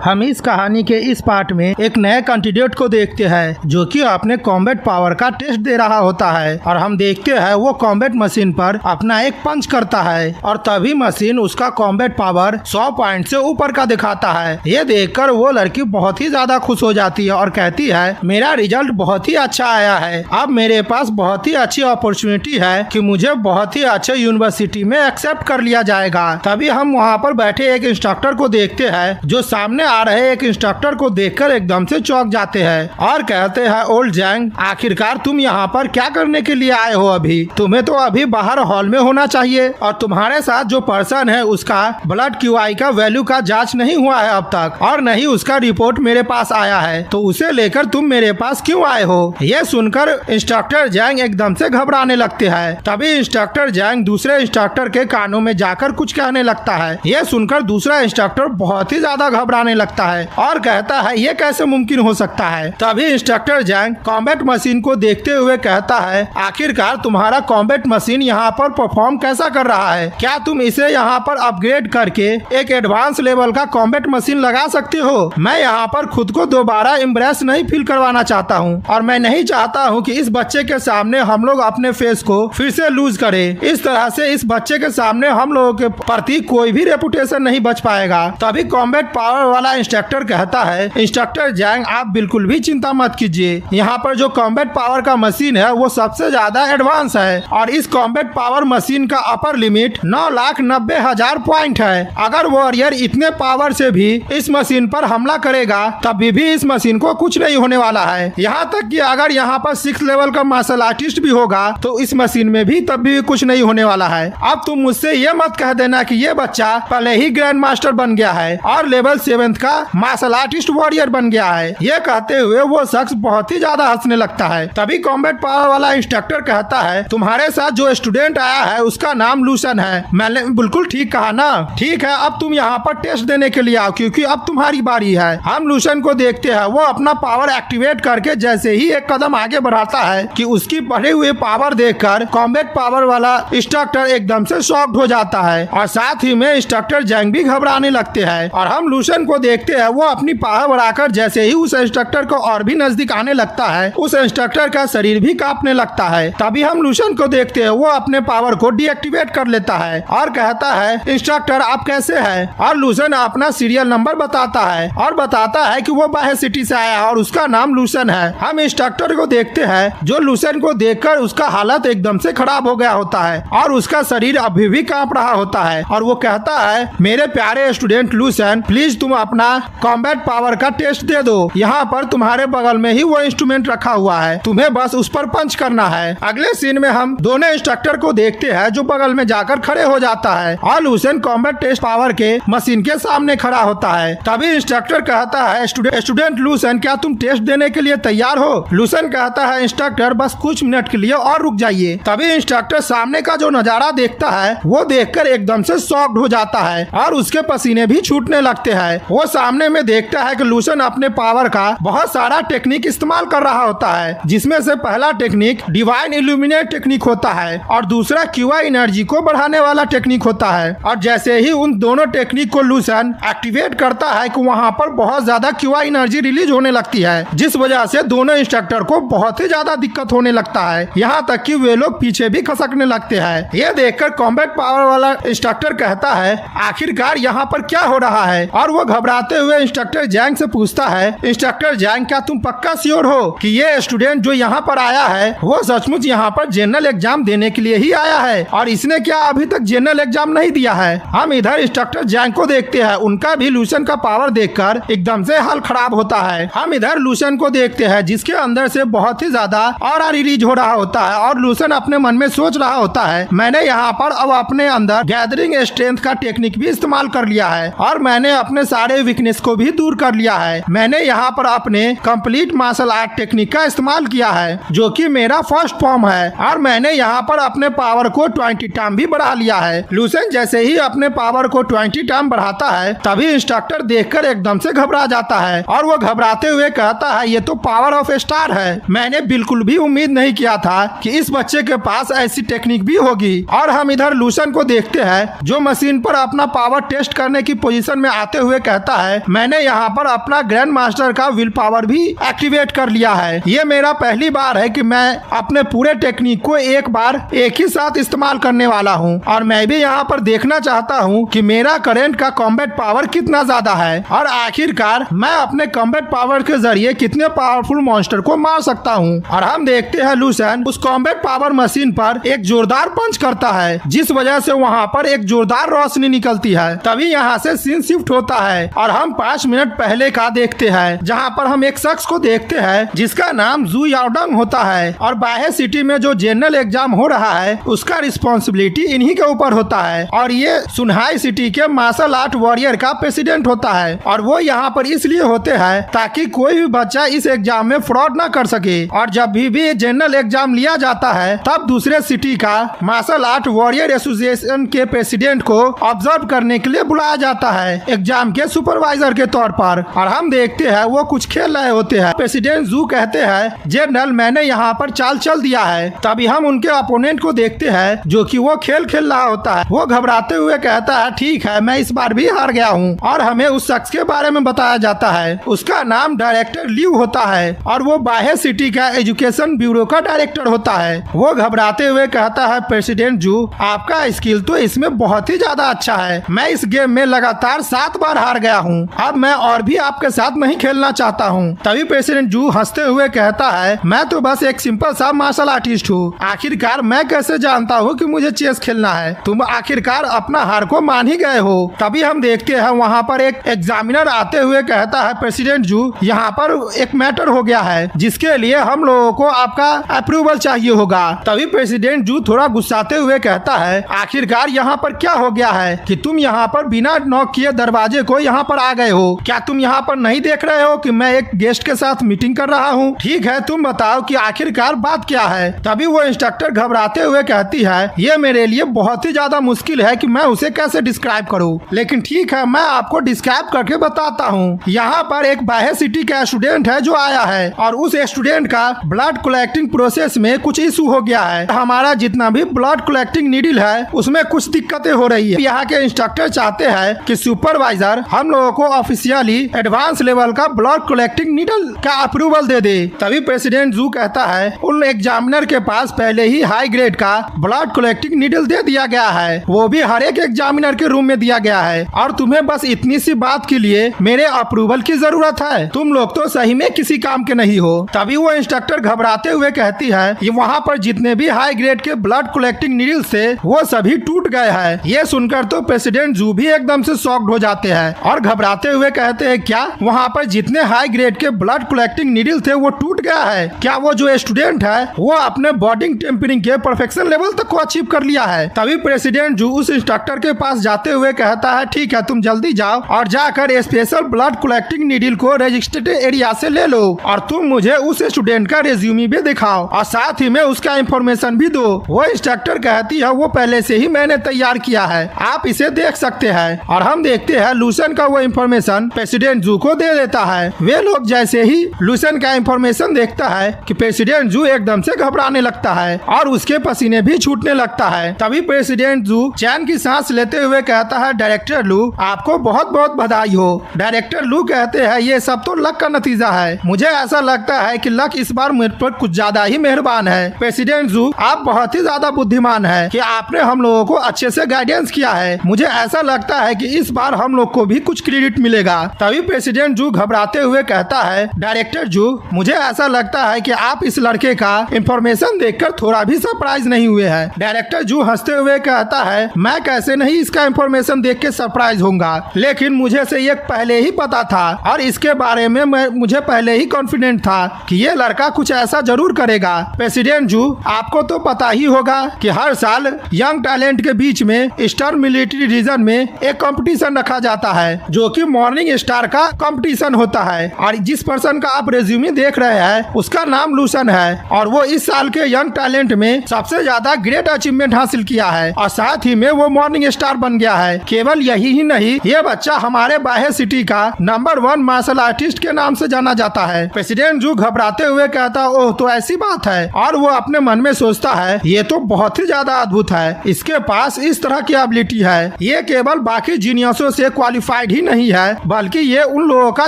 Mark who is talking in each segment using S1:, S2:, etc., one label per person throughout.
S1: हम इस कहानी के इस पार्ट में एक नए कैंडिडेट को देखते हैं जो कि अपने कॉम्बैट पावर का टेस्ट दे रहा होता है और हम देखते हैं वो कॉम्बैट मशीन पर अपना एक पंच करता है और तभी मशीन उसका कॉम्बैट पावर 100 पॉइंट से ऊपर का दिखाता है। ये देखकर वो लड़की बहुत ही ज्यादा खुश हो जाती है और कहती है मेरा रिजल्ट बहुत ही अच्छा आया है, अब मेरे पास बहुत ही अच्छी अपॉर्चुनिटी है कि मुझे बहुत ही अच्छे यूनिवर्सिटी में एक्सेप्ट कर लिया जाएगा। तभी हम वहाँ पर बैठे एक इंस्ट्रक्टर को देखते हैं जो सामने आ रहे एक इंस्ट्रक्टर को देखकर एकदम से चौंक जाते हैं और कहते हैं ओल्ड जैंग, आखिरकार तुम यहाँ पर क्या करने के लिए आए हो? अभी तुम्हें तो अभी बाहर हॉल में होना चाहिए और तुम्हारे साथ जो पर्सन है उसका ब्लड क्यूआई का वैल्यू का जांच नहीं हुआ है अब तक और नहीं उसका रिपोर्ट मेरे पास आया है, तो उसे लेकर तुम मेरे पास क्यों आए हो? ये सुनकर इंस्ट्रक्टर जैंग एकदम से घबराने लगते हैं। तभी इंस्ट्रक्टर जैंग दूसरे इंस्ट्रक्टर के कानों में जाकर कुछ कहने लगता है। ये सुनकर दूसरा इंस्ट्रक्टर बहुत ही ज्यादा घबराने लगता है और कहता है ये कैसे मुमकिन हो सकता है? तभी इंस्ट्रक्टर जैंग कॉम्बैट मशीन को देखते हुए कहता है आखिरकार तुम्हारा कॉम्बैट मशीन यहाँ पर परफॉर्म कैसा कर रहा है? क्या तुम इसे यहाँ पर अपग्रेड करके एक एडवांस लेवल का कॉम्बैट मशीन लगा सकते हो? मैं यहाँ पर खुद को दोबारा इम्प्रेस नहीं फील करवाना चाहता हूँ और मैं नहीं चाहता हूँ कि इस बच्चे के सामने हम लोग अपने फेस को फिर से लूज करें। इस तरह से इस बच्चे के सामने हम लोगों के प्रति कोई भी रेपुटेशन नहीं बच पाएगा। तभी कॉम्बैट पावर वाला इंस्ट्रक्टर कहता है इंस्ट्रक्टर जैंग आप बिल्कुल भी चिंता मत कीजिए, यहाँ पर जो कॉम्बैट पावर का मशीन है वो सबसे ज्यादा एडवांस है और इस कॉम्बैट पावर मशीन का अपर लिमिट 9,90,000 पॉइंट है। अगर वॉरियर इतने पावर से भी इस मशीन पर हमला करेगा तभी भी इस मशीन को कुछ नहीं होने वाला है। यहाँ तक कि अगर यहाँ पर 6 लेवल का मार्शल आर्टिस्ट भी होगा तो इस मशीन में भी तब भी कुछ नहीं होने वाला है। अब तुम मुझसे ये मत कह देना कि ये बच्चा पहले ही ग्रैंड मास्टर बन गया है और लेवल 7 का मार्शल आर्टिस्ट वॉरियर बन गया है। ये कहते हुए वो शख्स बहुत ही ज्यादा हंसने लगता है। तभी कॉम्बैट पावर वाला इंस्ट्रक्टर कहता है तुम्हारे साथ जो स्टूडेंट आया है उसका नाम लूसन है। मैंने बिल्कुल ठीक कहा ना? ठीक है, अब तुम यहाँ पर टेस्ट देने के लिए आओ क्योंकि अब तुम्हारी बारी है। हम लूसन को देखते हैं वो अपना पावर एक्टिवेट करके जैसे ही एक कदम आगे बढ़ाता है कि उसकी बढ़े हुए पावर देखकर कॉम्बैट पावर वाला इंस्ट्रक्टर एकदम से शॉक्ड हो जाता है और साथ ही में इंस्ट्रक्टर जैंग भी घबराने लगते हैं और हम लूसन को देखते हैं वो अपनी पावर बढ़ाकर जैसे ही उस इंस्ट्रक्टर को और भी नजदीक आने लगता है उस इंस्ट्रक्टर का शरीर भी कांपने लगता है। तभी हम लूसन को देखते हैं वो अपने पावर को डीएक्टिवेट कर लेता है और कहता है इंस्ट्रक्टर आप कैसे हैं? और लूसन अपना सीरियल नंबर बताता है और बताता है कि वो बाहर सिटी से आया और उसका नाम लूसन है। हम इंस्ट्रक्टर को देखते हैं जो लूसन को देखकर उसका हालत एकदम से खराब हो गया होता है और उसका शरीर अभी भी कांप रहा होता है और वो कहता है मेरे प्यारे स्टूडेंट लूसन प्लीज तुम अपना कॉम्बैट पावर का टेस्ट दे दो। यहाँ पर तुम्हारे बगल में ही वो इंस्ट्रूमेंट रखा हुआ है, तुम्हें बस उस पर पंच करना है। अगले सीन में हम दोनों इंस्ट्रक्टर को देखते हैं जो बगल में जाकर खड़े हो जाता है और लूसन कॉम्बैट टेस्ट पावर के मशीन के सामने खड़ा होता है। तभी इंस्ट्रक्टर कहता है स्टूडेंट लूसन क्या तुम टेस्ट देने के लिए तैयार हो? लूसन कहता है इंस्ट्रक्टर बस कुछ मिनट के लिए और रुक जाइए। तभी इंस्ट्रक्टर सामने का जो नजारा देखता है वो देखकर एकदम से शॉक्ड हो जाता है और उसके पसीने भी छूटने लगते हैं। वो सामने में देखता है कि लूसन अपने पावर का बहुत सारा टेक्निक इस्तेमाल कर रहा होता है जिसमें से पहला टेक्निक डिवाइन इल्यूमिनेट टेक्निक होता है और दूसरा क्यूआई एनर्जी को बढ़ाने वाला टेक्निक होता है। और जैसे ही उन दोनों टेक्निक को लूसन एक्टिवेट करता है कि वहाँ पर बहुत ज्यादा क्यूआई एनर्जी रिलीज होने लगती है जिस वजह से दोनों इंस्ट्रक्टर को बहुत ही ज्यादा दिक्कत होने लगता है, यहाँ तक कि वे लोग पीछे भी खसकने लगते हैं। ये देखकर कॉम्बैट पावर वाला इंस्ट्रक्टर कहता है आखिरकार यहाँ पर क्या हो रहा है? और वो घबराते हुए इंस्ट्रक्टर जैंग से पूछता है इंस्ट्रक्टर जैंग क्या तुम पक्का श्योर हो कि ये स्टूडेंट जो यहाँ पर आया है वो सचमुच यहाँ पर जनरल एग्जाम देने के लिए ही आया है और इसने क्या अभी तक जनरल एग्जाम नहीं दिया है? हम इधर इंस्ट्रक्टर जैंग को देखते हैं, उनका भी लूसन का पावर देखकर एकदम से हाल खराब होता है। हम इधर लूसन को देखते हैं जिसके अंदर से बहुत ही ज्यादा ऑरा रिलीज हो रहा होता है और लूसन अपने मन में सोच रहा होता है मैंने यहाँ पर अब अपने अंदर गैदरिंग स्ट्रेंथ का टेक्निक भी इस्तेमाल कर लिया है और मैंने अपने सारे वीकनेस को भी दूर कर लिया है। मैंने यहाँ पर अपने कंप्लीट मार्शल आर्ट टेक्निक का इस्तेमाल किया है जो कि मेरा फर्स्ट फॉर्म है और मैंने यहाँ पर अपने पावर को 20 टाइम भी बढ़ा लिया है। लूसन जैसे ही अपने पावर को 20 टाइम बढ़ाता है तभी इंस्ट्रक्टर देखकर एकदम से घबरा जाता है और वो घबराते हुए कहता है ये तो पावर ऑफ स्टार है। मैंने बिल्कुल भी उम्मीद नहीं किया था कि इस बच्चे के पास ऐसी टेक्निक भी होगी। और हम इधर लूसन को देखते हैं जो मशीन पर अपना पावर टेस्ट करने की पोजीशन में आते हुए कहता कहता है मैंने यहाँ पर अपना ग्रैंड मास्टर का विल पावर भी एक्टिवेट कर लिया है। ये मेरा पहली बार है कि मैं अपने पूरे टेक्निक को एक बार एक ही साथ इस्तेमाल करने वाला हूँ और मैं भी यहाँ पर देखना चाहता हूँ कि मेरा करंट का कॉम्बैट पावर कितना ज्यादा है और आखिरकार मैं अपने कॉम्बैट पावर के जरिए कितने पावरफुल मॉन्स्टर को मार सकता हूँ। और हम देखते हैं लूसेन उस कॉम्बैट पावर मशीन पर एक जोरदार पंच करता है जिस वजह से वहाँ पर एक जोरदार रोशनी निकलती है। तभी यहाँ से सीन शिफ्ट होता है और हम 5 मिनट पहले का देखते हैं जहाँ पर हम एक शख्स को देखते हैं जिसका नाम जू याओडंग होता है और बाहे सिटी में जो जनरल एग्जाम हो रहा है उसका रिस्पॉन्सिबिलिटी इन्हीं के ऊपर होता है और ये सुनहाई सिटी के मार्शल आर्ट वॉरियर का प्रेसिडेंट होता है और वो यहाँ पर इसलिए होते हैं ताकि कोई भी बच्चा इस एग्जाम में फ्रॉड ना कर सके। और जब भी जनरल एग्जाम लिया जाता है तब दूसरे सिटी का मार्शल आर्ट वॉरियर एसोसिएशन के प्रेसिडेंट को ऑब्जर्व करने के लिए बुलाया जाता है एग्जाम के सुपरवाइजर के तौर पर। और हम देखते हैं वो कुछ खेल रहे होते हैं। प्रेसिडेंट जू कहते हैं जनरल मैंने यहाँ पर चाल चल दिया है। तभी हम उनके अपोनेंट को देखते हैं जो कि वो खेल खेल रहा होता है। वो घबराते हुए कहता है ठीक है मैं इस बार भी हार गया हूँ। और हमें उस शख्स के बारे में बताया जाता है उसका नाम डायरेक्टर लिव होता है और वो बाहे सिटी का एजुकेशन ब्यूरो का डायरेक्टर होता है। वो घबराते हुए कहता है प्रेसिडेंट जू आपका स्किल तो इसमें बहुत ही ज्यादा अच्छा है। मैं इस गेम में लगातार 7 बार हार गया हूँ। अब मैं और भी आपके साथ नहीं खेलना चाहता हूँ। तभी प्रेसिडेंट जू हंसते हुए कहता है मैं तो बस एक सिंपल सा मार्शल आर्टिस्ट हूँ। आखिरकार मैं कैसे जानता हूँ कि मुझे चेस खेलना है। तुम आखिरकार अपना हार को मान ही गए हो। तभी हम देखते हैं वहाँ पर एक एग्जामिनर आते हुए कहता है प्रेसिडेंट जू यहाँ पर एक मैटर हो गया है जिसके लिए हम लोगों को आपका अप्रूवल चाहिए होगा। तभी प्रेसिडेंट जू थोड़ा गुस्साते हुए कहता है आखिरकार यहाँ पर क्या हो गया है कि तुम यहाँ पर बिना नॉक किए दरवाजे को यहाँ पर आ गए हो। क्या तुम यहाँ पर नहीं देख रहे हो कि मैं एक गेस्ट के साथ मीटिंग कर रहा हूँ। ठीक है तुम बताओ कि आखिरकार बात क्या है। तभी वो इंस्ट्रक्टर घबराते हुए कहती है ये मेरे लिए बहुत ही ज्यादा मुश्किल है कि मैं उसे कैसे डिस्क्राइब करूँ, लेकिन ठीक है मैं आपको डिस्क्राइब करके बताता हूँ। यहाँ पर एक बाहे सिटी का स्टूडेंट है जो आया है और उस स्टूडेंट का ब्लड कलेक्टिंग प्रोसेस में कुछ इशू हो गया है। हमारा जितना भी ब्लड कलेक्टिंग नीडल है उसमें कुछ दिक्कतें हो रही है। यहाँ के इंस्ट्रक्टर चाहते हैं कि सुपरवाइजर हम लोगों को ऑफिशियली एडवांस लेवल का ब्लड कलेक्टिंग नीडल का अप्रूवल दे दे। तभी प्रेसिडेंट जू कहता है उन एग्जामिनर के पास पहले ही हाई ग्रेड का ब्लड कलेक्टिंग नीडल दे दिया गया है, वो भी हर एक एग्जामिनर के रूम में दिया गया है और तुम्हें बस इतनी सी बात के लिए मेरे अप्रूवल की जरूरत है। तुम लोग तो सही में किसी काम के नहीं हो। तभी वो इंस्ट्रक्टर घबराते हुए कहती है ये वहाँ पर जितने भी हाई ग्रेड के ब्लड कलेक्टिंग नीडल थे वो सभी टूट गए हैं। ये सुनकर तो प्रेसिडेंट जू भी एकदम से शॉक्ड हो जाते हैं और घबराते हुए कहते हैं क्या वहाँ पर जितने हाई ग्रेड के ब्लड कलेक्टिंग नीडल थे वो टूट गया है। क्या वो जो स्टूडेंट है वो अपने बॉडिंग टेम्परिंग के परफेक्शन लेवल तक को अचीव कर लिया है। तभी प्रेसिडेंट जू उस इंस्ट्रक्टर के पास जाते हुए कहता है ठीक है तुम जल्दी जाओ और जाकर स्पेशल ब्लड कलेक्टिंग नीडल को रजिस्टर्ड एरिया से ले लो और तुम मुझे उस स्टूडेंट का रेज्यूमे भी दिखाओ और साथ ही में उसका इंफॉर्मेशन भी दो। वो इंस्ट्रक्टर कहती है वो पहले से ही मैंने तैयार किया है, आप इसे देख सकते हैं। और हम देखते हैं लूसेन का वो इंफॉर्मेशन प्रेसिडेंट जू को दे देता है। वे लोग जैसे ही लूसेन का इंफॉर्मेशन देखता है कि प्रेसिडेंट जू एकदम से घबराने लगता है और उसके पसीने भी छूटने लगता है। तभी प्रेसिडेंट जू चैन की सांस लेते हुए कहता है डायरेक्टर लू आपको बहुत बहुत बधाई हो। डायरेक्टर लू कहते हैं ये सब तो लक का नतीजा है, मुझे ऐसा लगता है कि लक इस बार मुझ पर कुछ ज्यादा ही मेहरबान है। प्रेसिडेंट जू आप बहुत ही ज्यादा बुद्धिमान है कि आपने हम लोगों को अच्छे से गाइडेंस किया है। मुझे ऐसा लगता है कि इस बार हम लोग को भी कुछ क्रेडिट मिलेगा। तभी प्रेसिडेंट जू घबराते हुए कहता है डायरेक्टर जू मुझे ऐसा लगता है कि आप इस लड़के का इंफॉर्मेशन देखकर थोड़ा भी सरप्राइज नहीं हुए हैं। डायरेक्टर जू हंसते हुए कहता है मैं कैसे नहीं इसका इंफॉर्मेशन देख के सरप्राइज होऊंगा, लेकिन मुझे से ये पहले ही पता था और इसके बारे में मुझे पहले ही कॉन्फिडेंट था कि ये लड़का कुछ ऐसा जरूर करेगा। प्रेसिडेंट जू आपको तो पता ही होगा कि हर साल यंग टैलेंट के बीच में ईस्टर्न मिलिट्री रीजन में एक कंपटीशन रखा जाता है जो कि मॉर्निंग स्टार का कंपटीशन होता है और जिस पर्सन का आप रेज्यूमे देख रहे हैं उसका नाम लूसेन है और वो इस साल के यंग टैलेंट में सबसे ज्यादा ग्रेट अचीवमेंट हासिल किया है और साथ ही में वो मॉर्निंग स्टार बन गया है। केवल यही ही नहीं ये बच्चा हमारे बाहे सिटी का नंबर 1 मार्शल आर्टिस्ट के नाम से जाना जाता है। प्रेसिडेंट जू घबराते हुए कहता ओह तो ऐसी बात है और वो अपने मन में सोचता है ये तो बहुत ही ज्यादा अद्भुत है, इसके पास इस तरह की एबिलिटी है, ये केवल बाकी जीनियसों से क्वालिफाइड ही नहीं है बल्कि ये उन लोगों का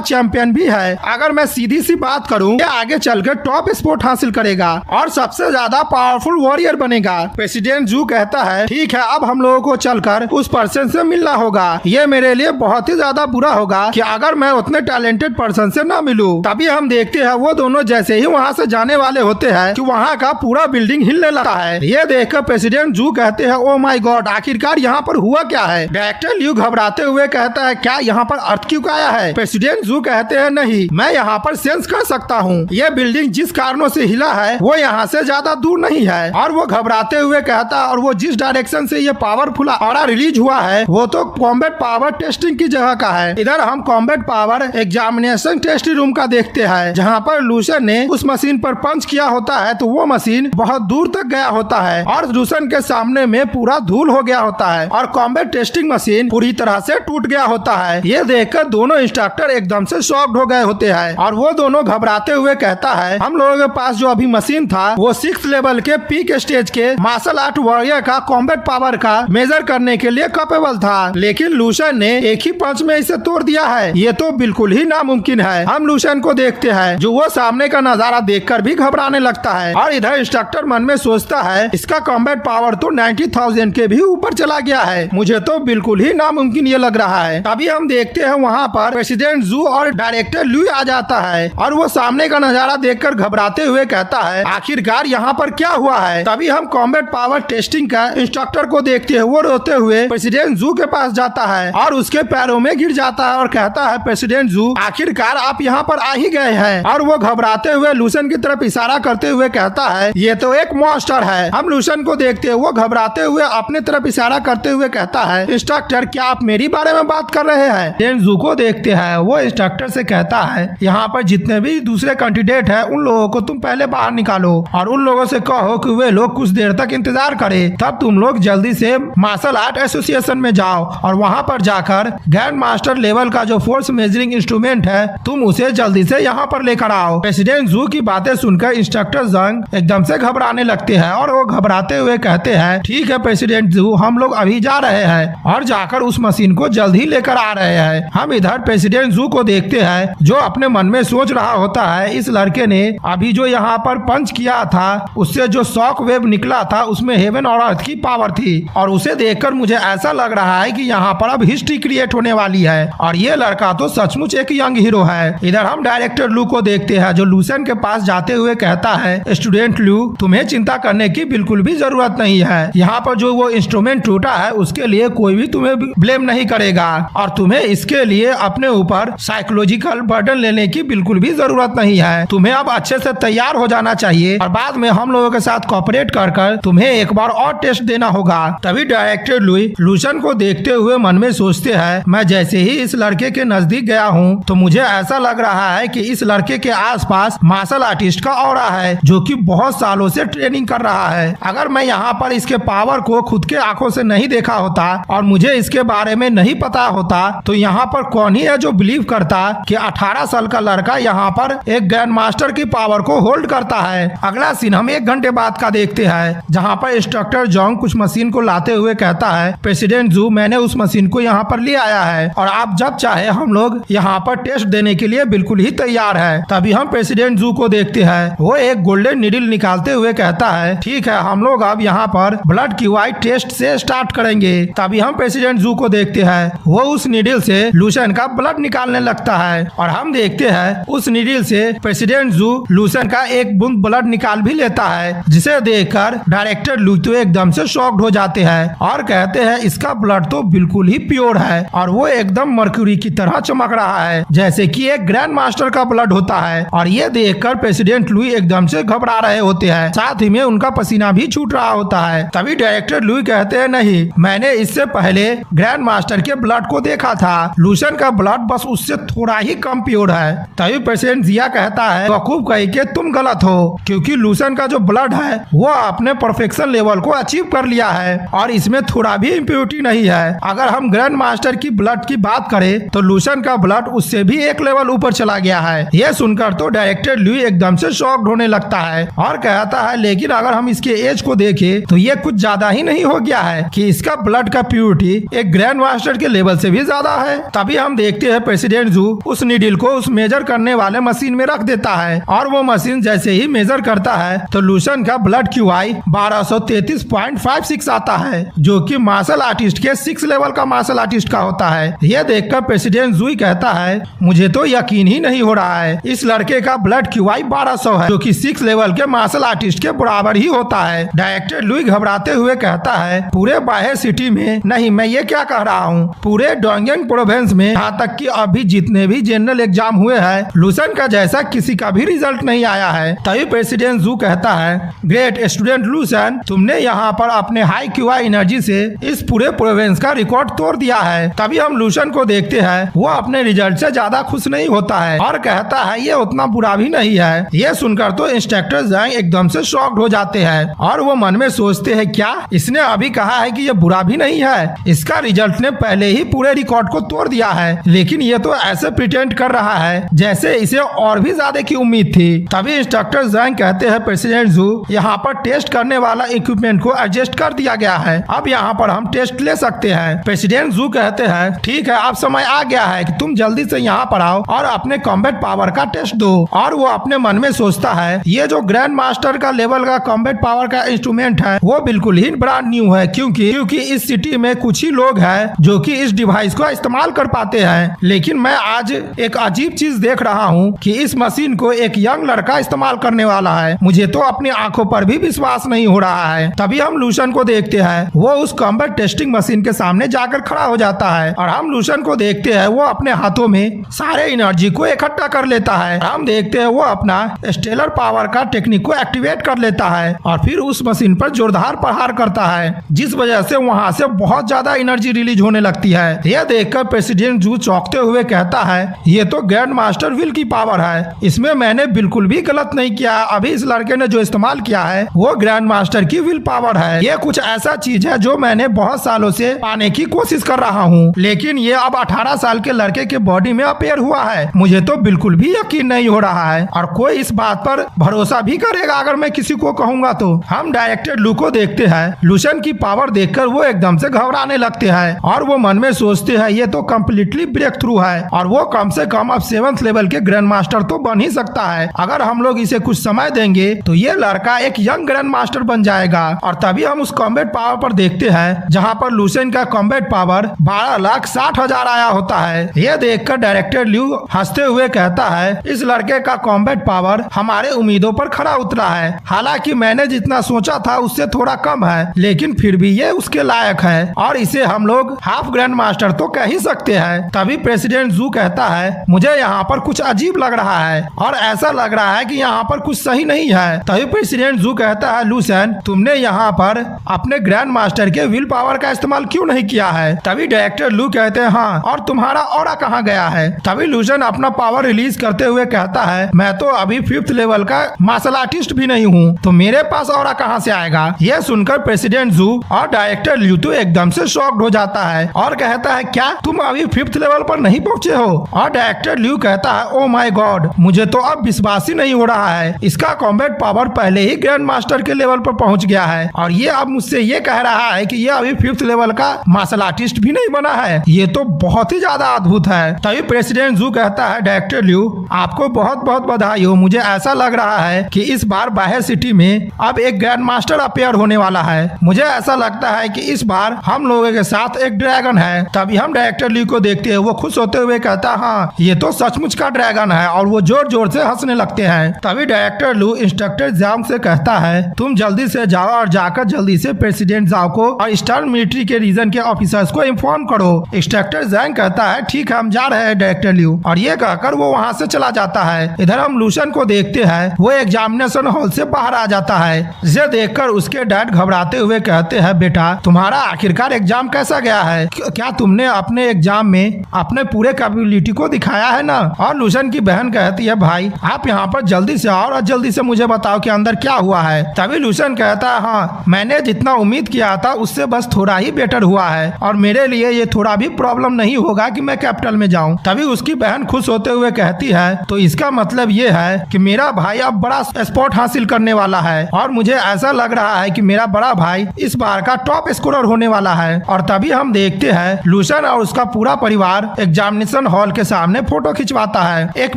S1: चैंपियन भी है। अगर मैं सीधी सी बात करूं, ये आगे चलकर टॉप स्पोर्ट हासिल करेगा और सबसे ज्यादा पावरफुल वॉरियर बनेगा। प्रेसिडेंट जू कहता है ठीक है, अब हम लोगों को चलकर उस पर्सन से मिलना होगा। ये मेरे लिए बहुत ही ज्यादा बुरा होगा कि अगर मैं उतने टैलेंटेड पर्सन से ना मिलूं। तभी हम देखते हैं वो दोनों जैसे ही वहाँ से जाने वाले होते हैं कि वहाँ का पूरा बिल्डिंग हिलने लगता है। ये देखकर प्रेसिडेंट जू कहते हैं ओ माय गॉड, आखिरकार यहाँ पर हुआ क्या है। डायरेक्टर ल्यू घबराते हुए कहता है क्या यहाँ पर अर्थक्वेक आया है। प्रेसिडेंट जू कहते हैं नहीं, मैं यहाँ पर सेंस कर सकता हूँ। ये बिल्डिंग जिस कारणों से हिला है वो यहाँ से ज्यादा दूर नहीं है। और वो घबराते हुए कहता है और वो जिस डायरेक्शन से ये पावरफुल ऑरा रिलीज हुआ है वो तो कॉम्बैट पावर टेस्टिंग की जगह का है। इधर हम combat power examination test room का देखते हैं जहाँ पर लूसन ने उस मशीन पर पंच किया होता है तो वो मशीन बहुत दूर तक गया होता है और लूसन के सामने में पूरा धूल हो गया होता है और कॉम्बैट टेस्टिंग मशीन पूरी तरह से टूट गया होता है। ये देखकर दोनों इंस्ट्रक्टर एकदम से शॉक्ड हो गए होते हैं और वो दोनों घबराते हुए कहता है हम लोगों के पास जो अभी मशीन था वो 6th लेवल के पीक स्टेज के मार्शल आर्ट वॉरियर का कॉम्बैट पावर का मेजर करने के लिए कैपेबल था, लेकिन लूसन ने एक ही पंच में इसे तोड़ दिया है। ये तो बिल्कुल ही नामुमकिन है। हम लूसन को देखते हैं जो वो सामने का नजारा देखकर भी घबराने लगता है और इधर इंस्ट्रक्टर मन में सोचता है इसका कॉम्बैट पावर तो 90,000 के भी ऊपर चला गया है, मुझे तो बिल्कुल ही नामुमकिन ये लग रहा है। तभी हम देखते हैं वहाँ पर प्रेसिडेंट जू और डायरेक्टर ल्यू आ जाता है और वो सामने का नजारा देखकर घबराते हुए कहता है आखिरकार यहाँ पर क्या हुआ है। तभी हम कॉम्बैट पावर टेस्टिंग का इंस्ट्रक्टर को देखते हैं, वो रोते हुए प्रेसिडेंट जू के पास जाता है और उसके पैरों में गिर जाता है और कहता है प्रेसिडेंट जू आखिरकार आप यहाँ पर आ ही गए हैं। और वो घबराते हुए लूसन की तरफ इशारा करते हुए कहता है ये तो एक मॉन्स्टर है। हम लूसन को देखते हैं, वो घबराते हुए अपने तरफ इशारा करते हुए कहता है इंस्ट्रक्टर क्या आप मेरी बारे में बात कर रहे हैं। प्रेसिडेंट जू को देखते हैं, वो इंस्ट्रक्टर से कहता है यहाँ पर जितने भी दूसरे कैंडिडेट है उन लोगों को तुम पहले बाहर निकालो और उन लोगों से कहो कि वे लोग कुछ देर तक इंतजार करें, तब तुम लोग जल्दी से मार्शल आर्ट एसोसिएशन में जाओ और वहाँ पर जाकर ग्रैंड मास्टर लेवल का जो फोर्स मेजरिंग इंस्ट्रूमेंट है तुम उसे जल्दी से यहाँ पर लेकर आओ। प्रेसिडेंट जू की बातें सुनकर इंस्ट्रक्टर जंग एकदम से घबराने लगते हैं और वो घबराते हुए कहते हैं ठीक है प्रेसिडेंट जू, हम लोग अभी जा रहे हैं और जाकर उस मशीन को जल्द ही लेकर आ रहे हैं। हम इधर प्रेसिडेंट जू को देखते हैं जो अपने मन में सोच रहा होता है इस लड़के ने अभी जो यहाँ पर पंच किया था उससे जो शॉक वेव निकला था उसमें हेवन और अर्थ की पावर थी और उसे देखकर मुझे ऐसा लग रहा है कि यहाँ पर अब हिस्ट्री क्रिएट होने वाली है और ये लड़का तो सचमुच एक यंग हीरो है। इधर हम डायरेक्टर लू को देखते हैं जो लूसन के पास जाते हुए कहता है स्टूडेंट लू तुम्हें चिंता करने की बिल्कुल भी जरूरत नहीं है। यहाँ पर जो वो इंस्ट्रूमेंट टूटा है उसके लिए कोई भी तुम्हें ब्लेम नहीं करेगा और तुम्हें इसके लिए अपने ऊपर साइकोलॉजिकल बर्डन लेने की बिल्कुल भी जरूरत नहीं है। तुम्हें अब अच्छे से तैयार हो जाना चाहिए और बाद में हम लोगों के साथ कोऑपरेट कर तुम्हें एक बार और टेस्ट देना होगा। तभी डायरेक्टर लुई लूसन को देखते हुए मन में सोचते हैं मैं जैसे ही इस लड़के के नजदीक गया हूँ तो मुझे ऐसा लग रहा है कि इस लड़के के आसपास मार्शल आर्टिस्ट का ऑरा है जो कि बहुत सालों से ट्रेनिंग कर रहा है। अगर मैं यहाँ पर इसके पावर को खुद के आंखों से नहीं देखा होता और मुझे इसके बारे में नहीं पता होता तो यहाँ पर कौन ही है जो बिलीव करता कि 18 साल का लड़का यहाँ पर एक ग्रैंड मास्टर की पावर को होल्ड करता है। अगला सीन हम 1 घंटे बाद का देखते हैं जहाँ पर इंस्ट्रक्टर जोंग कुछ मशीन को लाते हुए कहता है प्रेसिडेंट जू मैंने उस मशीन को यहाँ पर ले आया है और आप जब चाहे हम लोग यहाँ पर टेस्ट देने के लिए बिल्कुल ही तैयार है। तभी हम प्रेसिडेंट जू को देखते हैं, वो एक गोल्डन नीडल निकालते हुए कहता है ठीक है हम लोग अब यहाँ पर ब्लड की वाइट टेस्ट से स्टार्ट करेंगे। तभी हम प्रेसिडेंट जू को देखते हैं, वो उस नीडल से लूसन का ब्लड निकालने लगता है और हम देखते हैं उस नीडल से प्रेसिडेंट जू लूसन का एक बूंद ब्लड निकाल भी लेता है, जिसे देखकर डायरेक्टर लू तो एकदम से शॉक्ड हो जाते हैं और कहते हैं इसका ब्लड तो बिल्कुल ही प्योर है और वो एकदम मर्क्यूरी की तरह चमक रहा है जैसे कि एक ग्रैंड मास्टर का ब्लड होता है। और ये देखकर प्रेसिडेंट लुई एकदम से घबरा रहे होते हैं, साथ ही में उनका पसीना भी छूट रहा होता है। तभी डायरेक्टर लुई कहते हैं नहीं, मैंने इससे पहले ग्रैंड मास्टर के ब्लड को देखा था, लूसन का ब्लड बस उससे थोड़ा ही कम प्योर है। तभी प्रेसिडेंट जिया कहता है वकूफ कही के तुम गलत हो क्योंकि लूसन का जो ब्लड है वो अपने परफेक्शन लेवल को अचीव कर लिया है और इसमें थोड़ा भी इम्प्योरिटी नहीं है। अगर हम ग्रैंड मास्टर की ब्लड की बात करें तो लूसन का ब्लड उससे भी एक लेवल ऊपर चला गया है। यह सुनकर तो डायरेक्टर लुई एकदम से शॉक्ड होने लगता है और कहता है लेकिन अगर हम इसके एज को देखें तो ये कुछ ज्यादा ही नहीं हो गया है कि इसका ब्लड का प्योरिटी एक ग्रैंड मास्टर के लेवल से भी ज्यादा ज्यादा है। तभी हम देखते हैं प्रेसिडेंट जू उस नीडल को उस मेजर करने वाले मशीन में रख देता है और वो मशीन जैसे ही मेजर करता है तो लूसन का ब्लड QI 1233.56 आता है, जो कि मार्शल आर्टिस्ट के 6 लेवल का मार्शल आर्टिस्ट का होता है। यह देखकर प्रेसिडेंट जू कहता है मुझे तो यकीन ही नहीं हो रहा है, इस लड़के का ब्लड QI 1200 है, जो कि 6 लेवल के मार्शल आर्टिस्ट के बराबर ही होता है। डायरेक्टर लुई घबराते हुए कहता है पूरे बाह्य सिटी में नहीं, मैं ये क्या कह रहा हूँ, पूरे डोंगेंग प्रोविंस में यहाँ तक कि अभी जितने भी जनरल एग्जाम हुए हैं लूसन का जैसा किसी का भी रिजल्ट नहीं आया है। तभी प्रेसिडेंट जू कहता है ग्रेट स्टूडेंट लूसन, तुमने यहाँ पर अपने हाई QI एनर्जी से इस पूरे प्रोविंस का रिकॉर्ड तोड़ दिया है। तभी हम लूसन को देखते हैं, वो अपने रिजल्ट से ज्यादा खुश नहीं होता है और कहता है ये उतना बुरा भी नहीं है। ये सुनकर तो इंस्ट्रक्टर जैंग एकदम से शॉक्ड हो जाते हैं और वो मन में सोचते हैं क्या इसने अभी कहा है कि ये बुरा भी नहीं है, इसका रिजल्ट ने पहले ही पूरे रिकॉर्ड को तोड़ दिया है, लेकिन ये तो ऐसे प्रिटेंड कर रहा है जैसे इसे और भी ज्यादा की उम्मीद थी। तभी इंस्ट्रक्टर जैंग कहते हैं प्रेसिडेंट जू यहाँ पर टेस्ट करने वाला इक्विपमेंट को एडजस्ट कर दिया गया है, अब यहाँ पर हम टेस्ट ले सकते हैं। प्रेसिडेंट जू कहते हैं ठीक है, अब समय आ गया है कि तुम जल्दी से यहाँ पर आओ और अपने कॉम्बैट पावर का टेस्ट दो। और वो अपने मन में सोचता है ये जो ग्रैंड मास्टर का लेवल का कॉम्बैट पावर का इंस्ट्रूमेंट है वो बिल्कुल ही ब्रांड न्यू है, क्योंकि इस सिटी में कुछ ही लोग हैं जो कि इस डिवाइस को इस्तेमाल कर पाते हैं। लेकिन मैं आज एक अजीब चीज देख रहा हूँ कि इस मशीन को एक यंग लड़का इस्तेमाल करने वाला है, मुझे तो अपनी आंखों पर भी विश्वास नहीं हो रहा है। तभी हम लूसन को देखते हैं, वो उस कॉम्बैट टेस्टिंग मशीन के सामने जाकर खड़ा हो जाता है और हम लूसन को देखते हैं वो अपने हाथों में सारे एनर्जी को इकट्ठा कर लेता है। हम देखते हैं वो अपना स्टेलर पावर का टेक्निक को एक्टिवेट कर लेता है और फिर उस मशीन पर जोरदार प्रहार करता है, जिस वजह से वहाँ से बहुत ज्यादा एनर्जी रिलीज होने लगती है। यह देखकर प्रेसिडेंट जू चौंकते हुए कहता है ये तो ग्रैंड मास्टर विल की पावर है, इसमें मैंने बिल्कुल भी गलत नहीं किया, अभी इस लड़के ने जो इस्तेमाल किया है वो ग्रैंड मास्टर की विल पावर है। ये कुछ ऐसा चीज है जो मैंने बहुत सालों से पाने की कोशिश कर रहा हूँ, लेकिन ये अब 18 साल के लड़के के बॉडी में अपेयर हुआ है, मुझे तो बिल्कुल भी यकीन नहीं हो रहा है और कोई इस बात पर भरोसा भी करेगा अगर मैं किसी को कहूंगा तो। हम डायरेक्टर लू को देखते हैं, लूसन की पावर देखकर वो एकदम से घबराने लगते हैं और वो मन में सोचते हैं ये तो कम्प्लीटली ब्रेक थ्रू है और वो कम से कम अब 7th लेवल के ग्रैंड मास्टर तो बन ही सकता है, अगर हम लोग इसे कुछ समय देंगे तो ये लड़का एक यंग ग्रैंड मास्टर बन जाएगा। और तभी हम उस कॉम्बैट पावर पर देखते हैं जहाँ पर लूसन का कॉम्बैट पावर 12,60,000 आया होता है। यह देखकर डायरेक्टर ल्यू हंसते हुए कहता है इस लड़के का कॉम्बैट पावर हमारे उम्मीदों पर खरा उतरा है, हालांकि मैंने जितना सोचा था उससे थोड़ा कम है, लेकिन फिर भी ये उसके लायक है और इसे हम लोग हाफ ग्रैंड मास्टर तो कह ही सकते हैं। तभी प्रेसिडेंट जू कहता है मुझे यहाँ पर कुछ अजीब लग रहा है और ऐसा लग रहा है कि यहाँ पर कुछ सही नहीं है। तभी प्रेसिडेंट जू कहता है लूसन, तुमने यहाँ पर अपने ग्रैंड मास्टर के विल पावर का इस्तेमाल क्यों नहीं किया है? तभी डायरेक्टर लू कहते हैं हाँ, और तुम्हारा ऑरा कहाँ गया है? तभी लूसन अपना पावर रिलीज करते हुए कहता है मैं तो अभी 5th लेवल का मार्शल आर्टिस्ट भी नहीं हूँ, तो मेरे पास ऑरा कहाँ से आएगा? यह सुनकर प्रेसिडेंट जू और डायरेक्टर ल्यू तो एकदम से शॉक्ड हो जाता है और कहता है क्या तुम अभी 5th लेवल पर नहीं पहुँचे हो? और डायरेक्टर ल्यू कहता है ओ माय गॉड, मुझे तो अब विश्वास ही नहीं हो रहा है, इसका कॉम्बैट पावर पहले ही ग्रैंड मास्टर के लेवल पर पहुंच गया है और ये अब मुझसे ये कह रहा है कि ये अभी 5th लेवल का मार्शल आर्टिस्ट भी नहीं बना है, ये तो बहुत ही ज्यादा अद्भुत है। तभी प्रेसिडेंट जू कहता है डायरेक्टर ल्यू आपको बहुत बहुत बधाई हो, मुझे ऐसा लग रहा है कि इस बार बाह्य सिटी में अब एक ग्रैंड मास्टर अपेयर होने वाला है, मुझे ऐसा लगता है कि इस बार हम लोगों के साथ एक ड्रैगन है। तभी हम डायरेक्टर ल्यू को देखते हैं, वो खुश होते हुए कहता है हाँ ये तो सचमुच का ड्रैगन है और वो जोर जोर से हंसने लगते हैं। तभी डायरेक्टर लू इंस्ट्रक्टर जाओ से कहता है तुम जल्दी से जाओ और जाकर जल्दी से प्रेसिडेंट जाओ को और ईस्टर्न मिलिट्री के रीजन के ऑफिसर्स को इन्फॉर्म करो। इंस्ट्रक्टर जैंग कहता है ठीक है हम जा रहे हैं डायरेक्टर ल्यू, और ये कहकर वो वहाँ से चला जाता है। इधर हम लूसन को देखते हैं, वो एग्जामिनेशन हॉल से बाहर आ जाता है, जिसे देखकर उसके डैड घबराते हुए कहते हैं बेटा तुम्हारा आखिरकार एग्जाम कैसा गया है, क्या तुमने अपने एग्जाम में अपने पूरे कैपेबिलिटी को दिखाया है ना? और लूसन की बहन कहती है भाई आप यहाँ पर जल्दी से आओ और जल्दी से मुझे बताओ कि अंदर क्या हुआ है। तभी लूसन कहता है हाँ मैंने जितना उम्मीद किया था उससे बस थोड़ा ही बेटर हुआ है और मेरे लिए ये थोड़ा भी प्रॉब्लम नहीं होगा कि मैं कैपिटल में जाऊं। तभी उसकी बहन खुश होते हुए कहती है तो इसका मतलब ये है कि मेरा भाई अब बड़ा स्पॉट हासिल करने वाला है और मुझे ऐसा लग रहा है कि मेरा बड़ा भाई इस बार का टॉप स्कोरर होने वाला है। और तभी हम देखते हैं लूसन और उसका पूरा परिवार एग्जामिनेशन हॉल के सामने फोटो खिंचवाता है एक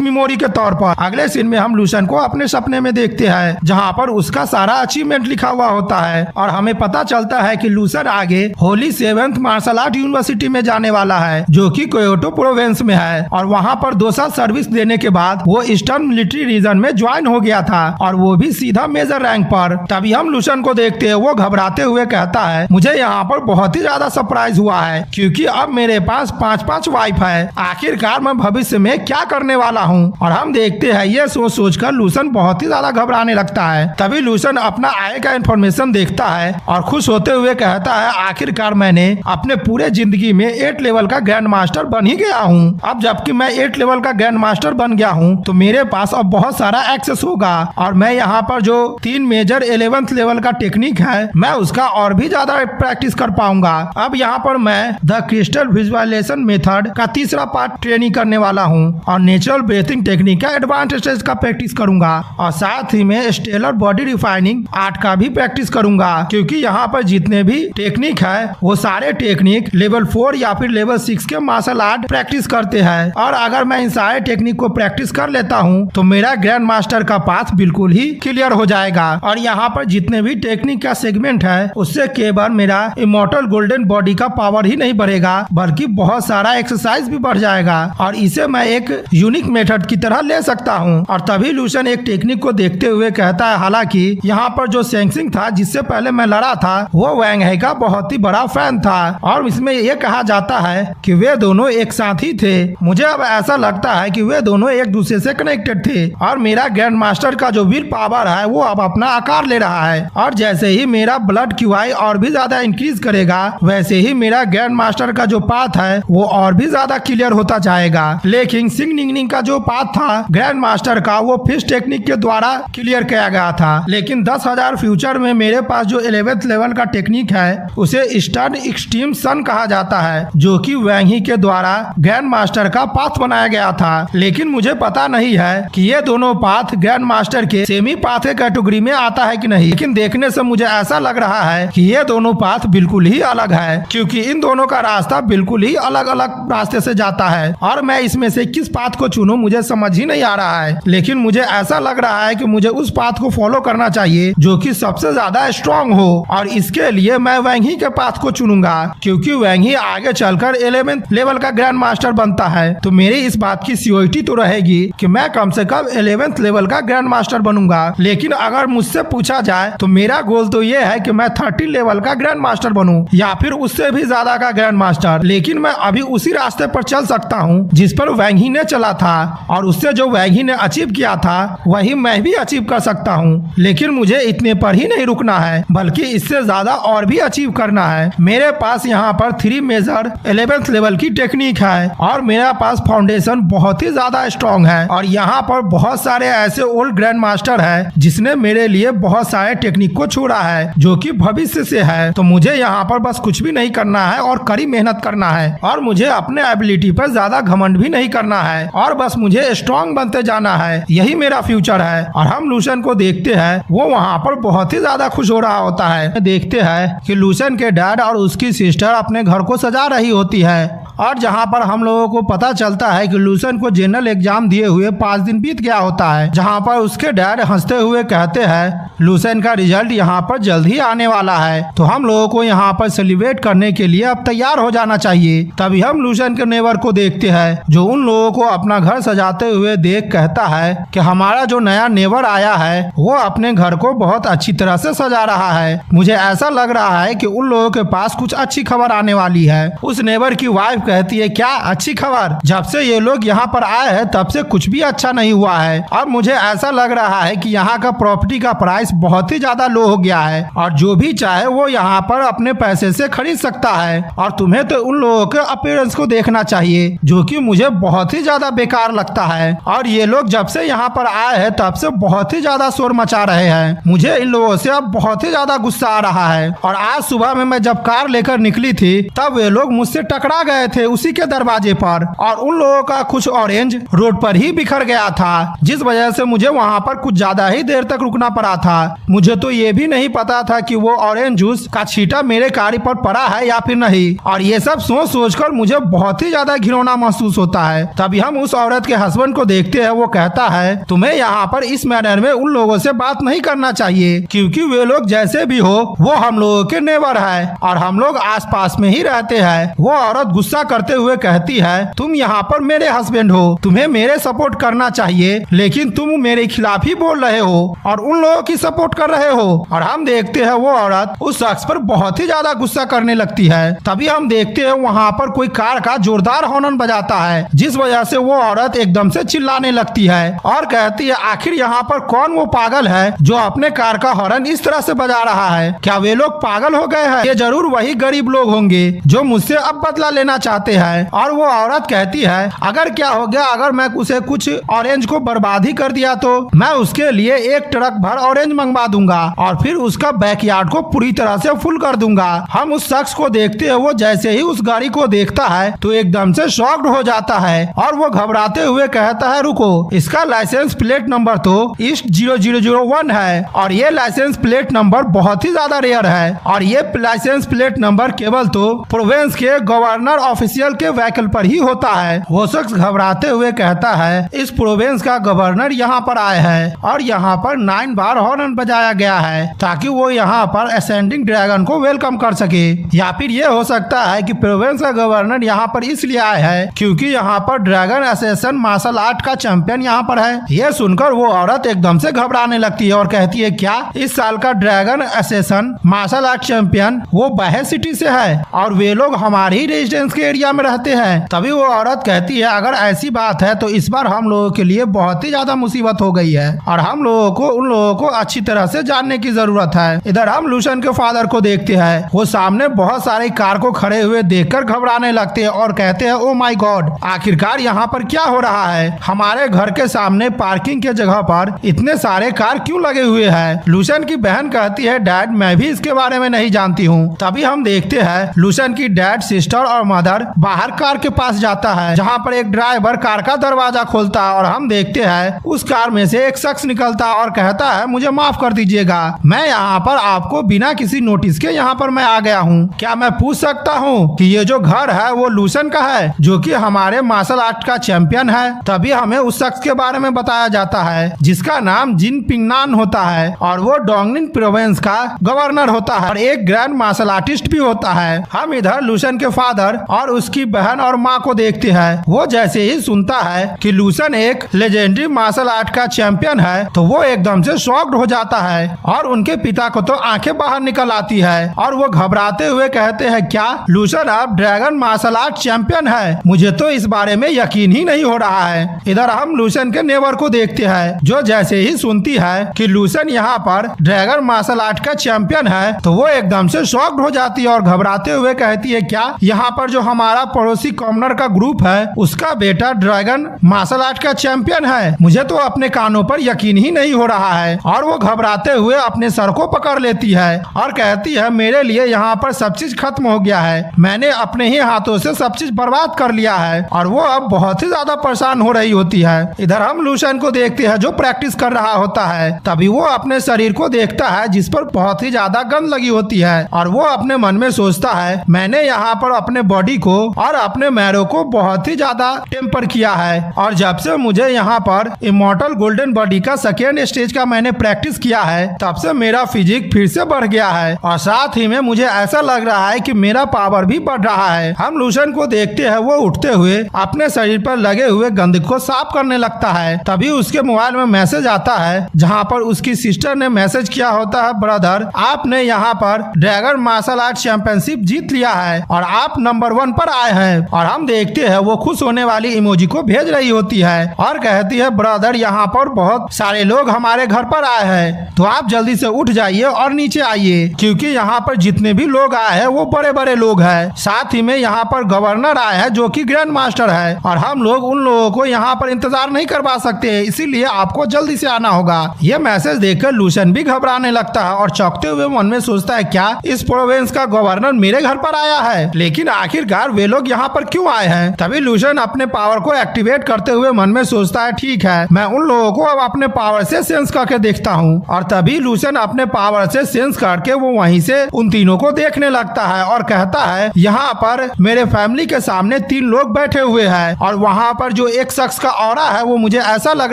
S1: मेमोरी के तौर पर। अगले सीन में हम लूसन को अपने सपने में देखते हैं जहाँ पर उसका सारा अचीवमेंट लिखा हुआ होता है और हमें पता चलता है कि लूसन आगे Holi 7th martial art university में जाने वाला है जो कि क्योटो प्रोविंस में है और वहाँ पर 2 साल सर्विस देने के बाद वो ईस्टर्न मिलिट्री रीजन में ज्वाइन हो गया था और वो भी सीधा मेजर रैंक पर। तभी हम लूसन को देखते हैं, वो घबराते हुए कहता है मुझे यहाँ पर बहुत ही ज्यादा सरप्राइज हुआ है क्योंकि अब मेरे पास 5 वाइफ है, आखिरकार मैं भविष्य में क्या करने वाला हूँ। और हम देखते हैं ये सोचकर लूसन बहुत ही ज्यादा घबराने लगता है। तभी लूसन अपना आय का इन्फॉर्मेशन देखता है और खुश होते हुए कहता है आखिरकार मैंने अपने पूरे जिंदगी में 8 लेवल का ग्रैंड मास्टर बन ही गया हूँ। अब जबकि मैं 8 लेवल का ग्रैंड मास्टर बन गया हूँ तो मेरे पास अब बहुत सारा एक्सेस होगा और मैं यहाँ पर जो 3 मेजर 11th लेवल का टेक्निक है मैं उसका और भी ज्यादा प्रैक्टिस कर पाऊंगा। अब यहाँ पर मैं द क्रिस्टल विजुअलाइजेशन मेथड का तीसरा पार्ट ट्रेनिंग करने वाला हूँ और नेचुरल ब्रीथिंग टेक्निक का एडवांस स्टेज का प्रैक्टिस करूंगा और साथ ही में स्टेलर बॉडी रिफाइनिंग आर्ट का भी प्रैक्टिस करूंगा क्योंकि यहाँ पर जितने भी टेक्निक है वो सारे टेक्निक लेवल 4 या फिर लेवल 6 के मार्शल आर्ट प्रैक्टिस करते हैं और अगर मैं इन सारे टेक्निक को प्रैक्टिस कर लेता हूँ तो मेरा ग्रैंड मास्टर का पाथ बिल्कुल ही क्लियर हो जाएगा और यहाँ पर जितने भी टेक्निक का सेगमेंट है उससे केवल मेरा इमॉर्टल गोल्डन बॉडी का पावर ही नहीं बढ़ेगा बल्कि बहुत सारा एक्सरसाइज भी बढ़ जाएगा और इसे मैं एक यूनिक मेथड की तरह ले सकता हूँ। और तभी लूसन एक टेक्निक को देखते हुए कहता है हालांकि यहाँ पर जो सेंगसिंग था जिससे पहले मैं लड़ा था वो वैंग है का बहुत ही बड़ा फैन था और इसमें यह कहा जाता है कि वे दोनों एक साथ ही थे। मुझे अब ऐसा लगता है कि वे दोनों एक दूसरे से कनेक्टेड थे और मेरा ग्रैंड मास्टर का जो विल पावर है वो अब अपना आकार ले रहा है और जैसे ही मेरा ब्लड क्यूआई और भी ज्यादा इंक्रीज करेगा वैसे ही मेरा ग्रैंड मास्टर का जो पाथ है वो और भी ज्यादा क्लियर होता जाएगा। लेकिन सिंगनिंग का जो पाथ था ग्रैंड मास्टर का वो फिश टेक्निक के द्वारा क्लियर किया गया था लेकिन 10,000 फ्यूचर में मेरे पास जो 11th लेवल का टेक्निक है उसे ईस्टर्न एक्सट्रीम सन कहा जाता है जो कि वैंग ही के द्वारा ग्रैंड मास्टर का पाथ बनाया गया था। लेकिन मुझे पता नहीं है कि ये दोनों पाथ ग्रैंड मास्टर के सेमी पाथ के कैटेगरी में आता है कि नहीं, लेकिन देखने से मुझे ऐसा लग रहा है कि ये दोनों पाथ बिल्कुल ही अलग है क्योंकि इन दोनों का रास्ता बिल्कुल ही अलग अलग रास्ते से जाता है और मैं इसमें से किस पाथ को चुनूं मुझे समझ ही नहीं आ रहा है। लेकिन मुझे ऐसा लग रहा है कि मुझे उस पाथ को फॉलो करना चाहिए जो कि सबसे ज्यादा स्ट्रॉन्ग हो और इसके लिए मैं वैंग ही के पाथ को चुनूंगा क्योंकि वैंग ही आगे चलकर 11th लेवल का ग्रैंड मास्टर बनता है। तो मेरी इस बात की श्योरिटी तो रहेगी कि मैं कम से कम 11th लेवल का ग्रैंड मास्टर बनूंगा। लेकिन अगर मुझसे पूछा जाए तो मेरा गोल तो ये है कि मैं 30 लेवल का ग्रैंड मास्टर बनूं या फिर उससे भी ज्यादा का ग्रैंड मास्टर। लेकिन मैं अभी उसी रास्ते पर चल सकता हूँ जिस पर वैंग ही ने चला था और उससे जो वैंग ही ने अचीव किया था वही मैं भी अचीव कर सकता हूँ। लेकिन मुझे इतने पर ही नहीं रुकना है बल्कि इससे ज्यादा और भी अचीव करना है। मेरे पास यहाँ पर 3 मेजर 11th लेवल की टेक्निक है और मेरा पास फाउंडेशन बहुत ही ज्यादा स्ट्रॉन्ग है और यहाँ पर बहुत सारे ऐसे ओल्ड ग्रैंड मास्टर है जिसने मेरे लिए बहुत सारे टेक्निक को छोड़ा है जो कि भविष्य से है। तो मुझे यहाँ पर बस कुछ भी नहीं करना है और कड़ी मेहनत करना है और मुझे अपने एबिलिटी पर ज्यादा घमंड भी नहीं करना है और बस मुझे स्ट्रॉन्ग बनते जाना है, यही मेरा फ्यूचर है। और हम लूसन को देखते हैं वो वहाँ पर बहुत ही ज्यादा खुश हो रहा होता है। देखते हैं कि लूसन के डैड और उसकी सिस्टर अपने घर को सजा रही होती है और जहाँ पर हम लोगों को पता चलता है कि लूसन को जनरल एग्जाम दिए हुए 5 दिन बीत गया होता है जहाँ पर उसके डैड हंसते हुए कहते हैं लूसन का रिजल्ट यहाँ पर जल्द ही आने वाला है तो हम लोगों को यहाँ पर सेलिब्रेट करने के लिए अब तैयार हो जाना चाहिए। तभी हम लूसन के नेबर को देखते हैं जो उन लोगों को अपना घर सजाते हुए देख कहता है कि हमारा जो नया नेबर आया है वो अपने घर को बहुत अच्छी तरह से सजा रहा है। मुझे ऐसा लग रहा है कि उन लोगों के पास कुछ अच्छी खबर आने वाली है। उस नेबर की वाइफ कहती है क्या अच्छी खबर, जब से ये लोग यहाँ पर आए हैं तब से कुछ भी अच्छा नहीं हुआ है। अब मुझे ऐसा लग रहा है कि यहाँ का प्रॉपर्टी का प्राइस बहुत ही ज्यादा लो हो गया है और जो भी चाहे वो यहाँ पर अपने पैसे से खरीद सकता है और तुम्हें तो उन लोगों के अपीयरेंस को देखना चाहिए जो कि मुझे बहुत ही ज्यादा बेकार लगता है और ये लोग जब से यहाँ पर आए हैं तब से बहुत ही ज्यादा शोर मचा रहे हैं। मुझे इन लोगों से अब बहुत ही ज्यादा गुस्सा आ रहा है और आज सुबह में मैं जब कार लेकर निकली थी तब वे लोग मुझसे टकरा गए थे थे उसी के दरवाजे पर और उन लोगों का कुछ ऑरेंज रोड पर ही बिखर गया था, जिस वजह से मुझे वहाँ पर कुछ ज्यादा ही देर तक रुकना पड़ा था। मुझे तो ये भी नहीं पता था कि वो ऑरेंज जूस का छींटा मेरे गाड़ी पर पड़ा है या फिर नहीं, और ये सब सोच कर मुझे बहुत ही ज्यादा घिनौना महसूस होता है। तभी हम उस औरत के हस्बैंड को देखते हैं, वो कहता है तुम्हें यहाँ पर इस मैनर में उन लोगों से बात नहीं करना चाहिए, क्योंकि वे लोग जैसे भी हो वो हम लोगों के नेबर है और हम लोग आसपास में ही रहते हैं। वो औरत गुस्सा करते हुए कहती है तुम यहाँ पर मेरे हस्बैंड हो, तुम्हें मेरे सपोर्ट करना चाहिए, लेकिन तुम मेरे खिलाफ ही बोल रहे हो और उन लोगों की सपोर्ट कर रहे हो। और हम देखते हैं वो औरत उस शख्स पर बहुत ही ज्यादा गुस्सा करने लगती है। तभी हम देखते हैं वहाँ पर कोई कार का जोरदार हॉर्न बजाता है, जिस वजह से वो औरत एकदम से चिल्लाने लगती है और कहती है आखिर यहाँ पर कौन वो पागल है जो अपने कार का हॉर्न इस तरह से बजा रहा है? क्या वे लोग पागल हो गए हैं? ये जरूर वही गरीब लोग होंगे जो मुझसे अब बदला लेना चाहते हैं। और वो औरत कहती है अगर क्या हो गया, अगर मैं उसे कुछ ऑरेंज को बर्बाद ही कर दिया तो मैं उसके लिए 1 ट्रक भर ऑरेंज मंगवा दूंगा और फिर उसका बैकयार्ड को पूरी तरह से फुल कर दूंगा। हम उस शख्स को देखते हैं, वो जैसे ही उस गाड़ी को देखता है तो एकदम से शॉक्ड हो जाता है और वो घबराते हुए कहता है रुको, इसका लाइसेंस प्लेट नंबर तो ईस्ट 0001 है और ये लाइसेंस प्लेट नंबर बहुत ही ज्यादा रेयर है और ये लाइसेंस प्लेट नंबर केवल तो प्रोविंस के गवर्नर ऑफिशियल के व्हीकल पर ही होता है। वो शख्स घबराते हुए कहता है इस प्रोविंस का गवर्नर यहाँ पर आए हैं और यहाँ पर 9 बार हॉर्न बजाया गया है ताकि वो यहाँ पर असेंडिंग ड्रैगन को वेलकम कर सके, या फिर ये हो सकता है कि प्रोविंस का गवर्नर यहाँ पर इसलिए आए हैं क्योंकि यहाँ पर ड्रैगन एसोसिएशन मार्शल आर्ट का चैंपियन यहाँ पर है। ये सुनकर वो औरत एकदम से घबराने लगती है और कहती है क्या इस साल का dragon association martial art champion वो बाहे सिटी से है और वे लोग हमारे ही रेजिडेंस के एरिया में रहते हैं? तभी वो औरत कहती है अगर ऐसी बात है तो इस बार हम लोगों के लिए बहुत ही ज्यादा मुसीबत हो गई है और हम लोगों को उन लोगों को अच्छी तरह से जानने की जरूरत है। इधर हम लूशन के फादर को देखते हैं, वो सामने बहुत सारे कार को खड़े हुए देखकर घबराने लगते हैं और कहते हैं ओ माय गॉड, आखिरकार यहाँ पर क्या हो रहा है? हमारे घर के सामने पार्किंग के जगह पर इतने सारे कार क्यों लगे हुए हैं? लूशन की बहन कहती है डैड मैं भी इसके बारे में नहीं जानती हूँ। तभी हम देखते हैं लूशन की डैड, सिस्टर और मदर बाहर कार के पास जाता है जहाँ पर एक ड्राइवर कार का दरवाजा खोलता है और हम देखते हैं उस कार में से एक शख्स निकलता है और कहता है मुझे माफ कर दीजिएगा, मैं यहाँ पर आपको बिना किसी नोटिस के यहाँ पर मैं आ गया हूँ। क्या मैं पूछ सकता हूँ कि ये जो घर है वो लूशन का है जो कि हमारे मार्शल आर्ट का चैंपियन है? तभी हमें उस शख्स के बारे में बताया जाता है जिसका नाम जिन पिंगनान होता है और वो डोंगनिन प्रोविंस का गवर्नर होता है और एक ग्रैंड मार्शल आर्टिस्ट भी होता है। हम इधर लूशन के फादर और उसकी बहन और माँ को देखते हैं, वो जैसे ही सुनता है कि लूशन एक लेजेंडरी मार्शल आर्ट का चैंपियन है तो वो एकदम से शॉक्ड हो जाता है और उनके पिता को तो आंखें बाहर निकल आती है और वो घबराते हुए कहते हैं क्या लूशन अब ड्रैगन मार्शल आर्ट चैंपियन है? मुझे तो इस बारे में यकीन ही नहीं हो रहा है। इधर हम लूशन के नेबर को देखते हैं, जो जैसे ही सुनती है कि लूशन यहाँ पर ड्रैगन मार्शल आर्ट का चैंपियन है तो वो एकदम से शॉक्ड हो जाती है और घबराते हुए कहती है क्या यहाँ पर जो हमारा पड़ोसी कॉमनर का ग्रुप है उसका बेटा ड्रैगन मार्शल आर्ट का चैंपियन है? मुझे तो अपने कानों पर यकीन ही नहीं हो रहा है। और वो घबराते हुए अपने सर को पकड़ लेती है और कहती है मेरे लिए यहाँ पर सब चीज खत्म हो गया है, मैंने अपने ही हाथों से सब चीज बर्बाद कर लिया है और वो अब बहुत ही ज्यादा परेशान हो रही होती है। इधर हम लूशन को देखते हैं जो प्रैक्टिस कर रहा होता है, तभी वो अपने शरीर को देखता है जिस पर बहुत ही ज्यादा गंद लगी होती है और वो अपने मन में सोचता है मैंने यहाँ पर अपने बॉडी को और अपने मैरो को बहुत ही ज्यादा टेम्पर किया है और जब से मुझे यहाँ पर इमॉर्टल गोल्डन बॉडी का सेकेंड स्टेज का मैंने प्रैक्टिस किया है तब से मेरा फिजिक फिर से बढ़ गया है और साथ ही में मुझे ऐसा लग रहा है कि मेरा पावर भी बढ़ रहा है। हम लूशन को देखते हैं वो उठते हुए अपने शरीर पर लगे हुए गंद को साफ करने लगता है। तभी उसके मोबाइल में मैसेज आता है जहाँ पर उसकी सिस्टर ने मैसेज किया होता है ब्रदर आपने यहाँ पर ड्रैगन मार्शल आर्ट चैंपियनशिप जीत लिया है और आप नंबर 1 पर आए हैं। और हम देखते हैं वो खुश होने वाली इमोजी को भेज रही होती है और कहती है ब्रदर यहाँ पर बहुत सारे लोग हमारे घर पर आए हैं तो आप जल्दी से उठ जाइए और नीचे आइए क्योंकि यहाँ पर जितने भी लोग आए हैं वो बड़े बड़े लोग हैं। साथ ही में यहाँ पर गवर्नर आए हैं जो कि ग्रैंड मास्टर है और हम लोग उन लोगों को यहाँ पर इंतजार नहीं करवा सकते, इसीलिए आपको जल्दी से आना होगा। ये मैसेज देखकर लूशन भी घबराने लगता है और चौंकते हुए मन में सोचता है क्या इस प्रोविंस का गवर्नर मेरे घर पर आया है? लेकिन आखिरकार आखिरकार वे लोग यहाँ पर क्यों आए हैं। तभी लूशन अपने पावर को एक्टिवेट करते हुए मन में सोचता है ठीक है, मैं उन लोगों को अब अपने पावर से सेंस करके देखता हूँ। और तभी लूशन अपने पावर से सेंस करके वो वहीं से उन तीनों को देखने लगता है और कहता है यहाँ पर मेरे फैमिली के सामने 3 लोग बैठे हुए हैं और वहाँ पर जो एक शख्स का ऑरा है वो मुझे ऐसा लग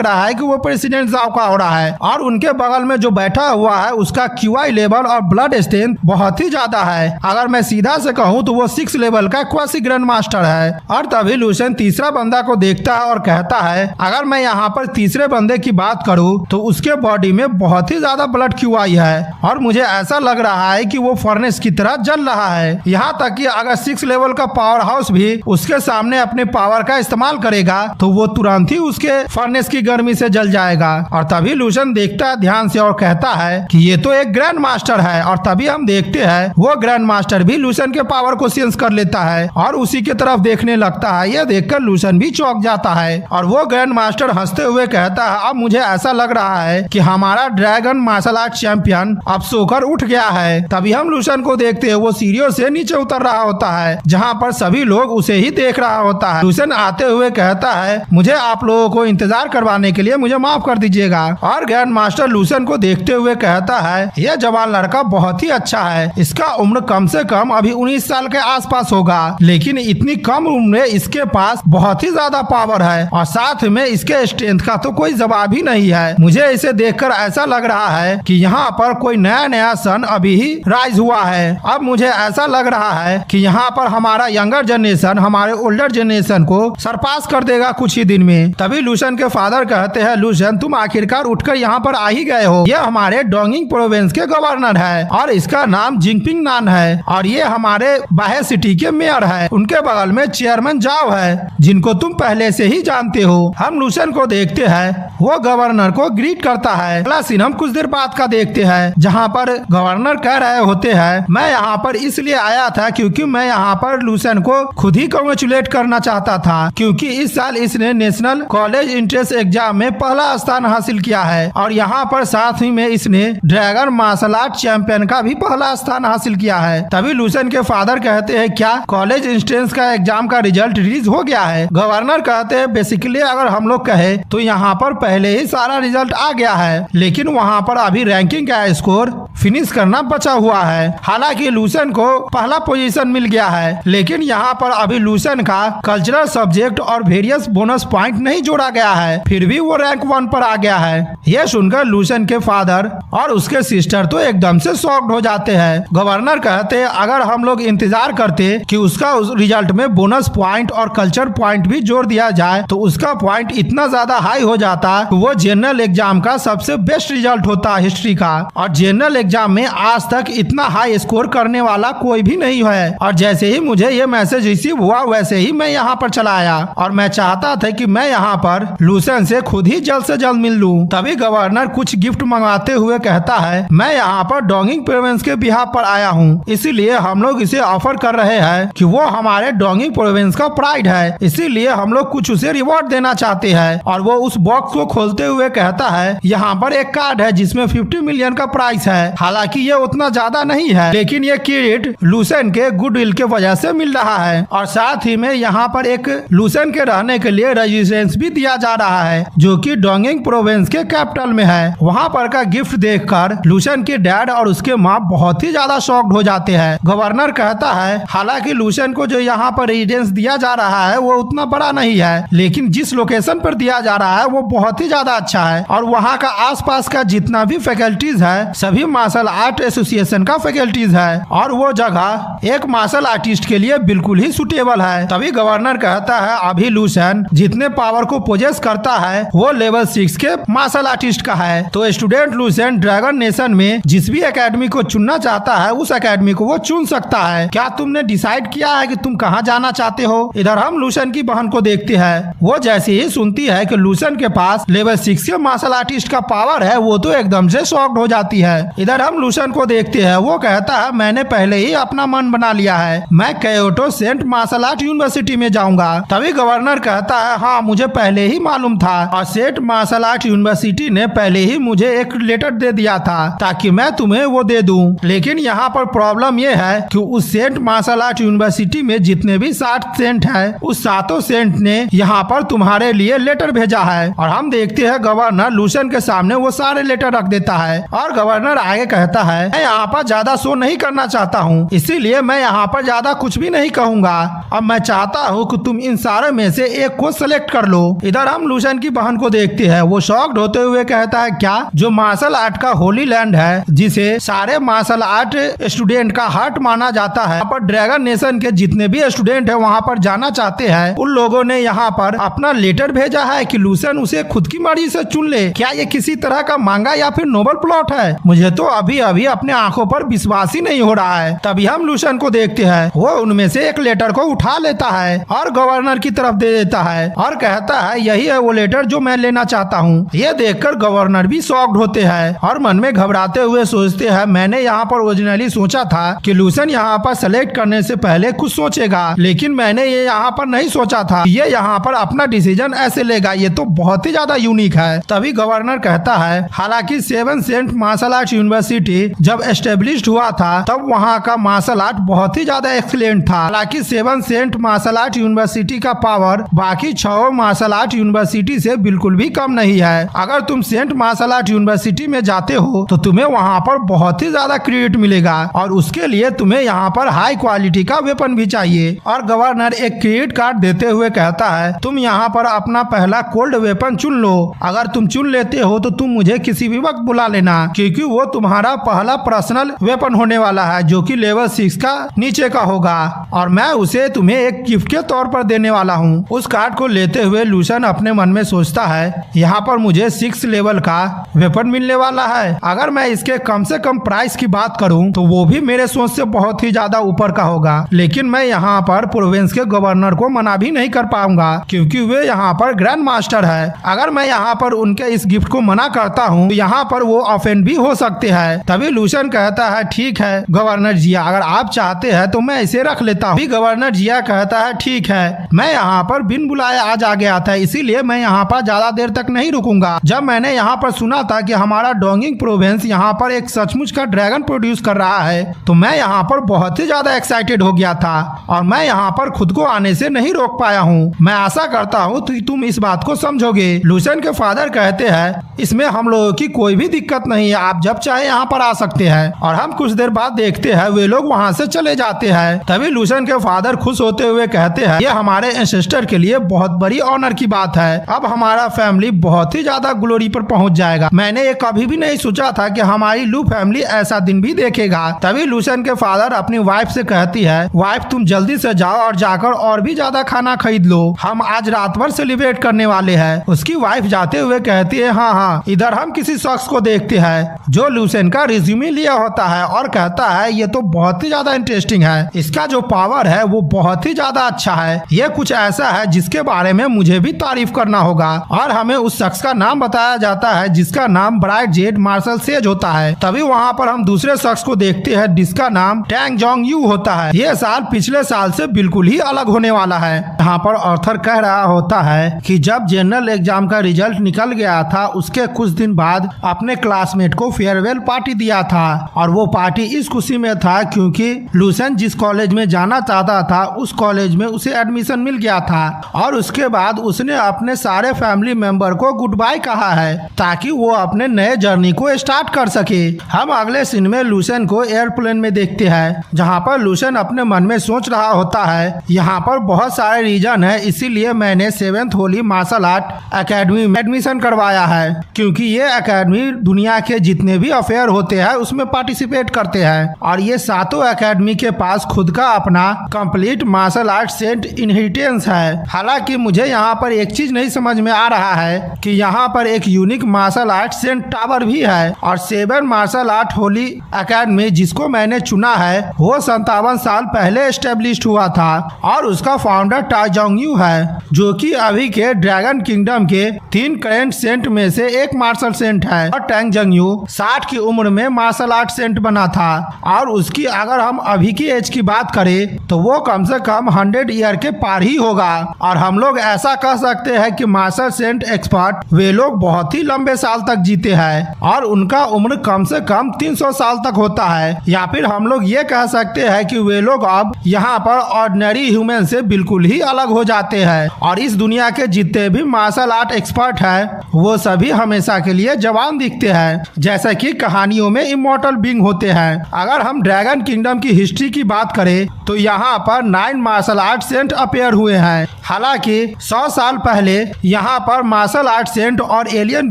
S1: रहा है कि वो प्रेसिडेंट साहब का ऑरा है और उनके बगल में जो बैठा हुआ है उसका QI लेवल और ब्लड स्ट्रेंथ बहुत ही ज्यादा है। अगर मैं सीधा से कहूँ तो वो 6 लेवल का क्वासी ग्रैंड मास्टर है। और तभी लूशन तीसरा बंदा को देखता है और कहता है अगर मैं यहाँ पर तीसरे बंदे की बात करूँ तो उसके बॉडी में बहुत ही ज्यादा ब्लड QI है और मुझे ऐसा लग रहा है कि वो फर्नेस की तरह जल रहा है। यहाँ तक कि अगर 6 लेवल का पावर हाउस भी उसके सामने अपने पावर का इस्तेमाल करेगा तो वो तुरंत ही उसके फर्नेस की गर्मी से जल जाएगा। और तभी लूशन देखता है ध्यान से और कहता है कि ये तो एक ग्रैंड मास्टर है। और तभी हम देखते हैं वो ग्रैंड मास्टर भी लूशन के पावर को सेंस कर लेता है और उसी की तरफ देखने लगता है। यह देखकर लूशन भी चौंक जाता है और वो ग्रैंड मास्टर हंसते हुए कहता है अब मुझे ऐसा लग रहा है कि हमारा ड्रैगन मार्शल आर्ट चैंपियन अब सोकर उठ गया है। तभी हम लूशन को देखते हैं वो सीढ़ियों से नीचे उतर रहा होता है जहाँ पर सभी लोग उसे ही देख रहा होता है। लूशन आते हुए कहता है मुझे आप लोगों को इंतजार करवाने के लिए मुझे माफ कर दीजिएगा। और ग्रैंड मास्टर लूशन को देखते हुए कहता है यह जवान लड़का बहुत ही अच्छा है, इसका उम्र कम से कम अभी 19 साल के आसपास होगा, लेकिन इतनी कम उम्र में इसके पास बहुत ही ज्यादा पावर है और साथ में इसके स्ट्रेंथ का तो कोई जवाब ही नहीं है। मुझे इसे देखकर ऐसा लग रहा है कि यहाँ पर कोई नया सन अभी ही राइज हुआ है। अब मुझे ऐसा लग रहा है कि यहाँ पर हमारा यंगर जनरेशन हमारे ओल्डर जनरेशन को सरपास कर देगा कुछ ही दिन में। तभी लूशन के फादर कहते हैं लूशन तुम आखिरकार उठकर यहाँ पर आ ही गए हो। ये हमारे डोंगिंग प्रोविंस के गवर्नर है और इसका नाम जिंगपिंग नान है और ये हमारे बाहे सिटी के मेयर है। उनके बगल में चेयरमैन जाओ है जिनको तुम पहले से ही जानते हो। हम लूशन को देखते हैं वो गवर्नर को ग्रीट करता है। अगला सीन हम कुछ देर बाद का देखते हैं जहाँ पर गवर्नर कह रहे होते हैं मैं यहाँ पर इसलिए आया था क्योंकि मैं यहाँ पर लूशन को खुद ही कांग्रेचुलेट करना चाहता था क्योंकि इस साल इसने नेशनल कॉलेज एंट्रेंस एग्जाम में पहला स्थान हासिल किया है और यहाँ पर साथ ही में इसने ड्रैगन मार्शल आर्ट चैंपियन का भी पहला स्थान हासिल किया है। तभी लूशन के फादर कहते हैं क्या कॉलेज एंट्रेंस का एग्जाम का रिजल्ट रिलीज हो गया है। गवर्नर कहते हैं बेसिकली अगर हम लोग कहे तो यहाँ पर पहले ही सारा रिजल्ट आ गया है लेकिन वहाँ पर अभी रैंकिंग का स्कोर फिनिश करना बचा हुआ है। हालांकि लूशन को पहला पोजीशन मिल गया है लेकिन यहाँ पर अभी लूशन का कल्चरल सब्जेक्ट और वेरियस बोनस पॉइंट नहीं जोड़ा गया है, फिर भी वो रैंक 1 पर आ गया है। यह सुनकर लूशन के फादर और उसके सिस्टर तो एकदम से शॉक्ड हो जाते हैं। गवर्नर कहते हैं अगर हम लोग इंतजार करते कि उसका उस रिजल्ट में बोनस पॉइंट और कल्चर पॉइंट भी जोड़ दिया जाए तो उसका पॉइंट इतना ज्यादा हाई हो जाता कि वो जनरल एग्जाम का सबसे बेस्ट रिजल्ट होता हिस्ट्री का और जनरल एग्जाम में आज तक इतना हाई स्कोर करने वाला कोई भी नहीं है। और जैसे ही मुझे ये मैसेज रिसीव हुआ वैसे ही मैं यहाँ पर चला आया और मैं चाहता था कि मैं यहाँ पर लूशन से खुद ही जल्द से जल्द मिल लूं। तभी गवर्नर कुछ गिफ्ट मंगाते हुए कहता है मैं यहाँ पर डोंगिंग प्रोविंस के बिहाफ पर आया हूँ, इसीलिए हम लोग इसे ऑफर कर रहे हैं कि वो हमारे डोंगिंग प्रोविंस का प्राइड है, इसीलिए हम लोग कुछ उसे रिवॉर्ड देना चाहते हैं। और वो उस बॉक्स को खोलते हुए कहता है यहाँ पर एक कार्ड है जिसमें 50 मिलियन का प्राइस है। हालांकि ये उतना ज्यादा नहीं है लेकिन ये क्रेडिट लूशन के गुडविल के वजह से मिल रहा है और साथ ही में यहाँ पर एक लूशन के रहने के लिए रेजिडेंस भी दिया जा रहा है जो कि डोंगिंग प्रोविंस के कैपिटल में है। वहाँ पर का गिफ्ट देखकर लूशन के डैड और उसके माँ बहुत ही ज्यादा शॉक्ड हो जाते हैं। गवर्नर कहता है हालांकि लूशन को जो यहाँ पर रेजिडेंस दिया जा रहा है वो उतना बड़ा नहीं है लेकिन जिस लोकेशन पर दिया जा रहा है वो बहुत ही ज्यादा अच्छा है और वहाँ का आसपास का जितना भी फैकल्टीज है सभी मार्शल आर्ट एसोसिएशन का फैकल्टीज है और वो जगह एक मार्शल आर्टिस्ट के लिए बिल्कुल ही सुटेबल है। तभी गवर्नर कहता है अभी लूशन जितने पावर को पोजेस करता है वो लेवल 6 के मार्शल आर्टिस्ट का है, तो स्टूडेंट लूशन ड्रैगन नेशन में जिस भी एकेडमी को चुनना चाहता है उस एकेडमी को वो चुन सकता है। क्या तुमने डिसाइड किया है कि तुम कहाँ जाना चाहते हो? इधर हम लूशन की बहन को देखते हैं, वो जैसे ही सुनती है कि लूशन के पास लेवल 6 के मार्शल आर्टिस्ट का पावर है वो तो एकदम से शॉक्ड हो जाती है। इधर हम लूशन को देखते हैं, वो कहता है मैंने पहले ही अपना मन बना लिया है, मैं Kyoto saint martial art university में जाऊंगा। तभी गवर्नर कहता है हाँ मुझे पहले ही मालूम था और सेंट मार्शल आर्ट यूनिवर्सिटी ने पहले ही मुझे एक लेटर दे दिया था ताकि मैं तुम्हें वो दे दूं। लेकिन यहाँ पर प्रॉब्लम ये है कि उस सेंट मार्शल आर्ट यूनिवर्सिटी में जितने भी 60 सेंट है उस 7 सेंट ने यहाँ पर तुम्हारे लिए लेटर भेजा है। और हम देखते हैं गवर्नर लूशन के सामने वो सारे लेटर रख देता है और गवर्नर आगे कहता है मैं यहाँ पर ज्यादा शो नहीं करना चाहता हूँ, इसीलिए मैं यहाँ पर ज्यादा कुछ भी नहीं कहूँगा। अब मैं चाहता हूँ कि तुम इन सारे में से एक को सिलेक्ट कर लो। इधर हम लूशन की बहन को देखते हैं, वो शॉक्ड होते हुए कहता है क्या जो मार्शल आर्ट का होली लैंड है जिसे सारे मार्शल आर्ट स्टूडेंट का हार्ट माना जाता है, पर ड्रैगन नेशन के जितने भी स्टूडेंट है वहाँ पर जाना चाहते हैं, उन लोगों ने यहाँ पर अपना लेटर भेजा है कि लूशन उसे खुद की मर्जी से चुन ले। क्या ये किसी तरह का मांगा या फिर नोबल प्लॉट है? मुझे तो अभी अभी अपने आंखों पर विश्वास ही नहीं हो रहा है। तभी हम लूशन को देखते हैं, वो उनमें से एक लेटर को उठा लेता है और गवर्नर की तरफ दे देता है और कहता है यही है वो लेटर जो मैं लेना चाहता हूँ। ये देखकर गवर्नर भी शॉक्ड होते हैं और मन में घबराते हुए सोचते हैं मैंने यहाँ पर ओरिजिनली सोचा था कि लूशन यहाँ पर सेलेक्ट करने से पहले कुछ सोचेगा, लेकिन मैंने ये यहाँ पर नहीं सोचा था ये यहाँ पर अपना डिसीजन ऐसे लेगा, ये तो बहुत ही ज्यादा यूनिक है। तभी गवर्नर कहता है हालांकि 7 सेंट मार्शल आर्ट यूनिवर्सिटी जब एस्टेब्लिश हुआ था तब वहाँ का मार्शल आर्ट बहुत ही ज्यादा एक्सीलेंट था। हालांकि 7 सेंट मार्शल आर्ट यूनिवर्सिटी का पावर बाकी 6 मार्शल आर्ट यूनिवर्सिटी से बिल्कुल भी कम नहीं है। अगर तुम सेंट मार्शल आर्ट यूनिवर्सिटी में जाते हो तो तुम्हें वहाँ पर बहुत ही ज्यादा क्रेडिट मिलेगा और उसके लिए तुम्हें यहाँ पर हाई क्वालिटी का वेपन भी चाहिए। और गवर्नर एक क्रेडिट कार्ड देते हुए कहता है तुम यहाँ पर अपना पहला कोल्ड वेपन चुन लो, अगर तुम चुन लेते हो तो तुम मुझे किसी भी वक्त बुला लेना क्योंकि वो तुम्हारा पहला पर्सनल वेपन होने वाला है जो कि लेवल 6 का नीचे का होगा और मैं उसे तुम्हें एक गिफ्ट के तौर पर देने वाला हूँ। उस कार्ड को लेते हुए लूशन अपने मन में सोचता है यहाँ पर मुझे 6 लेवल का वेपन मिलने वाला है, अगर मैं इसके कम से कम प्राइस की बात करूँ तो वो भी मेरे सोच से बहुत ही ज्यादा ऊपर का होगा। लेकिन मैं यहाँ पर प्रोविंस के गवर्नर को मना भी नहीं कर पाऊंगा क्योंकि वे यहाँ पर ग्रैंड मास्टर है। अगर मैं यहाँ पर उनके इस गिफ्ट को मना करता हूँ तो यहाँ पर वो ऑफेंड भी हो सकते हैं। तभी लूशन कहता है ठीक है गवर्नर जिया, अगर आप चाहते हैं तो मैं इसे रख लेता हूँ। गवर्नर जिया कहता है ठीक है, मैं यहाँ पर बिन बुलाए आज आ गया था इसीलिए मैं यहाँ पर ज्यादा देर तक नहीं रुकूंगा। जब मैंने यहाँ पर सुना था कि हमारा डोंगिंग प्रोविंस यहाँ पर एक सचमुच का ड्रैगन प्रोड्यूस कर रहा है तो मैं यहाँ पर बहुत ही ज्यादा एक्साइटेड हो गया था और मैं यहाँ पर खुद को आने से नहीं रोक पाया हूँ। मैं आशा करता हूँ कि तुम इस बात को समझोगे। लूशन के फादर कहते हैं इसमें हम लोगों की कोई भी दिक्कत नहीं है, आप जब चाहे यहाँ पर आ सकते हैं। और हम कुछ देर बाद देखते हैं वे लोग वहाँ से चले जाते हैं। तभी लूशन के फादर खुश होते हुए कहते हैं ये हमारे एंसेस्टर के लिए बहुत बड़ी ऑनर की बात है, अब हमारा फैमिली बहुत ही ज्यादा ग्लोरी पर पहुँच जाएगा। मैंने ये कभी भी नहीं सोचा था कि हमारी लू फैमिली ऐसा दिन भी देखेगा। तभी लूशन के फादर अपनी वाइफ से कहती है वाइफ तुम जल्दी से जाओ और जाकर और भी ज्यादा खाना खरीद लो, हम आज रात भर सेलिब्रेट करने वाले हैं। उसकी वाइफ जाते हुए कहती है हाँ। इधर हम किसी शख्स को देखते हैं जो लूशन का रिज्यूमे लिया होता है और कहता है ये तो बहुत ही ज्यादा इंटरेस्टिंग है, इसका जो पावर है वो बहुत ही ज्यादा अच्छा है, ये कुछ ऐसा है जिसके बारे में मुझे भी तारीफ करना होगा। और हमें उस शख्स का नाम बताया जाता है जिसका नाम ब्राइट जेड मार्शल सेज होता है। तभी वहाँ पर हम दूसरे शख्स को देखते हैं जिसका नाम टैंग जोंग यू होता है। ये साल पिछले साल से बिल्कुल ही अलग होने वाला है। यहाँ पर ऑथर कह रहा होता है कि जब जनरल एग्जाम का रिजल्ट निकल गया था उसके कुछ दिन बाद अपने क्लासमेट को फेयरवेल पार्टी दिया था और वो पार्टी इस खुशी में था क्योंकि लूशन जिस कॉलेज में जाना चाहता था उस कॉलेज में उसे एडमिशन मिल गया था और उसके बाद उसने अपने सारे फैमिली मेंबर को गुड बाय कहा है ताकि वो अपने नए जर्नी को स्टार्ट कर सके। हम अगले सीन में लूशन को एयरप्लेन में देखते हैं जहाँ पर लूशन अपने मन में सोच रहा होता है यहाँ पर बहुत सारे रीजन है इसीलिए मैंने 7th holy martial art academy में एडमिशन करवाया है क्योंकि ये एकेडमी दुनिया के जितने भी अफेयर होते हैं उसमें पार्टिसिपेट करते हैं और ये 7 एकेडमी के पास खुद का अपना complete martial art saint inheritance है। हालांकि मुझे यहाँ पर एक चीज नहीं समझ में आ रहा है कि यहाँ पर एक unique martial art saint tower भी है और 7 मार्शल आर्ट होली एकेडमी जिसको मैंने चुना है वो 57 साल पहले एस्टेब्लिश हुआ था और उसका फाउंडर टाई जोंग यू है जो कि अभी के ड्रैगन किंगडम के 3 करेंट सेंट में से एक मार्शल सेंट है। और टैंग जोंग यू 60 की की उम्र में मार्शल आर्ट सेंट बना था और उसकी अगर हम अभी की एज की बात करें तो वो कम से कम 100 ईयर के पार ही होगा। और हम लोग ऐसा कह सकते हैं कि मार्शल सेंट एक्सपर्ट वे लोग बहुत ही लंबे साल तक जीते हैं और उनका उम्र कम से कम 300 साल तक होता है। या फिर हम लोग ये कह सकते हैं कि वे लोग अब यहाँ पर ऑर्डिनरी ह्यूमन से बिल्कुल ही अलग हो जाते हैं और इस दुनिया के जितने भी मार्शल आर्ट एक्सपर्ट हैं वो सभी हमेशा के लिए जवान दिखते हैं, जैसे कि कहानियों में इमॉर्टल बीइंग होते हैं। अगर हम ड्रैगन किंगडम की हिस्ट्री की बात करें तो यहाँ पर 9 मार्शल आर्ट सेंट अपेयर हुए हैं। हालांकि 100 साल पहले यहाँ पर मार्शल आर्ट सेंट और एलियन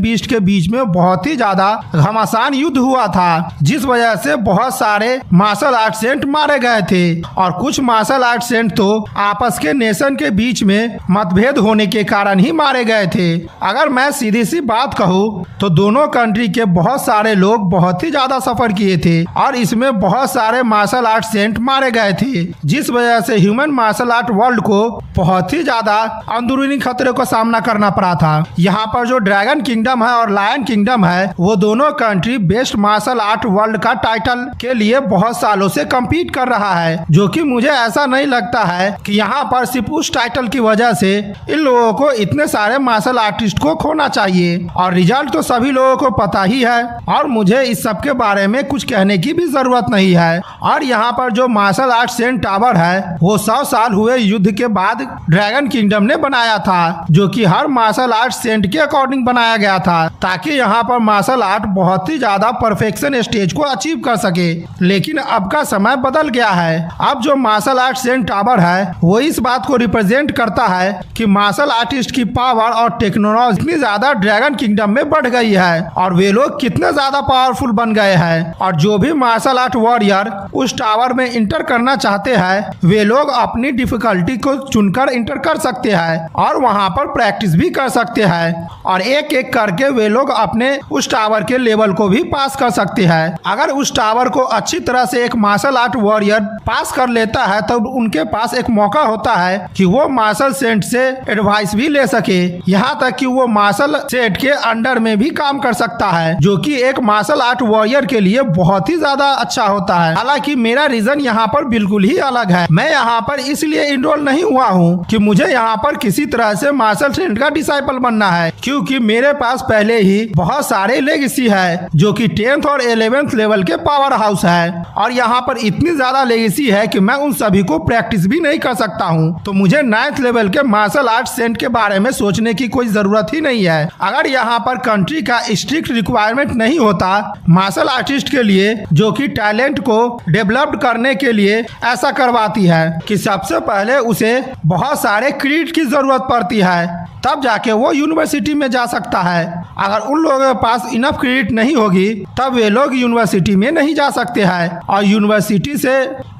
S1: बीस्ट के बीच में बहुत ही ज्यादा घमासान युद्ध हुआ था, जिस वजह से बहुत सारे मार्शल आर्ट सेंट मारे गए थे और कुछ मार्शल आर्ट सेंट तो आपस के नेशन के बीच में मतभेद होने के कारण ही मारे गए थे। अगर मैं सीधी सी बात कहूँ तो दोनों कंट्री के बहुत सारे लोग बहुत ही ज्यादा सफर किए थे और इसमें बहुत सारे मार्शल आर्ट सेंट मारे गए थे, जिस वजह से ह्यूमन मार्शल आर्ट वर्ल्ड को बहुत ही ज्यादा अंदरूनी खतरे को सामना करना पड़ा था। यहाँ पर जो ड्रैगन किंगडम है और लायन किंगडम है वो दोनों country best martial art world का टाइटल के लिए बहुत सालों से कम्पीट कर रहा है, जो कि मुझे ऐसा नहीं लगता है कि यहाँ पर सिर्फ उस टाइटल की वजह से इन लोगों को इतने सारे मार्शल आर्टिस्ट को खोना चाहिए। और रिजल्ट तो सभी लोगों को पता ही है और मुझे इस सब के बारे में कुछ कहने की भी जरूरत नहीं है। और यहाँ पर जो मार्शल आर्ट सेंट टावर है वो 100 साल हुए युद्ध के बाद ड्रैगन किंगडम ने बनाया था, जो कि हर मार्शल आर्ट सेंट के अकॉर्डिंग बनाया गया था ताकि यहाँ पर मार्शल आर्ट बहुत ही ज्यादा परफेक्शन स्टेज को अचीव कर सके। लेकिन अब का समय बदल गया है। अब जो मार्शल आर्ट सेंट टावर है वो इस बात को रिप्रेजेंट करता है कि मार्शल आर्टिस्ट की पावर और टेक्नोलॉजी इतनी ज्यादा ड्रैगन किंगडम में बढ़ गई है और वे लोग कितने ज्यादा पावरफुल बन गए हैं। और जो भी मार्शल आर्ट वॉरियर उस टावर में इंटर करना चाहते हैं वे लोग अपनी डिफिकल्टी को चुनकर इंटर कर सकते हैं और वहां पर प्रैक्टिस भी कर सकते हैं और एक एक करके वे लोग अपने उस टावर के लेवल को भी पास कर सकते हैं। अगर उस टावर को अच्छी तरह से एक मार्शल आर्ट वॉरियर पास कर लेता है तब उनके पास एक मौका होता है कि वो मार्शल सेंट से एडवाइस भी ले सके, यहाँ तक कि वो मार्शल सेंट के अंडर में भी काम कर सकता है, जो कि एक मार्शल आर्ट वॉरियर के लिए बहुत ही ज्यादा अच्छा होता है। हालांकि मेरा रीजन यहाँ पर बिल्कुल ही अलग है। मैं यहाँ पर इसलिए इनरोल नहीं हुआ हूँ कि मुझे यहाँ पर किसी तरह से मार्शल सेंट का डिसाइपल बनना है, क्योंकि मेरे पास पहले ही बहुत सारे लेगेसी है जो कि 10th और 11th लेवल के पावर हाउस है और यहाँ पर इतनी ज्यादा लेगेसी है कि मैं उन सभी को प्रैक्टिस भी नहीं कर सकता हूँ। तो मुझे 9th लेवल के मार्शल आर्ट सेंट के बारे में सोचने की कोई जरूरत ही नहीं है। अगर यहाँ पर कंट्री का स्ट्रिक्ट रिक्वायरमेंट नहीं होता मार्शल आर्टिस्ट के लिए जो कि टैलेंट को डेवलप करने के लिए ऐसा करवाती है कि सबसे पहले उसे बहुत सारे क्रेडिट की जरूरत पड़ती है तब जाके वो यूनिवर्सिटी में जा सकता है। अगर उन लोगों के पास इनफ क्रेडिट नहीं होगी तब वे लोग यूनिवर्सिटी में नहीं जा सकते हैं और यूनिवर्सिटी से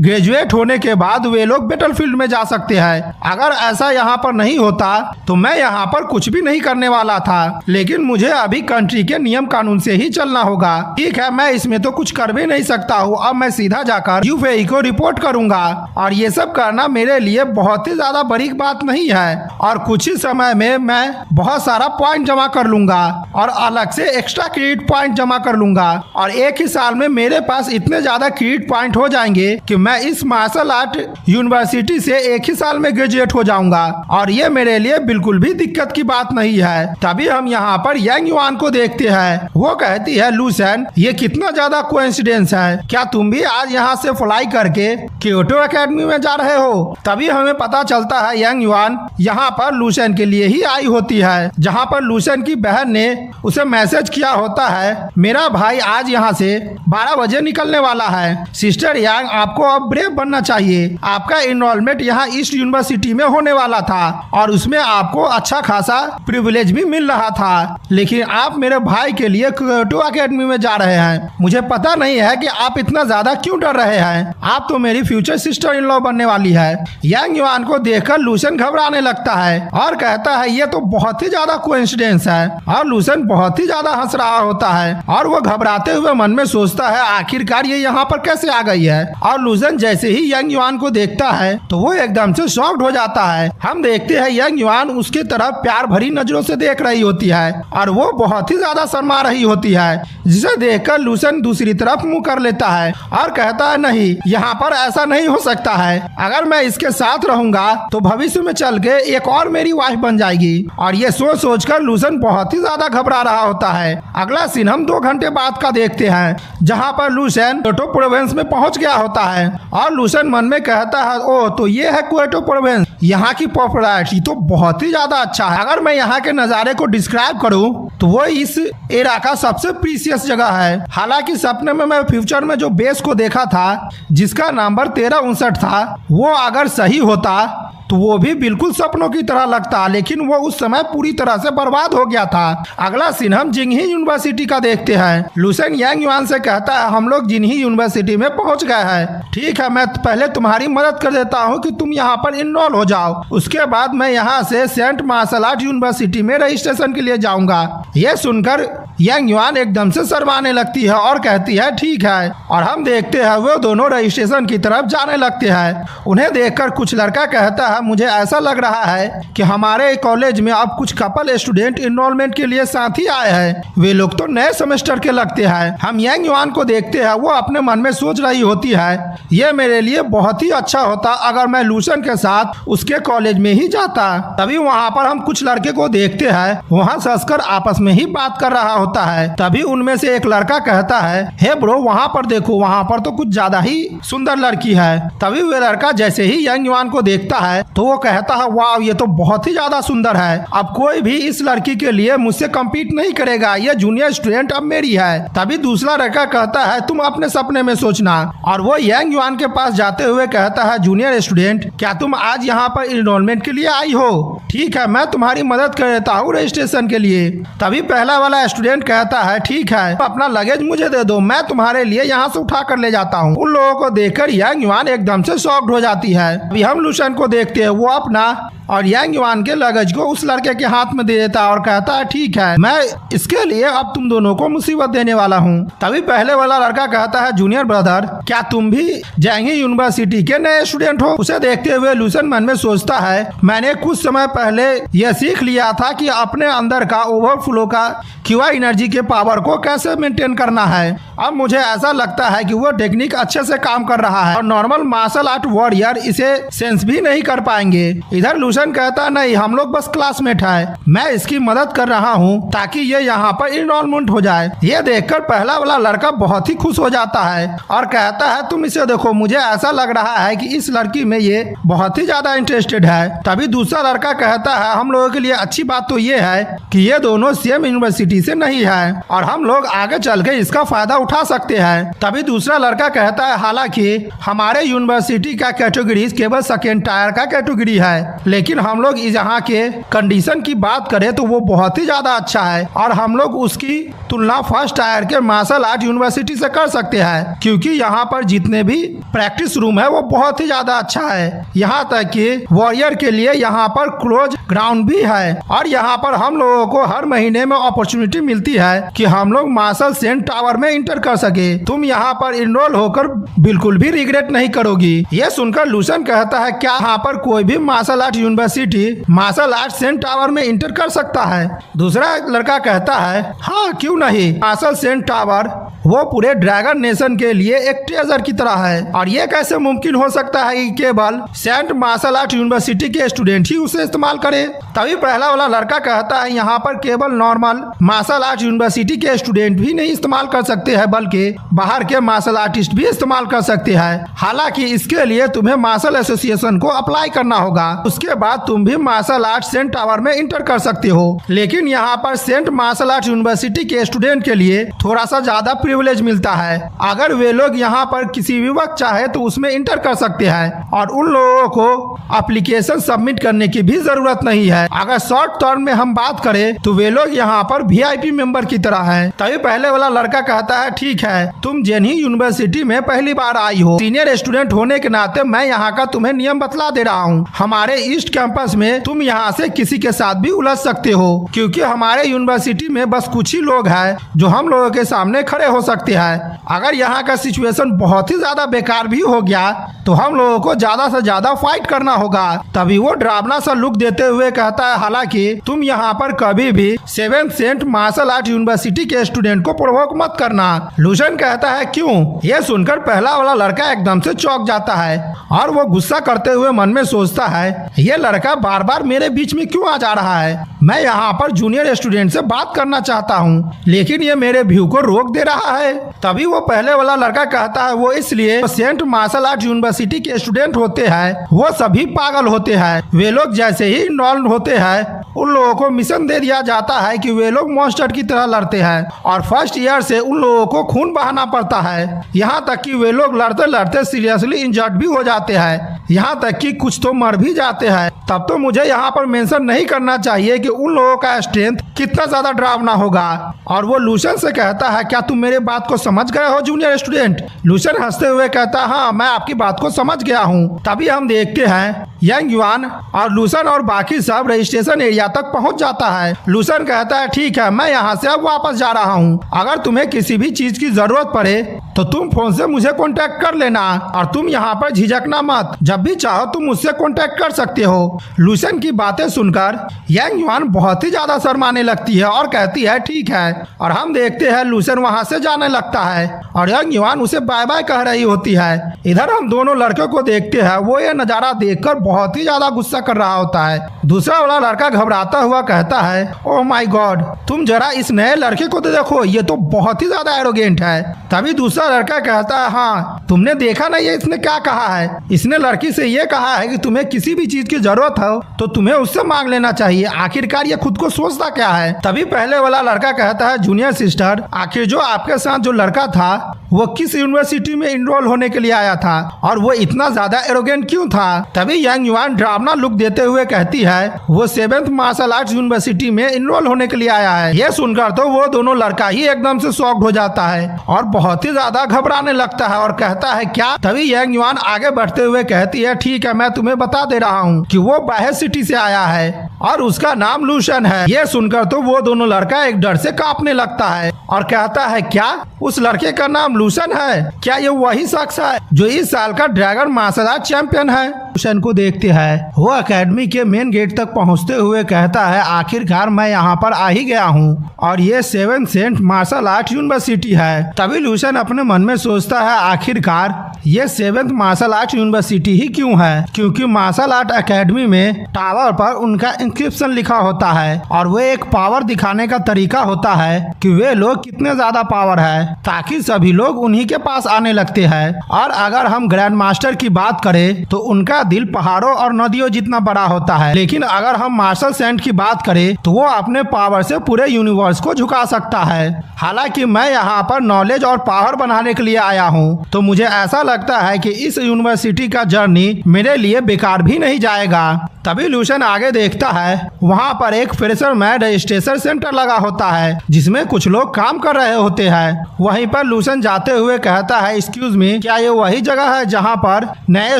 S1: ग्रेजुएट होने के बाद वे लोग बैटलफील्ड में जा सकते हैं। अगर ऐसा यहाँ पर नहीं होता तो मैं यहाँ पर कुछ भी नहीं करने वाला था, लेकिन मुझे अभी कंट्री के नियम कानून से ही चलना होगा। ठीक है, मैं इसमें तो कुछ कर भी नहीं सकता हूँ। अब मैं सीधा जाकर यूएई को रिपोर्ट करूंगा और ये सब करना मेरे लिए बहुत ही ज्यादा बड़ी बात नहीं है और कुछ ही समय में मैं बहुत सारा पॉइंट जमा कर लूंगा और अलग से एक्स्ट्रा क्रेडिट पॉइंट जमा कर लूंगा और एक ही साल में मेरे पास इतने ज्यादा क्रेडिट पॉइंट हो जाएंगे कि मैं इस मार्शल आर्ट यूनिवर्सिटी से एक ही साल में ग्रेजुएट हो जाऊंगा और ये मेरे लिए बिल्कुल भी दिक्कत की बात नहीं है। तभी हम यहाँ पर यांग युआन को देखते हैं। वो कहती है, लूसेन, ये कितना ज्यादा कोइंसिडेंस है, क्या तुम भी आज यहाँ से फ्लाई करके क्योटो एकेडमी में जा रहे हो? तभी हमें पता चलता है यांग युआन यहाँ पर लूसेन के लिए ही आई होती है, जहाँ पर लूसेन की बहन ने उसे मैसेज किया होता है, मेरा भाई आज यहाँ से 12 बजे निकलने वाला है। सिस्टर यांग, आपको अब ब्रेव बनना चाहिए। आपका इनरोलमेंट यहाँ ईस्ट यूनिवर्सिटी में होने वाला था और उसमें आपको अच्छा खासा प्रिविलेज भी मिल रहा था, लेकिन आप मेरे भाई के लिए क्योटो एकेडमी में जा रहे हैं। मुझे पता नहीं है कि आप इतना ज्यादा क्यों डर रहे हैं। आप तो मेरी फ्यूचर सिस्टर इन लॉ बनने वाली है। यांग युआन को देखकर लूसेन घबराने लगता है और कहता है है ये तो बहुत ही ज्यादा कोइंसिडेंस है। और लूसेंट बहुत ही ज्यादा हंस रहा होता है और वो घबराते हुए मन में सोचता है आखिरकार ये यहाँ पर कैसे आ गई है। और लूसेंट जैसे ही यंग युआन को देखता है तो वो एकदम से शॉक्ड हो जाता है। हम देखते हैं यंग युआन उसके तरफ प्यार भरी नजरों से देख रही होती है और वो बहुत ही ज्यादा शर्मा रही होती है, जिसे देखकर लूसेंट दूसरी तरफ मुंह कर लेता है और कहता है नहीं, यहाँ पर ऐसा नहीं हो सकता है। अगर मैं इसके साथ रहूंगा तो भविष्य में चल के एक और मेरी वाइफ बन जाएगी। और ये सोच सोचकर लूसेंट बहुत ही ज्यादा घबरा रहा होता है। अगला सीन हम 2 घंटे बाद का देखते हैं, जहाँ पर लूसेंट क्योटो प्रोविंस में पहुंच गया होता है और लूसेंट मन में कहता है ओ तो ये है क्योटो प्रोविंस, यहाँ की पॉपुलैरिटी तो बहुत ही ज्यादा अच्छा है। अगर मैं यहाँ के नज़ारे को डिस्क्राइब करूँ तो वो इस एरा का सबसे प्रीसियस जगह है। हालांकि सपने में मैं फ्यूचर में जो बेस को देखा था जिसका नंबर 1359 था, वो अगर सही होता तो वो भी बिल्कुल सपनों की तरह लगता, लेकिन वो उस समय पूरी तरह से बर्बाद हो गया था। अगला सीन हम जिंगही यूनिवर्सिटी का देखते हैं। लूसेंट यांग युआन से कहता है हम लोग जिंगही यूनिवर्सिटी में पहुंच गए हैं। ठीक है, मैं पहले तुम्हारी मदद कर देता हूं कि तुम यहां पर इनरोल हो जाओ, उसके बाद मैं यहां से सेंट मार्शल आर्ट यूनिवर्सिटी में रजिस्ट्रेशन के लिए जाऊंगा। यह सुनकर यांग युआन एकदम से शर्माने लगती है और कहती है ठीक है। और हम देखते हैं वो दोनों रजिस्ट्रेशन की तरफ जाने लगते हैं। उन्हें देखकर कुछ लड़का कहता है मुझे ऐसा लग रहा है कि हमारे कॉलेज में अब कुछ कपल स्टूडेंट इनरोलमेंट के लिए साथ ही आए हैं, वे लोग तो नए सेमेस्टर के लगते हैं। हम यांग युआन को देखते हैं, वो अपने मन में सोच रही होती है ये मेरे लिए बहुत ही अच्छा होता अगर मैं लूसेंट के साथ उसके कॉलेज में ही जाता। तभी वहाँ पर हम कुछ लड़के को देखते हैं, वहाँ सस्कर आपस में ही बात कर रहा होता है। तभी उनमें से एक लड़का कहता है हे ब्रो, वहाँ पर देखो, वहाँ पर तो कुछ ज्यादा ही सुंदर लड़की है। तभी वे लड़का जैसे ही यांग युआन को देखता है तो वो कहता है वाह, ये तो बहुत ही ज्यादा सुंदर है, अब कोई भी इस लड़की के लिए मुझसे कम्पीट नहीं करेगा, ये जूनियर स्टूडेंट अब मेरी है। तभी दूसरा लड़का कहता है तुम अपने सपने में सोचना। और वो यांग युआन के पास जाते हुए कहता है जूनियर स्टूडेंट, क्या तुम आज यहाँ पर इनरोलमेंट के लिए आई हो? ठीक है, मैं तुम्हारी मदद कर देता हूँ रजिस्ट्रेशन के लिए। तभी पहला वाला स्टूडेंट कहता है ठीक है, अपना लगेज मुझे दे दो, मैं तुम्हारे लिए यहाँ से उठा कर ले जाता हूँ। उन लोगों को देखकर यांग युआन एकदम से शॉक्ड हो जाती है। अभी हम लूसेंट को देखते हैं, वो अपना और यांग युआन के लगेज को उस लड़के के हाथ में दे देता है और कहता है ठीक है, मैं इसके लिए अब तुम दोनों को मुसीबत देने वाला हूँ। तभी पहले वाला लड़का कहता है जूनियर ब्रदर, क्या तुम भी जिंगही यूनिवर्सिटी के नए स्टूडेंट हो? उसे देखते हुए लूसेंट मन में सोचता है मैंने कुछ समय पहले यह सीख लिया था कि अपने अंदर का ओवरफ्लो का क्यूआ एनर्जी के पावर को कैसे मेंटेन करना है। अब मुझे ऐसा लगता है कि वो टेक्निक अच्छे से काम कर रहा है और नॉर्मल मार्शल आर्ट वॉरियर इसे सेंस भी नहीं कर पाएंगे। इधर लूसेंट कहता नहीं, हम लोग बस क्लासमेट है, मैं इसकी मदद कर रहा हूँ ताकि ये यहाँ पर इनरोलमेंट हो जाए। ये देखकर पहला वाला लड़का बहुत ही खुश हो जाता है और कहता है तुम इसे देखो, मुझे ऐसा लग रहा है कि इस लड़की में ये बहुत ही ज्यादा इंटरेस्टेड है। तभी दूसरा लड़का कहता है हम लोगों के लिए अच्छी बात तो ये है कि ये दोनों सेम यूनिवर्सिटी से नहीं है और हम लोग आगे चल के इसका फायदा उठा सकते हैं। तभी दूसरा लड़का कहता है हालांकि हमारे यूनिवर्सिटी का कैटेगरी केवल सेकेंड टायर का कैटेगरी है, लेकिन हम लोग यहाँ के कंडीशन की बात करें तो वो बहुत ही ज्यादा अच्छा है और हम लोग उसकी तुलना फर्स्ट टायर के मार्शल आर्ट यूनिवर्सिटी से कर सकते हैं, क्योंकि यहाँ पर जितने भी प्रैक्टिस रूम है वो बहुत ही ज्यादा अच्छा है। यहाँ तक कि वॉरियर के लिए यहाँ पर क्लोज ग्राउंड भी है और यहाँ पर हम लोगों को हर महीने में अपॉर्चुनिटी मिलती है कि हम लोग मार्शल सेंट टावर में इंटर कर सके। तुम यहाँ पर इनरोल होकर बिल्कुल भी रिग्रेट नहीं करोगी। ये सुनकर लूसेंट कहता है क्या यहाँ पर कोई भी martial art university martial art saint tower में इंटर कर सकता है? दूसरा लड़का कहता है हाँ क्यों नहीं, मार्शल सेंट टावर वो पूरे ड्रैगन नेशन के लिए एक ट्रेजर की तरह है और ये कैसे मुमकिन हो सकता है कि केवल सेंट मार्शल आर्ट यूनिवर्सिटी के स्टूडेंट ही उसे इस्तेमाल करे? तभी पहला वाला लड़का कहता है यहाँ पर केवल नॉर्मल मार्शल आर्ट यूनिवर्सिटी के स्टूडेंट भी नहीं इस्तेमाल कर सकते हैं, बल्कि बाहर के मार्शल आर्टिस्ट भी इस्तेमाल कर सकते हैं। हालांकि इसके लिए तुम्हें मार्शल एसोसिएशन को अप्लाई करना होगा, उसके बाद तुम भी मार्शल आर्ट सेंट टावर में इंटर कर सकते हो। लेकिन यहाँ पर सेंट मार्शल आर्ट यूनिवर्सिटी के स्टूडेंट के लिए थोड़ा सा ज्यादा प्रिविलेज मिलता है। अगर वे लोग यहाँ पर किसी भी वक्त चाहे तो उसमें इंटर कर सकते हैं और उन लोगों को एप्लीकेशन सबमिट करने की भी जरूरत नहीं है। अगर शॉर्ट टर्म में हम बात करें तो वे लोग यहाँ पर VIP मेंबर की तरह हैं। तभी पहले वाला लड़का कहता है ठीक है, तुम जेनही यूनिवर्सिटी में पहली बार आई हो, सीनियर स्टूडेंट होने के नाते मैं यहाँ का तुम्हें नियम बतला दे रहा हूँ। हमारे ईस्ट कैंपस में तुम यहाँ से किसी के साथ भी उलझ सकते हो, क्योंकि हमारे यूनिवर्सिटी में बस कुछ ही लोग हैं जो हम लोगों के सामने खड़े हो सकते हैं। अगर यहाँ का सिचुएशन बहुत ही ज्यादा बेकार भी हो गया तो हम लोगों को ज्यादा से ज्यादा फाइट करना होगा। तभी वो डरावना सा लुक देते हुए कहता है, हालांकि तुम यहाँ पर कभी भी 7th saint martial art university के स्टूडेंट को प्रोवोक मत करना। लूसन कहता है क्यों? यह सुनकर पहला वाला लड़का एकदम से चौंक जाता है और वो गुस्सा करते हुए मन में सोचता है, ये लड़का बार बार मेरे बीच में क्यों आ जा रहा है? मैं यहाँ पर जूनियर स्टूडेंट से बात करना चाहता हूँ लेकिन ये मेरे व्यू को रोक दे रहा है। तभी वो पहले वाला लड़का कहता है, वो इसलिए सेंट मार्शल आर्ट यूनिवर्सिटी के स्टूडेंट होते हैं वो सभी पागल होते हैं। वे लोग जैसे ही इन्वॉल्व होते हैं उन लोगों को मिशन दे दिया जाता है कि वे लोग मॉन्स्टर की तरह लड़ते हैं और फर्स्ट ईयर से उन लोगों को खून बहाना पड़ता है। यहाँ तक कि वे लोग लड़ते लड़ते सीरियसली इंजर्ड भी हो जाते हैं, यहाँ तक कि कुछ तो मर भी जाते हैं। तब तो मुझे यहाँ पर मेंशन नहीं करना चाहिए कि उन लोगों का स्ट्रेंथ कितना ज्यादा डरावना होगा। और वो लूसन से कहता है, क्या तुम मेरे बात को समझ गए हो जूनियर स्टूडेंट? लूसन हंसते हुए कहता है, हाँ मैं आपकी बात को समझ गया हूँ। तभी हम देखते हैं यंग युआन और लूसन और बाकी सब रजिस्ट्रेशन एरिया तक पहुँच जाता है। लूसन कहता है ठीक है, मैं यहाँ से अब वापस जा रहा हूँ। अगर तुम्हें किसी भी चीज की जरूरत पड़े तो तुम फोन से मुझे कांटेक्ट कर लेना और तुम यहाँ पर झिझकना मत, जब भी चाहो तुम मुझसे कांटेक्ट कर सकते हो। लूसन की बातें सुनकर यंग युआन बहुत ही ज्यादा शर्माने लगती है और कहती है ठीक है। और हम देखते हैं लूसन वहाँ से जाने लगता है और यंग युआन उसे बाय बाय कह रही होती है। इधर हम दोनों लड़कों को देखते हैं, वो ये नजारा देखकर बहुत ही ज्यादा गुस्सा कर रहा होता है। दूसरा वाला लड़का घबराता हुआ कहता है, ओह माय गॉड, तुम जरा इस नए लड़के को तो देखो, ये तो बहुत ही ज्यादा एरोगेंट है। तभी दूसरा लड़का कहता है, हाँ तुमने देखा नहीं है इसने क्या कहा है? इसने लड़की से ये कहा है कि तुम्हें किसी भी चीज की जरूरत हो तो तुम्हें उससे मांग लेना चाहिए। आखिरकार ये खुद को सोचता क्या है? तभी पहले वाला लड़का कहता है, जूनियर सिस्टर, आखिर जो आपके साथ जो लड़का था वो किस यूनिवर्सिटी में इनरोल होने के लिए आया था और वो इतना ज्यादा एरोगेंट क्यों था? तभी यंग युआन डरावना लुक देते हुए कहती है, वो 7th मार्शल आर्ट्स यूनिवर्सिटी में इनरोल होने के लिए आया है। ये सुनकर तो वो दोनों लड़का ही एकदम से शॉक्ड हो जाता है और बहुत ही ज्यादा घबराने लगता है और कहता है क्या? तभी यंग युआन आगे बढ़ते हुए कहती है, ठीक है मैं तुम्हें बता दे रहा हूँ कि वो बाहर सिटी से आया है और उसका नाम लूसन है। ये सुनकर तो वो दोनों लड़का एक डर से कांपने लगता है और कहता है, क्या उस लड़के का नाम लूसन है? क्या ये वही शख्स है जो इस साल का ड्रैगन मार्शल आर्ट चैंपियन है? लूसन को देखते हैं, वो एकेडमी के मेन गेट तक पहुंचते हुए कहता है, आखिरकार मैं यहाँ पर आ ही गया हूँ और ये 7th saint martial art university है। तभी लूसन अपने मन में सोचता है, आखिरकार ये 7th मार्शल आर्ट यूनिवर्सिटी ही क्यों है? क्योंकि मार्शल आर्ट एकेडमी में टावर पर उनका इंस्क्रिप्शन लिखा होता है और वो एक पावर दिखाने का तरीका होता है कि वे लोग कितने ज्यादा पावर है, ताकि सभी लोग उन्हीं के पास आने लगते हैं। और अगर हम ग्रैंड मास्टर की बात करें तो उनका दिल पहाड़ों और नदियों जितना बड़ा होता है, लेकिन अगर हम मार्शल सेंट की बात करें तो वो अपने पावर से पूरे यूनिवर्स को झुका सकता है। हालांकि मैं यहाँ पर नॉलेज और पावर बनाने के लिए आया हूँ तो मुझे ऐसा लगता है कि इस यूनिवर्सिटी का जर्नी मेरे लिए बेकार भी नहीं जाएगा। तभी लूसन आगे देखता है, वहाँ पर एक फ्रेशर मैन रजिस्ट्रेशन सेंटर लगा होता है जिसमें कुछ लोग काम कर रहे होते हैं। वहीं पर लूसन जाते हुए कहता है, एक्सक्यूज मी, क्या ये वही जगह है जहाँ पर नए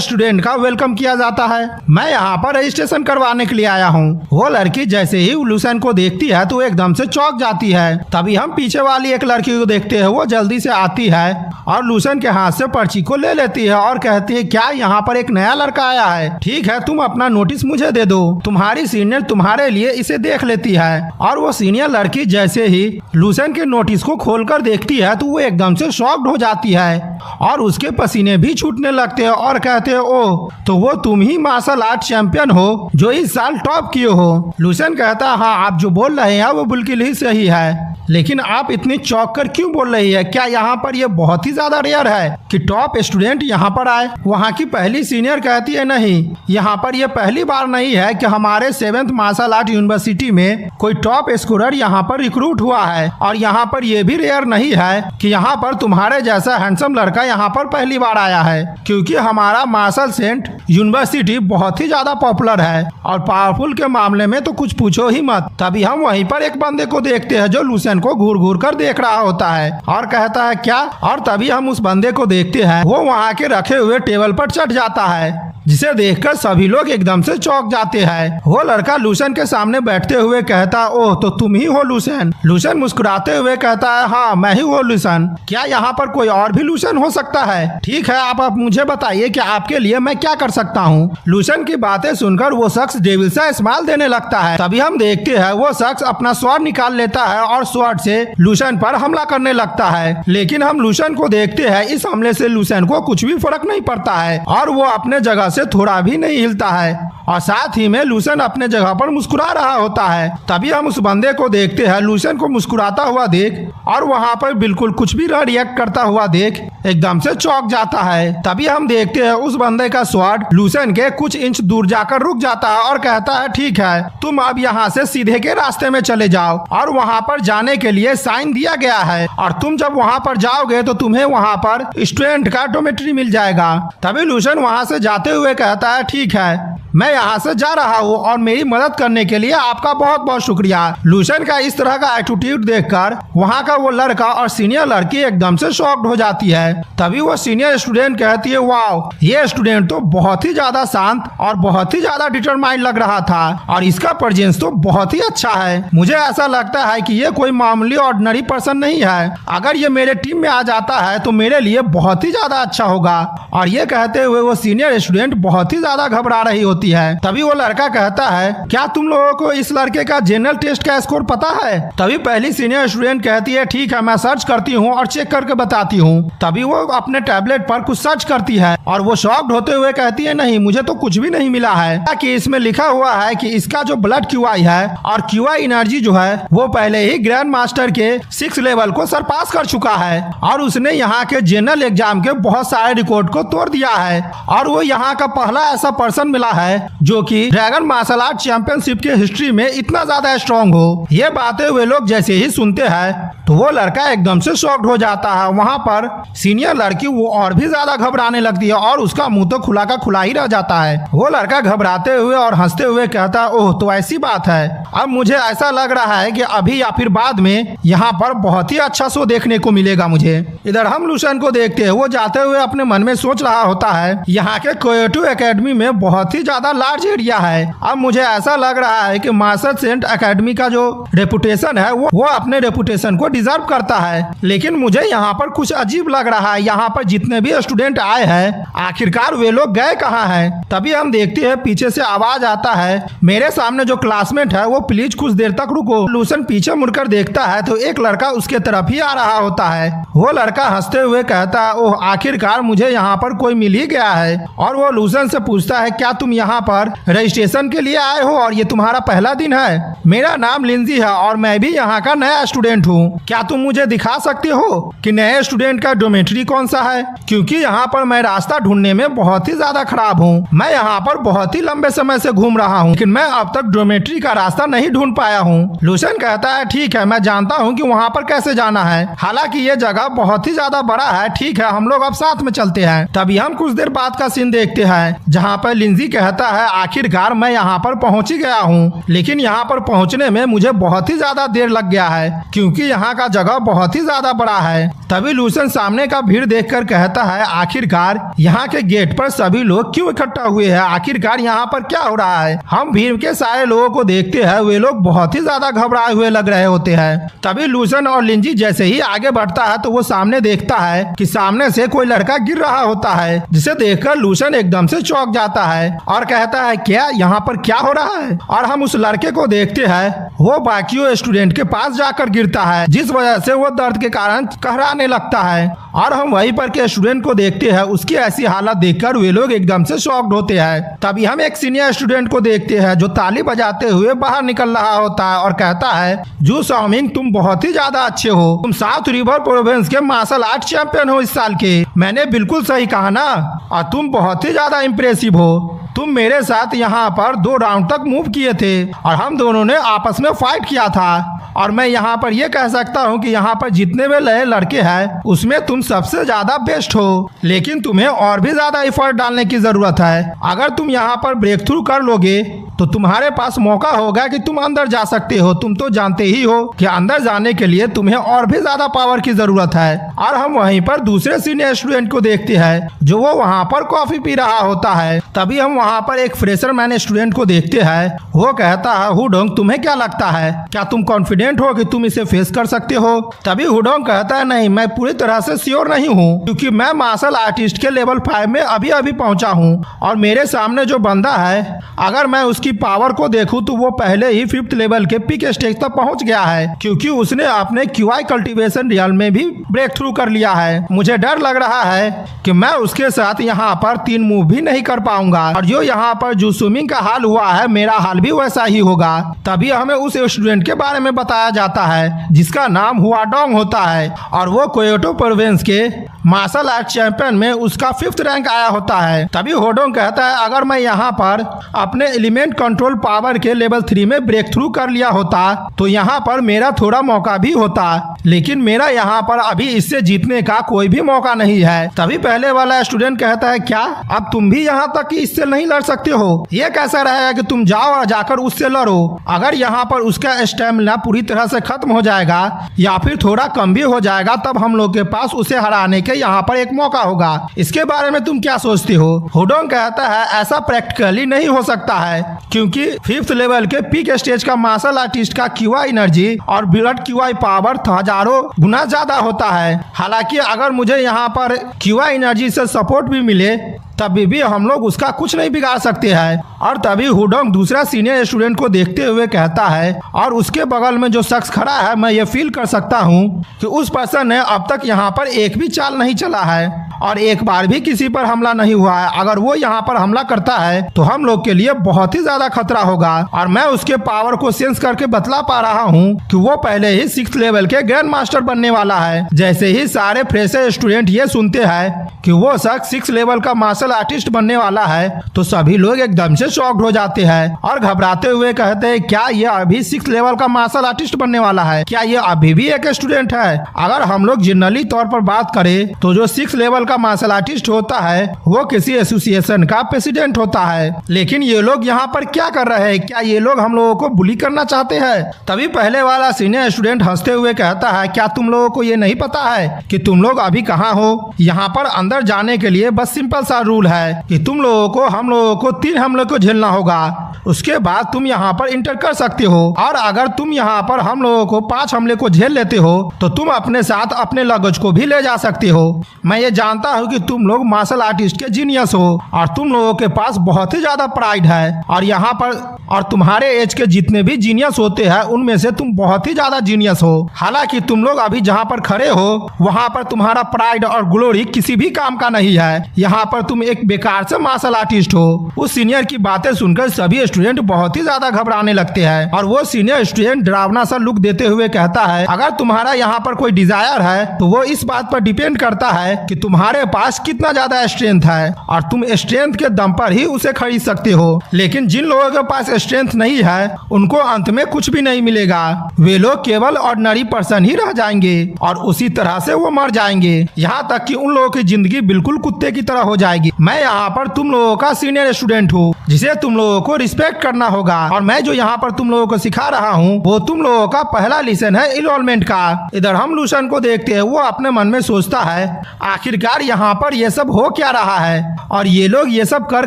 S1: स्टूडेंट का वेलकम किया जाता है? मैं यहाँ पर रजिस्ट्रेशन करवाने के लिए आया हूँ। वो लड़की जैसे ही लूसन को देखती है तो एकदम से चौंक जाती है। तभी हम पीछे वाली एक लड़की को देखते हैं, वो जल्दी से आती है और लूसन के हाथ से पर्ची को ले लेती है और कहती है, क्या यहाँ पर एक नया लड़का आया है? ठीक है, तुम अपना नोटिस मुझे दे दो, तुम्हारी सीनियर तुम्हारे लिए इसे देख लेती है। और वो सीनियर लड़की जैसे ही लूसन के नोटिस को खोलकर देखती है तो वो एकदम से शॉक्ड हो जाती है और उसके पसीने भी छूटने लगते हैं और कहते हैं, ओह तो वो तुम ही मार्शल आर्ट चैंपियन हो जो इस साल टॉप किए हो। लूसन कहता है, हाँ आप जो बोल रहे हैं वो बिल्कुल ही सही है, लेकिन आप इतनी चौंक कर क्यों बोल रही है? क्या यहाँ पर ये बहुत ही ज्यादा रेयर है कि टॉप स्टूडेंट यहाँ पर आए? वहाँ की पहली सीनियर कहती है, नहीं यहाँ पर ये पहली बार बार नहीं है कि हमारे 7th मार्शल आर्ट यूनिवर्सिटी में कोई टॉप स्कोरर यहाँ पर रिक्रूट हुआ है। और यहाँ पर यह भी रेयर नहीं है कि यहाँ पर तुम्हारे जैसा हैंडसम लड़का यहाँ पर पहली बार आया है, क्योंकि हमारा मार्शल सेंट यूनिवर्सिटी बहुत ही ज्यादा पॉपुलर है और पावरफुल के मामले में तो कुछ पूछो ही मत। तभी हम वहीं पर एक बंदे को देखते हैं जो लुसेन को घूर घूर कर देख रहा होता है और कहता है क्या, और तभी हम उस बंदे को देखते हैं वो वहाँ के रखे हुए टेबल पर चढ़ जाता है, जिसे देखकर सभी लोग एकदम से चौंक जाते हैं। वो लड़का लुसेन के सामने बैठते हुए कहता, ओह तो तुम ही हो लुसेन। लुसेन मुस्कुराते हुए कहता है, हाँ मैं ही हूँ लुसेन। क्या यहाँ पर कोई और भी लुसेन हो सकता है? ठीक है, आप मुझे बताइए कि आपके लिए मैं क्या कर सकता हूँ। लुसेन की बातें सुनकर वो शख्स डेविल सा स्माइल देने लगता है। तभी हम देखते हैं वो शख्स अपना स्वॉर्ड निकाल लेता है और स्वॉर्ड से लुसेन पर हमला करने लगता है। लेकिन हम लुसेन को देखते हैं इस हमले से लुसेन को कुछ भी फर्क नहीं पड़ता है और वो अपने जगह से थोड़ा भी नहीं हिलता है और साथ ही में लुसेन अपने जगह पर मुस्कुरा रहा होता है। तभी हम उस बंदे को देखते हैं लुसेन को मुस्कुराता हुआ देख और वहाँ पर बिल्कुल कुछ भी रिएक्ट करता हुआ देख एकदम से चौंक जाता है। तभी हम देखते हैं उस बंदे का स्वॉर्ड लुसेन के कुछ इंच दूर जाकर रुक जाता है और कहता है, ठीक है तुम अब यहाँ से सीधे के रास्ते में चले जाओ और वहाँ पर जाने के लिए साइन दिया गया है और तुम जब वहाँ पर जाओगे तो तुम्हें वहाँ पर स्टूडेंट का डोमेट्री मिल जाएगा। तभी लुसेन वहाँ से जाते हुए कहता है, ठीक है मैं यहाँ से जा रहा हूँ और मेरी मदद करने के लिए आपका बहुत बहुत शुक्रिया। लुसेन का इस तरह का एटीट्यूड देखकर वहाँ का वो लड़का और सीनियर लड़की एकदम से शॉक्ड हो जाती है। तभी वो सीनियर स्टूडेंट कहती है, वाह ये स्टूडेंट तो बहुत ही ज्यादा शांत और बहुत ही ज्यादा डिटरमाइंड लग रहा था और इसका प्रेजेंस तो बहुत ही अच्छा है। मुझे ऐसा लगता है कि ये कोई मामूली ऑर्डिनरी पर्सन नहीं है। अगर ये मेरे टीम में आ जाता है तो मेरे लिए बहुत ही ज्यादा अच्छा होगा। और ये कहते हुए वो सीनियर स्टूडेंट बहुत ही ज्यादा घबरा रही होती है। तभी वो लड़का कहता है, क्या तुम लोगों को इस लड़के का जनरल टेस्ट का स्कोर पता है? तभी पहली सीनियर स्टूडेंट कहती है, ठीक है मैं सर्च करती हूँ और चेक करके बताती हूँ। तभी वो अपने टैबलेट पर कुछ सर्च करती है और वो शॉक्ड होते हुए कहती है, नहीं मुझे तो कुछ भी नहीं मिला है कि इसमें लिखा हुआ है कि इसका जो ब्लड क्यूआई है और क्यूआई एनर्जी जो है वो पहले ही ग्रैंड मास्टर के 6 लेवल को सरपास कर चुका है और उसने यहाँ के जनरल एग्जाम के बहुत सारे रिकॉर्ड को तोड़ दिया है और वो यहाँ का पहला ऐसा पर्सन मिला है जो कि ड्रैगन मार्शल आर्ट चैंपियनशिप के हिस्ट्री में इतना ज्यादा स्ट्रॉन्ग हो। ये बातें वे लोग जैसे ही सुनते हैं तो वो लड़का एकदम से शॉक्ड हो जाता है। वहाँ पर सीनियर लड़की वो और भी ज्यादा घबराने लगती है और उसका मुंह तो खुला का खुला ही रह जाता है। वो लड़का घबराते हुए और हंसते हुए कहता है, ओह तो ऐसी बात है, अब मुझे ऐसा लग रहा है कि अभी या फिर बाद में यहाँ पर बहुत ही अच्छा शो देखने को मिलेगा मुझे। इधर हम लुसेन को देखते हैं, वो जाते हुए अपने मन में सोच रहा होता है यहाँ के कोयोटो एकेडमी में बहुत ही ज्यादा लार्ज एरिया है। अब मुझे ऐसा लग रहा है कि मार्शल सेंट एकेडमी का जो रेपुटेशन है वो अपने रेपुटेशन को डिजर्व करता है। लेकिन मुझे यहाँ पर कुछ अजीब लग रहा है, यहाँ पर जितने भी स्टूडेंट आए हैं आखिरकार वे लोग गए कहाँ हैं? तभी हम देखते हैं पीछे से आवाज आता है, मेरे सामने जो क्लासमेट है वो प्लीज कुछ देर तक रुको। लुसेन पीछे मुड़कर देखता है तो एक लड़का उसके तरफ ही आ रहा होता है। वो लड़का हंसते हुए कहता है, ओह आखिरकार मुझे यहाँ पर कोई मिल ही गया है। और वो लुसेन से पूछता है, क्या तुम यहाँ पर रजिस्ट्रेशन के लिए आए हो और ये तुम्हारा पहला दिन है? मेरा नाम लिंजी है और मैं भी यहाँ का नया स्टूडेंट हूँ। क्या तुम मुझे दिखा सकते हो कि नए स्टूडेंट का डोमेट्री कौन सा है? क्योंकि यहाँ पर मैं रास्ता ढूंढने में बहुत ही ज्यादा खराब हूँ। मैं यहाँ पर बहुत ही लंबे समय से घूम रहा हूँ लेकिन मैं अब तक डोमेट्री का रास्ता नहीं ढूंढ पाया हूँ। लुसेन कहता है, ठीक है मैं जानता हूँ कि वहाँ पर कैसे जाना है, हालांकि ये जगह बहुत ही ज्यादा बड़ा है। ठीक है हम लोग अब साथ में चलते हैं। तभी हम कुछ देर बाद का सीन देखते हैं जहाँ पर लिंजी कहता है, आखिरकार मैं यहाँ पर पहुँच ही गया हूँ, लेकिन यहाँ पर पहुँचने में मुझे बहुत ही ज्यादा देर लग गया है क्योंकि यहाँ का जगह बहुत ही ज्यादा बड़ा है। तभी लुसेन सामने का भीड़ देखकर कहता है, आखिरकार यहाँ के गेट पर सभी लोग क्यों इकट्ठा हुए हैं? आखिरकार यहाँ पर क्या हो रहा है? हम भीड़ के सारे लोगों को देखते हैं, वे लोग बहुत ही ज्यादा घबराए हुए लग रहे होते हैं। तभी लुसेन और लिंजी जैसे ही आगे बढ़ता है तो वो सामने देखता है कि सामने से कोई लड़का गिर रहा होता है, जिसे देखकर लुसेन एकदम से चौंक जाता है और कहता है, क्या यहाँ पर क्या हो रहा है? और हम उस लड़के को देखते हैं, वो बाकियों स्टूडेंट के पास जाकर गिरता है, जिस वजह से वो दर्द के कारण कहराने लगता है। और हम वहीं पर के स्टूडेंट को देखते हैं, उसकी ऐसी हालत देखकर वे लोग एकदम से शॉक्ड होते हैं। तभी हम एक सीनियर स्टूडेंट को देखते हैं जो ताली बजाते हुए बाहर निकल रहा होता है और कहता है, जू शाओमिंग तुम बहुत ही ज्यादा अच्छे हो, तुम साउथ रिवर प्रोविंस के मार्शल आर्ट चैंपियन हो इस साल के। मैंने बिल्कुल सही कहा ना? और तुम बहुत ही ज्यादा इम्प्रेसिव हो। तुम मेरे साथ यहाँ पर 2 राउंड तक मूव किए थे और हम दोनों ने आपस में फाइट किया था और मैं यहाँ पर ये कह सकता हूँ कि यहाँ पर जितने भी लड़के हैं उसमें तुम सबसे ज्यादा बेस्ट हो, लेकिन तुम्हें और भी ज्यादा एफर्ट डालने की जरूरत है। अगर तुम यहाँ पर ब्रेक थ्रू कर लोगे तो तुम्हारे पास मौका होगा कि तुम अंदर जा सकते हो। तुम तो जानते ही हो कि अंदर जाने के लिए तुम्हें और भी ज्यादा पावर की जरूरत है। और हम वहीं पर दूसरे सीनियर स्टूडेंट को देखते हैं जो वो वहाँ पर कॉफी पी रहा होता है। तभी हम वहाँ पर एक फ्रेशर मैन स्टूडेंट को देखते हैं। वो कहता है, हुडोंग तुम्हें क्या लगता है, क्या तुम कॉन्फिडेंट हो कि तुम इसे फेस कर सकते हो? तभी हुडोंग कहता है, नहीं, मैं पूरी तरह से श्योर नहीं हूँ क्योंकि मैं मार्शल आर्टिस्ट के लेवल 5 में अभी अभी पहुंचा हूँ और मेरे सामने जो बंदा है अगर मैं उसकी पावर को देखूं तो वो पहले ही 5th लेवल के पीक स्टेज तक पहुंच गया है क्योंकि उसने अपने QI कल्टीवेशन रियल में भी ब्रेक थ्रू कर लिया है। मुझे डर लग रहा है कि मैं उसके साथ यहाँ पर 3 मूव भी नहीं कर पाऊंगा और जो यहाँ पर जो स्विमिंग का हाल हुआ है मेरा हाल भी वैसा ही होगा। तभी हमें उस स्टूडेंट के बारे में बताया जाता है जिसका नाम हुआडोंग होता है और वो क्योटो प्रोविंस के मार्शल आर्ट चैंपियन में उसका 5th रैंक आया होता है। तभी हुडोंग कहता है, अगर मैं यहाँ पर अपने एलिमेंट कंट्रोल पावर के लेवल 3 में ब्रेक थ्रू कर लिया होता तो यहाँ पर मेरा थोड़ा मौका भी होता, लेकिन मेरा यहाँ पर अभी इससे जीतने का कोई भी मौका नहीं है। तभी पहले वाला स्टूडेंट कहता है, क्या अब तुम भी यहाँ तक कि इससे नहीं लड़ सकते हो? ये कैसा रहेगा कि तुम जाओ और जाकर उससे लड़ो? अगर यहाँ पर उसका स्टेमिना पूरी तरह से खत्म हो जाएगा या फिर थोड़ा कम भी हो जाएगा तब हम लोग के पास उसे हराने के यहाँ पर एक मौका होगा। इसके बारे में तुम क्या सोचते हो? हुडोंग कहता है, ऐसा प्रैक्टिकली नहीं हो सकता है क्योंकि 5th लेवल के पीक स्टेज का मार्शल आर्टिस्ट का QI एनर्जी और ब्लड QI पावर हजारों गुना ज्यादा होता है। हालांकि अगर मुझे यहाँ पर QI एनर्जी से सपोर्ट भी मिले तभी भी हम लोग उसका कुछ नहीं बिगाड़ सकते हैं। और तभी हुडोंग दूसरा सीनियर स्टूडेंट को देखते हुए कहता है, और उसके बगल में जो शख्स खड़ा है मैं ये फील कर सकता हूँ कि उस पर्सन ने अब तक यहाँ पर एक भी चाल नहीं चला है और एक बार भी किसी पर हमला नहीं हुआ है। अगर वो यहाँ पर हमला करता है तो हम लोग के लिए बहुत ही ज्यादा खतरा होगा और मैं उसके पावर को सेंस करके बतला पा रहा हूँ कि वो पहले ही 6th लेवल के ग्रैंड मास्टर बनने वाला है। जैसे ही सारे फ्रेशर स्टूडेंट ये सुनते हैं कि वो शख्स 6th लेवल का मार्शल आर्टिस्ट बनने वाला है तो सभी लोग एकदम से शॉक्ड हो जाते हैं और घबराते हुए कहते हैं, क्या ये अभी 6th लेवल का मार्शल आर्टिस्ट बनने वाला है? क्या ये अभी भी एक स्टूडेंट है? अगर हम लोग जनरली तौर पर बात करें तो जो 6th लेवल का मार्शल आर्टिस्ट होता है वो किसी एसोसिएशन का प्रेसिडेंट होता है, लेकिन ये लोग यहाँ पर क्या कर रहे हैं? क्या ये लोग हम लोगों को बुली करना चाहते हैं? तभी पहले वाला सीनियर स्टूडेंट हंसते हुए कहता है, क्या तुम लोगों को ये नहीं पता है कि तुम लोग अभी कहाँ हो? यहाँ पर अंदर जाने के लिए बस सिंपल सा रूल है कि तुम लोगों को हम लोगों को 3 हमले को झेलना होगा, उसके बाद तुम यहाँ पर इंटर कर सकते हो और अगर तुम यहाँ पर हम लोगों को 5 हमले को झेल लेते हो तो तुम अपने साथ अपने लगेज को भी ले जा सकते हो। मैं ये जानता हूँ कि तुम लोग मार्शल आर्टिस्ट के जीनियस हो और तुम लोगों के पास बहुत ही ज्यादा प्राइड है और यहाँ पर और तुम्हारे एज के जितने भी जीनियस होते हैं उनमें से तुम बहुत ही ज्यादा जीनियस हो। हालांकि तुम लोग अभी जहाँ पर खड़े हो वहाँ पर तुम्हारा प्राइड और ग्लोरी किसी भी काम का नहीं है। यहाँ पर तुम एक बेकार से मार्शल आर्टिस्ट हो। उस सीनियर की बातें सुनकर सभी स्टूडेंट बहुत ही ज्यादा घबराने लगते हैं और वो सीनियर स्टूडेंट डरावना सा लुक देते हुए कहता है, अगर तुम्हारा यहाँ पर कोई डिजायर है तो वो इस बात पर डिपेंड करता है कि तुम्हारे पास कितना ज्यादा स्ट्रेंथ है और तुम स्ट्रेंथ के दम पर ही उसे खरीद सकते हो। लेकिन जिन लोगों के पास स्ट्रेंथ नहीं है उनको अंत में कुछ भी नहीं मिलेगा। वे लोग केवल ऑर्डिनरी पर्सन ही रह जाएंगे और उसी तरह से वो मर जाएंगे, यहाँ तक कि उन लोगों की जिंदगी बिल्कुल कुत्ते की तरह हो जाएगी। मैं यहाँ पर तुम लोगों का सीनियर स्टूडेंट हूँ जिसे तुम लोगों को रिस्पेक्ट करना होगा और मैं जो यहाँ पर तुम लोगों को सिखा रहा हूँ वो तुम लोगों का पहला लेसन है इन्वॉल्वमेंट का। इधर हम लूशन को देखते हैं, वो अपने मन में सोचता है, आखिरकार यहाँ पर ये सब हो क्या रहा है और ये लोग ये सब कर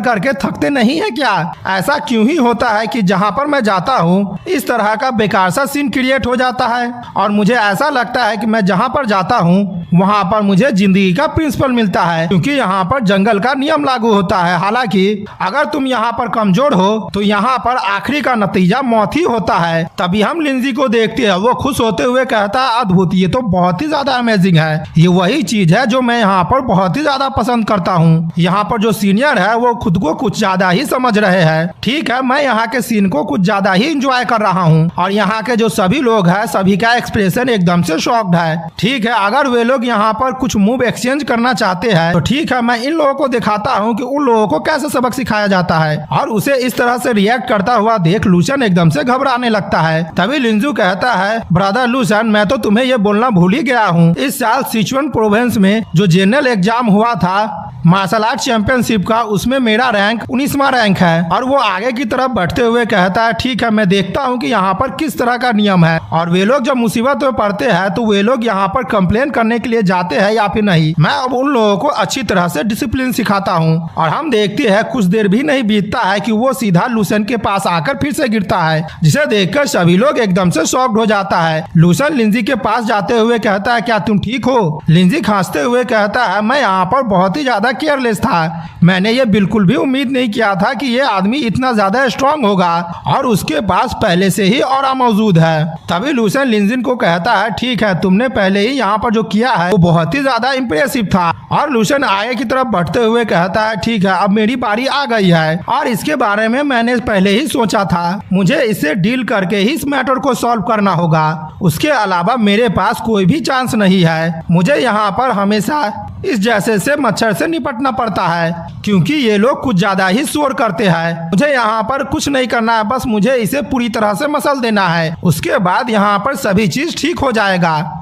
S1: करके थकते नहीं है क्या? ऐसा क्यों ही होता है कि जहाँ पर मैं जाता हूँ इस तरह का बेकार सा सीन क्रिएट हो जाता है और मुझे ऐसा लगता है कि मैं जहाँ पर जाता हूँ वहाँ पर मुझे जिंदगी का प्रिंसिपल मिलता है क्योंकि यहाँ पर जंगल का नियम लागू होता है। हालांकि अगर तुम यहाँ पर कमजोर हो तो यहाँ पर आखिरी का नतीजा मौत ही होता है। तभी हम लिंजी को देखते हैं, वो खुश होते हुए कहता है, अद्भुत, ये तो बहुत ही ज्यादा अमेजिंग है। ये वही चीज है जो मैं यहाँ पर पर बहुत ही ज्यादा पसंद करता हूँ। यहाँ पर जो सीनियर है वो खुद को कुछ ज्यादा ही समझ रहे हैं। ठीक है, मैं यहाँ के सीन को कुछ ज्यादा ही इंजॉय कर रहा हूँ और यहाँ के जो सभी लोग हैं सभी का एक्सप्रेशन एकदम से शॉक्ड है। ठीक है, अगर वे लोग यहाँ पर कुछ मूव एक्सचेंज करना चाहते हैं तो ठीक है, मैं इन लोगों को दिखाता हूँ कि उन लोगों को कैसे सबक सिखाया जाता है। और उसे इस तरह से रिएक्ट करता हुआ देख लूशन एकदम से घबराने लगता है। तभी लिंजू कहता है, ब्रदर लूशन, मैं तो तुम्हें ये बोलना भूल ही गया हूँ, इस साल सिचुअन प्रोविंस में जो जनरल एग्जाम हुआ था मार्शल आर्ट चैंपियनशिप का, उसमें मेरा रैंक 19वां रैंक है। और वो आगे की तरफ बढ़ते हुए कहता है, ठीक है, मैं देखता हूँ कि यहाँ पर किस तरह का नियम है और वे लोग जब मुसीबत में पड़ते हैं तो वे लोग यहाँ पर कंप्लेन करने के लिए जाते हैं या फिर नहीं। मैं अब उन लोगों को अच्छी तरह से डिसिप्लिन सिखाता हूँ। और हम देखते हैं कुछ देर भी नहीं बीतता है कि वो सीधा लूसन के पास आकर फिर से गिरता है, जिसे देखकर सभी लोग एकदम से शॉक्ड हो जाता है। लूसन लिंजी के पास जाते हुए कहता है, क्या तुम ठीक हो? लिंजी खांसते हुए कहता है, मैं यहाँ पर बहुत ही ज्यादा केयरलेस था। मैंने ये बिल्कुल भी उम्मीद नहीं किया था कि ये आदमी इतना ज्यादा स्ट्रांग होगा और उसके पास पहले से ही ऑरा मौजूद है। तभी लूसन लिंजिन को कहता है, ठीक है, तुमने पहले ही यहाँ पर जो किया है वो बहुत ही ज्यादा इम्प्रेसिव था। और लूसन आगे की तरफ बढ़ते हुए कहता है, ठीक है, अब मेरी बारी आ गई है और इसके बारे में मैंने पहले ही सोचा था। मुझे इससे डील करके ही इस मैटर को सॉल्व करना होगा, उसके अलावा मेरे पास कोई भी चांस नहीं है। मुझे यहाँ पर हमेशा इस जैसे से मच्छर से निपटना पड़ता है क्योंकि ये लोग कुछ ज्यादा ही शोर करते हैं। मुझे यहाँ पर कुछ नहीं करना है, बस मुझे इसे पूरी तरह से मसल देना है, उसके बाद यहाँ पर सभी चीज ठीक हो जाएगा।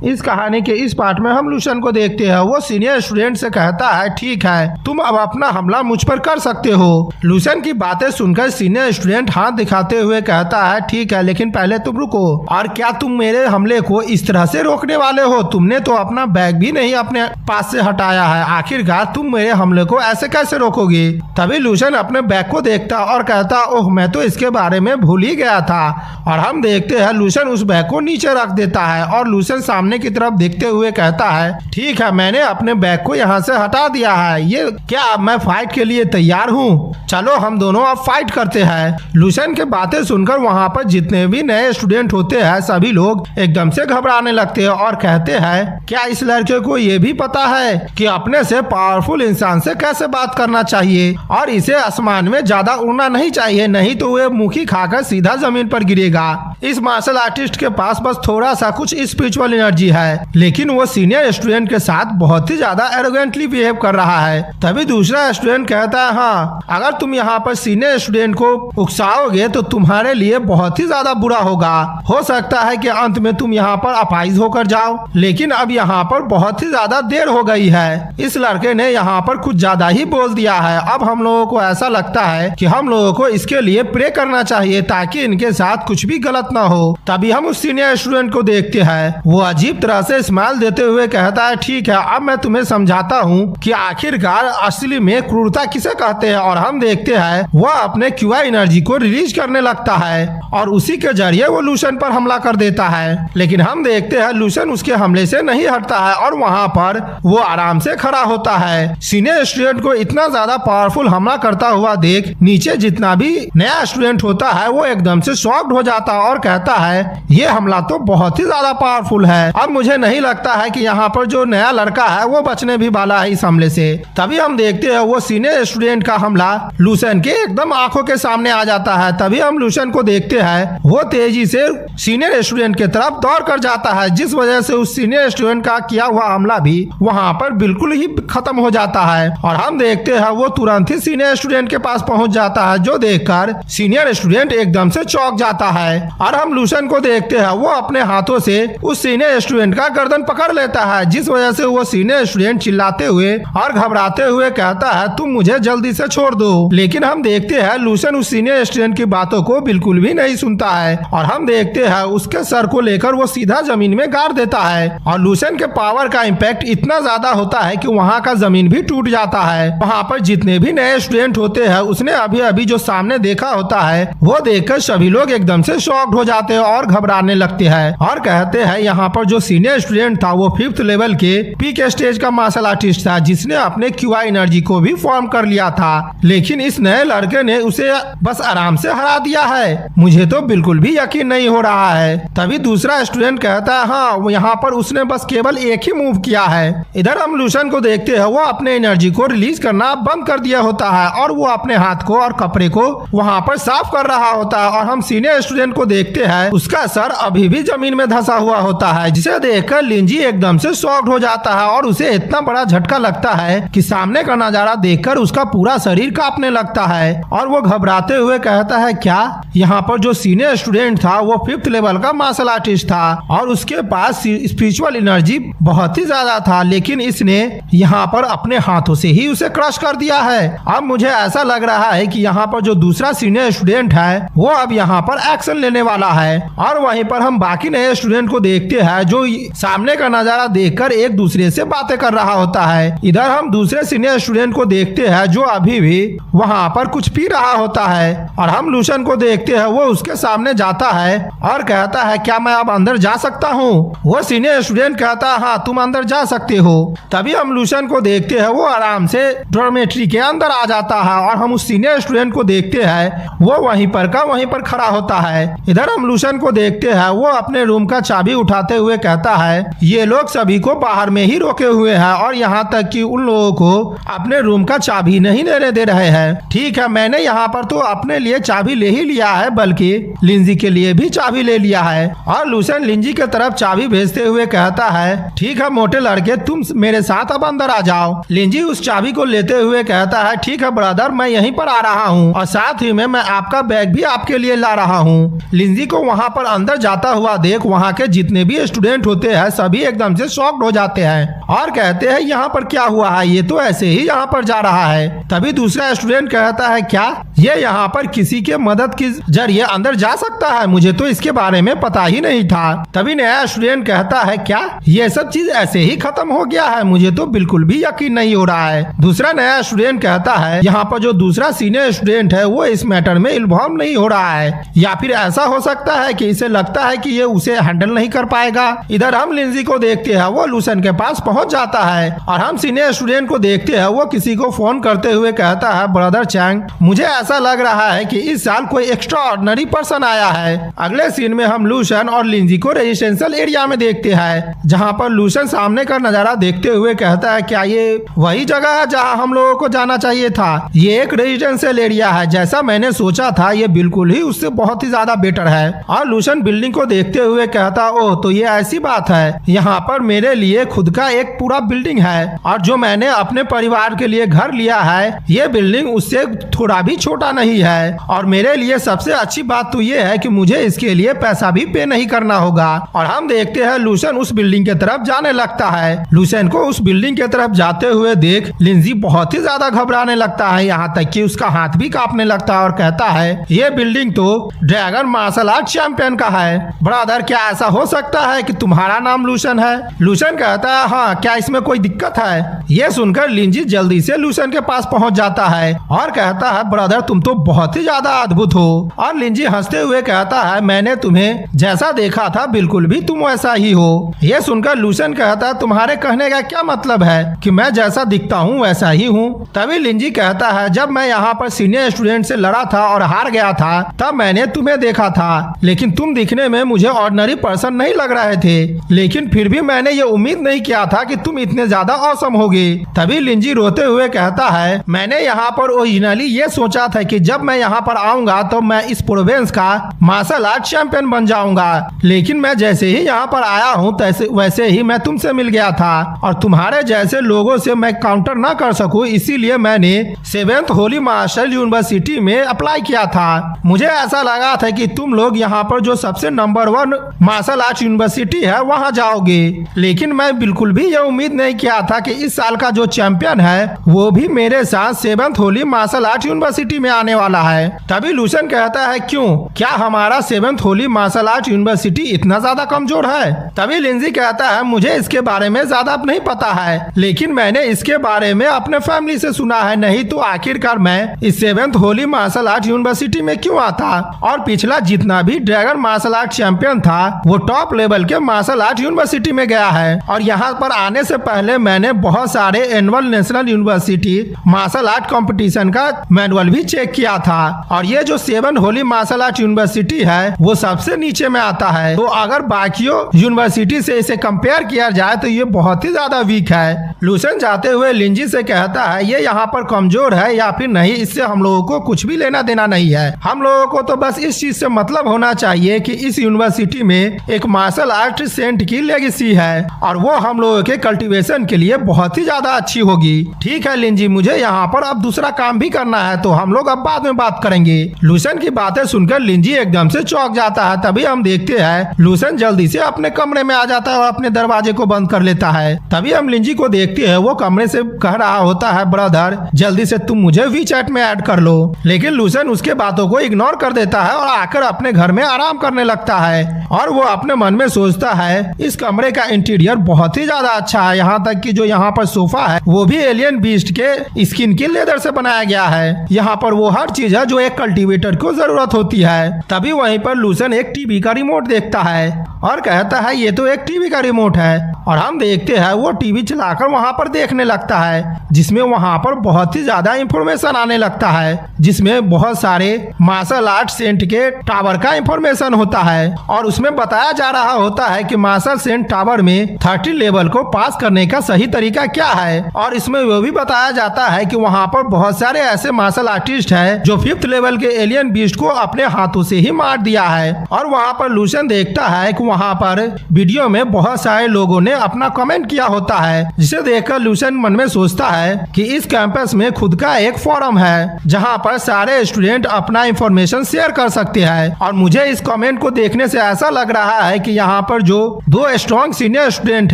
S1: इस कहानी के इस पार्ट में हम लूशन को देखते हैं। वो सीनियर स्टूडेंट से कहता है, ठीक है, तुम अब अपना हमला मुझ पर कर सकते हो। लूशन की बातें सुनकर सीनियर स्टूडेंट हाथ दिखाते हुए कहता है, ठीक है, लेकिन पहले तुम रुको। और क्या तुम मेरे हमले को इस तरह से रोकने वाले हो? तुमने तो अपना बैग भी नहीं अपने पास से हटाया है, आखिरकार तुम मेरे हमले को ऐसे कैसे रोकोगे? तभी लूशन अपने बैग को देखता और कहता, ओह, मैं तो इसके बारे में भूल ही गया था। और हम देखते हैं लूशन उस बैग को नीचे रख देता है और लूशन सामने की तरफ देखते हुए कहता है, ठीक है, मैंने अपने बैग को यहाँ से हटा दिया है। ये क्या मैं फाइट के लिए तैयार हूँ? चलो हम दोनों अब फाइट करते हैं। लूशन के बातें सुनकर वहाँ पर जितने भी नए स्टूडेंट होते हैं सभी लोग एकदम से घबराने लगते हैं और कहते हैं, क्या इस लड़के को ये भी पता है कि अपने से पावरफुल इंसान से कैसे बात करना चाहिए और इसे आसमान में ज्यादा उड़ना नहीं चाहिए, नहीं तो वह मुखी खाकर सीधा जमीन पर गिरेगा। इस मार्शल आर्टिस्ट के पास बस थोड़ा सा कुछ स्पिरिचुअल एनर्जी है, लेकिन वो सीनियर स्टूडेंट के साथ बहुत ही ज्यादा एरोगेंटली बिहेव कर रहा है। तभी दूसरा स्टूडेंट कहता है, हाँ, अगर तुम यहाँ पर सीनियर स्टूडेंट को उकसाओगे तो तुम्हारे लिए बहुत ही ज्यादा बुरा होगा। हो सकता है कि अंत में तुम यहाँ पर अपाइज होकर जाओ, लेकिन अब यहाँ पर बहुत ही ज्यादा देर हो गई है। इस लड़के ने यहाँ पर कुछ ज्यादा ही बोल दिया है। अब हम लोगों को ऐसा लगता है कि हम लोगों को इसके लिए प्रे करना चाहिए ताकि इनके साथ कुछ भी गलत ना हो। तभी हम उस सीनियर स्टूडेंट को देखते हैं, वो अजीब तरह से स्माइल देते हुए कहता है, ठीक है, अब मैं तुम्हें समझाता हूँ कि आखिरकार असली में क्रूरता किसे कहते हैं। और हम देखते हैं वह अपने क्यूआई एनर्जी को रिलीज करने लगता है और उसी के जरिए वो लूशन पर हमला कर देता है। लेकिन हम देखते हैं लूशन उसके हमले से नहीं हटता है और वहाँ पर वो आराम से खड़ा होता है। सीनियर स्टूडेंट को इतना ज्यादा पावरफुल हमला करता हुआ देख नीचे जितना भी नया स्टूडेंट होता है वो एकदम से शॉक्ड हो जाता है और कहता है, ये हमला तो बहुत ही ज्यादा पावरफुल है। अब मुझे नहीं लगता है कि यहाँ पर जो नया लड़का है वो बचने भी वाला है इस हमले से। तभी हम देखते हैं वो सीनियर स्टूडेंट का हमला लूशन के एकदम आंखों के सामने आ जाता है। तभी हम लूशन को देखते हैं वो तेजी से सीनियर स्टूडेंट की तरफ दौड़ कर जाता है, जिस वजह से उस सीनियर स्टूडेंट का किया हुआ हमला भी वहाँ पर बिल्कुल ही खत्म हो जाता है। और हम देखते हैं वो तुरंत ही सीनियर स्टूडेंट के पास पहुँच जाता है, जो देखकर सीनियर स्टूडेंट एकदम से चौंक जाता है। और हम लूशन को देखते हैं वो अपने हाथों से उस सीनियर स्टूडेंट का गर्दन पकड़ लेता है, जिस वजह से वो सीनियर स्टूडेंट चिल्लाते हुए और घबराते हुए कहता है, तुम मुझे जल्दी से छोड़ दो। लेकिन हम देखते हैं लूशन उस सीनियर स्टूडेंट की बातों को बिल्कुल भी नहीं सुनता है और हम देखते हैं उसके सर को लेकर वो सीधा जमीन में गाड़ देता है। और लूशन के पावर का इम्पैक्ट इतना ज्यादा होता है कि वहाँ का जमीन भी टूट जाता है। वहाँ पर जितने भी नए स्टूडेंट होते हैं उसने अभी अभी जो सामने देखा होता है वो देखकर सभी लोग एकदम से शॉक्ड हो जाते हैं और घबराने लगते हैं और कहते हैं यहाँ पर जो जो सीनियर स्टूडेंट था वो 5th लेवल के पीक स्टेज का मार्शल आर्टिस्ट था, जिसने अपने QI एनर्जी को भी फॉर्म कर लिया था। लेकिन इस नए लड़के ने उसे बस आराम से हरा दिया है। मुझे तो बिल्कुल भी यकीन नहीं हो रहा है। तभी दूसरा स्टूडेंट कहता है हाँ, यहाँ पर उसने बस केवल एक ही मूव किया है। इधर हम लूशन को देखते हैं, वो अपने एनर्जी को रिलीज करना बंद कर दिया होता है और वो अपने हाथ को और कपड़े को वहाँ पर साफ कर रहा होता है। और हम सीनियर स्टूडेंट को देखते हैं, उसका सर अभी भी जमीन में धंसा हुआ होता है, जिसे देखकर लिंजी एकदम से शॉक्ड हो जाता है और उसे इतना बड़ा झटका लगता है कि सामने का नजारा देखकर उसका पूरा शरीर कांपने लगता है और वो घबराते हुए कहता है क्या? यहाँ पर जो सीनियर स्टूडेंट था वो 5th लेवल का मार्शल आर्टिस्ट था और उसके पास स्पिरिचुअल एनर्जी बहुत ही ज्यादा था, लेकिन इसने यहाँ पर अपने हाथों से ही उसे क्रश कर दिया है। अब मुझे ऐसा लग रहा है कि यहाँ पर जो दूसरा सीनियर स्टूडेंट है वो अब यहाँ पर एक्शन लेने वाला है। और वहीं पर हम बाकी नए स्टूडेंट को देखते हैं जो सामने का नजारा देखकर एक दूसरे से बातें कर रहा होता है। इधर हम दूसरे सीनियर स्टूडेंट को देखते हैं जो अभी भी वहाँ पर कुछ पी रहा होता है और हम लूशन को देखते हैं, वो उसके सामने जाता है और कहता है क्या मैं अब अंदर जा सकता हूँ? वो सीनियर स्टूडेंट कहता है हाँ, तुम अंदर जा सकते हो। तभी हम लूशन को देखते हैं, वो आराम से डॉर्मेट्री के अंदर आ जाता है और हम उस सीनियर स्टूडेंट को देखते हैं, वो वहीं पर खड़ा होता है। इधर हम लूशन को देखते हैं, वो अपने रूम का चाबी उठाते हुए कहता है ये लोग सभी को बाहर में ही रोके हुए हैं और यहाँ तक कि उन लोगों को अपने रूम का चाबी नहीं लेने दे रहे हैं। ठीक है, मैंने यहाँ पर तो अपने लिए चाबी ले ही लिया है, बल्कि लिंजी के लिए भी चाबी ले लिया है। और लूशन लिंजी के तरफ चाबी भेजते हुए कहता है ठीक है मोटे लड़के, तुम मेरे साथ अब अंदर आ जाओ। लिंजी उस चाबी को लेते हुए कहता है ठीक है ब्रदर, मैं यहीं पर आ रहा हूँ और साथ ही में मैं आपका बैग भी आपके लिए ला रहा हूँ। लिंजी को वहाँ पर अंदर जाता हुआ देख वहाँ के जितने भी स्टूडेंट होते हैं सभी एकदम से शॉक्ड हो जाते हैं और कहते हैं यहाँ पर क्या हुआ है, ये तो ऐसे ही यहाँ पर जा रहा है। तभी दूसरा स्टूडेंट कहता है क्या ये यहाँ पर किसी के मदद के जरिए अंदर जा सकता है? मुझे तो इसके बारे में पता ही नहीं था। तभी नया स्टूडेंट कहता है क्या ये सब चीज ऐसे ही खत्म हो गया है? मुझे तो बिल्कुल भी यकीन नहीं हो रहा है। दूसरा नया स्टूडेंट कहता है यहाँ पर जो दूसरा सीनियर स्टूडेंट है वो इस मैटर में इन्वॉल्व नहीं हो रहा है, या फिर ऐसा हो सकता है कि इसे लगता है कि ये उसे हैंडल नहीं कर पाएगा। इधर हम लिंजी को देखते हैं, वो लूसन के पास पहुंच जाता है और हम सीनियर स्टूडेंट को देखते हैं, वो किसी को फोन करते हुए कहता है ब्रदर चैंग, मुझे ऐसा लग रहा है कि इस साल कोई एक्स्ट्रा ऑर्डिनरी पर्सन आया है। अगले सीन में हम लूसन और लिंजी को रेजिडेंशियल एरिया में देखते हैं, जहाँ पर लूसन सामने का नजारा देखते हुए कहता है क्या ये वही जगह है जहाँ हम लोगों को जाना चाहिए था? ये एक रेजिडेंशियल एरिया है, जैसा मैंने सोचा था ये बिल्कुल ही उससे बहुत ही ज्यादा बेटर है। और लूसन बिल्डिंग को देखते हुए कहता ओह तो ये ऐसी बात है, यहाँ पर मेरे लिए खुद का एक पूरा बिल्डिंग है और जो मैंने अपने परिवार के लिए घर लिया है ये बिल्डिंग उससे थोड़ा भी छोटा नहीं है। और मेरे लिए सबसे अच्छी बात तो ये है कि मुझे इसके लिए पैसा भी पे नहीं करना होगा। और हम देखते हैं लूसन उस बिल्डिंग के तरफ जाने लगता है। लूसन को उस बिल्डिंग के तरफ जाते हुए देख लिंजी बहुत ही ज्यादा घबराने लगता है, यहाँ तक कि उसका हाथ भी कांपने लगता है और कहता है ये बिल्डिंग तो ड्रैगन मार्शल आर्ट चैंपियन का है। ब्रदर क्या ऐसा हो सकता है कि तुम्हारा नाम लूसन है? लूसन कहता है हाँ, क्या इसमें कोई दिक्कत है? ये सुनकर लिंजी जल्दी से लूसन के पास पहुंच जाता है और कहता है ब्रदर तुम तो बहुत ही ज्यादा अद्भुत हो। और लिंजी हंसते हुए कहता है मैंने तुम्हें जैसा देखा था बिल्कुल भी तुम वैसा ही हो। ये सुनकर लूसन कहता है तुम्हारे कहने का क्या मतलब है कि मैं जैसा दिखता हूँ वैसा ही हूँ? तभी लिंजी कहता है जब मैं यहाँ पर सीनियर स्टूडेंट से लड़ा था और हार गया था तब मैंने तुम्हें देखा था, लेकिन तुम दिखने में मुझे ऑर्डिनरी पर्सन नहीं लग रहे थे, लेकिन फिर भी मैंने ये उम्मीद नहीं किया था कि तुम इतने ज्यादा औसम होगे। तभी लिंजी रोते हुए कहता है मैंने यहाँ पर ओरिजिनली ये सोचा था कि जब मैं यहाँ पर आऊंगा तो मैं इस प्रोविंस का मार्शल आर्ट चैंपियन बन जाऊंगा, लेकिन मैं जैसे ही यहाँ पर आया हूँ वैसे ही मैं तुमसे मिल गया था और तुम्हारे जैसे लोगों से मैं काउंटर ना कर सकूं, इसीलिए मैंने 7th होली मार्शल यूनिवर्सिटी में अप्लाई किया था। मुझे ऐसा लगा था कि तुम लोग यहाँ पर जो सबसे नंबर 1 मार्शल आर्ट यूनिवर्सिटी है वहाँ जाओगे, लेकिन मैं बिल्कुल भी ये उम्मीद नहीं किया था कि इस साल का जो चैंपियन है वो भी मेरे साथ 7th holy martial art university में आने वाला है। तभी लूसन कहता है क्यों, क्या हमारा 7th holy martial art university इतना ज्यादा कमजोर है? तभी लिंजी कहता है मुझे इसके बारे में ज्यादा नहीं पता है, लेकिन मैंने इसके बारे में अपने फैमिली से सुना है, नहीं तो आखिरकार मैं इस 7th holy martial art university में क्यों आता? और पिछला जितना भी ड्रैगन मार्शल आर्ट चैंपियन था वो टॉप लेवल के मार्शल आर्ट यूनिवर्सिटी में गया है। और यहाँ पर आने से पहले मैंने बहुत सारे annual national university martial art competition का मैनुअल भी चेक किया था, और ये जो 7 होली मार्शल आर्ट यूनिवर्सिटी है वो सबसे नीचे में आता है। तो अगर बाकियों यूनिवर्सिटी से इसे कंपेयर किया जाए तो ये बहुत ही ज्यादा वीक है। लूसन जाते हुए लिंजी से कहता है ये यहाँ पर कमजोर है या फिर नहीं, इससे हम लोगों को कुछ भी लेना देना नहीं है। हम लोगों को तो बस इस चीज से मतलब होना चाहिए कि इस यूनिवर्सिटी में एक मार्शल आर्ट सेंट की लेगेसी है और वो हम लोगों के कल्टीवेशन के लिए बहुत ही ज्यादा अच्छी होगी। ठीक है लिंजी, मुझे यहाँ पर अब दूसरा काम भी करना है, तो हम लोग अब बाद में बात करेंगे। लूसन की बातें सुनकर लिंजी एकदम से चौंक जाता है। तभी हम देखते हैं लूसन जल्दी से अपने कमरे में आ जाता है और अपने दरवाजे को बंद कर लेता है। तभी हम लिंजी को देखते हैं वो कमरे से कह रहा होता है ब्रदर जल्दी से तुम मुझे वीचैट में ऐड कर लो, लेकिन लूसन उसके बातों को इग्नोर कर देता है और आकर अपने घर में आराम करने लगता है। और वो अपने मन में सोचता है इस कमरे का इंटीरियर बहुत ही ज्यादा अच्छा है, यहाँ तक कि जो यहाँ पर सोफा है वो भी एलियन बीस्ट के स्किन के लेदर से बनाया गया है। यहाँ पर वो हर चीज है जो एक कल्टीवेटर को जरूरत होती है। तभी वहीं पर लूसन एक टीवी का रिमोट देखता है और कहता है ये तो एक टीवी का रिमोट है, और हम देखते हैं वो टीवी चलाकर वहाँ पर देखने लगता है, जिसमें वहाँ पर बहुत ही ज्यादा इंफॉर्मेशन आने लगता है, जिसमें बहुत सारे मार्शल आर्ट सेंट के टावर का इंफॉर्मेशन होता है। और उसमें बताया जा रहा होता है कि मार्शल सेंट टावर में 30 लेवल को पास करने का सही तरीका क्या है। और इसमें वो भी बताया जाता है कि वहाँ पर बहुत सारे ऐसे मार्शल आर्टिस्ट हैं जो 5th लेवल के एलियन बीस्ट को अपने हाथों से ही मार दिया है। और वहाँ पर लूसन देखता है कि वहाँ पर वीडियो में बहुत सारे लोगों ने अपना कमेंट किया होता है, जिसे देखकर लूसन मन में सोचता है कि इस कैंपस में खुद का एक फोरम है जहाँ पर सारे स्टूडेंट अपना इंफॉर्मेशन शेयर कर सकते हैं। और मुझे इस कमेंट को देखने से ऐसा लग रहा है कि यहाँ पर जो 2 स्ट्रॉन्ग सीनियर स्टूडेंट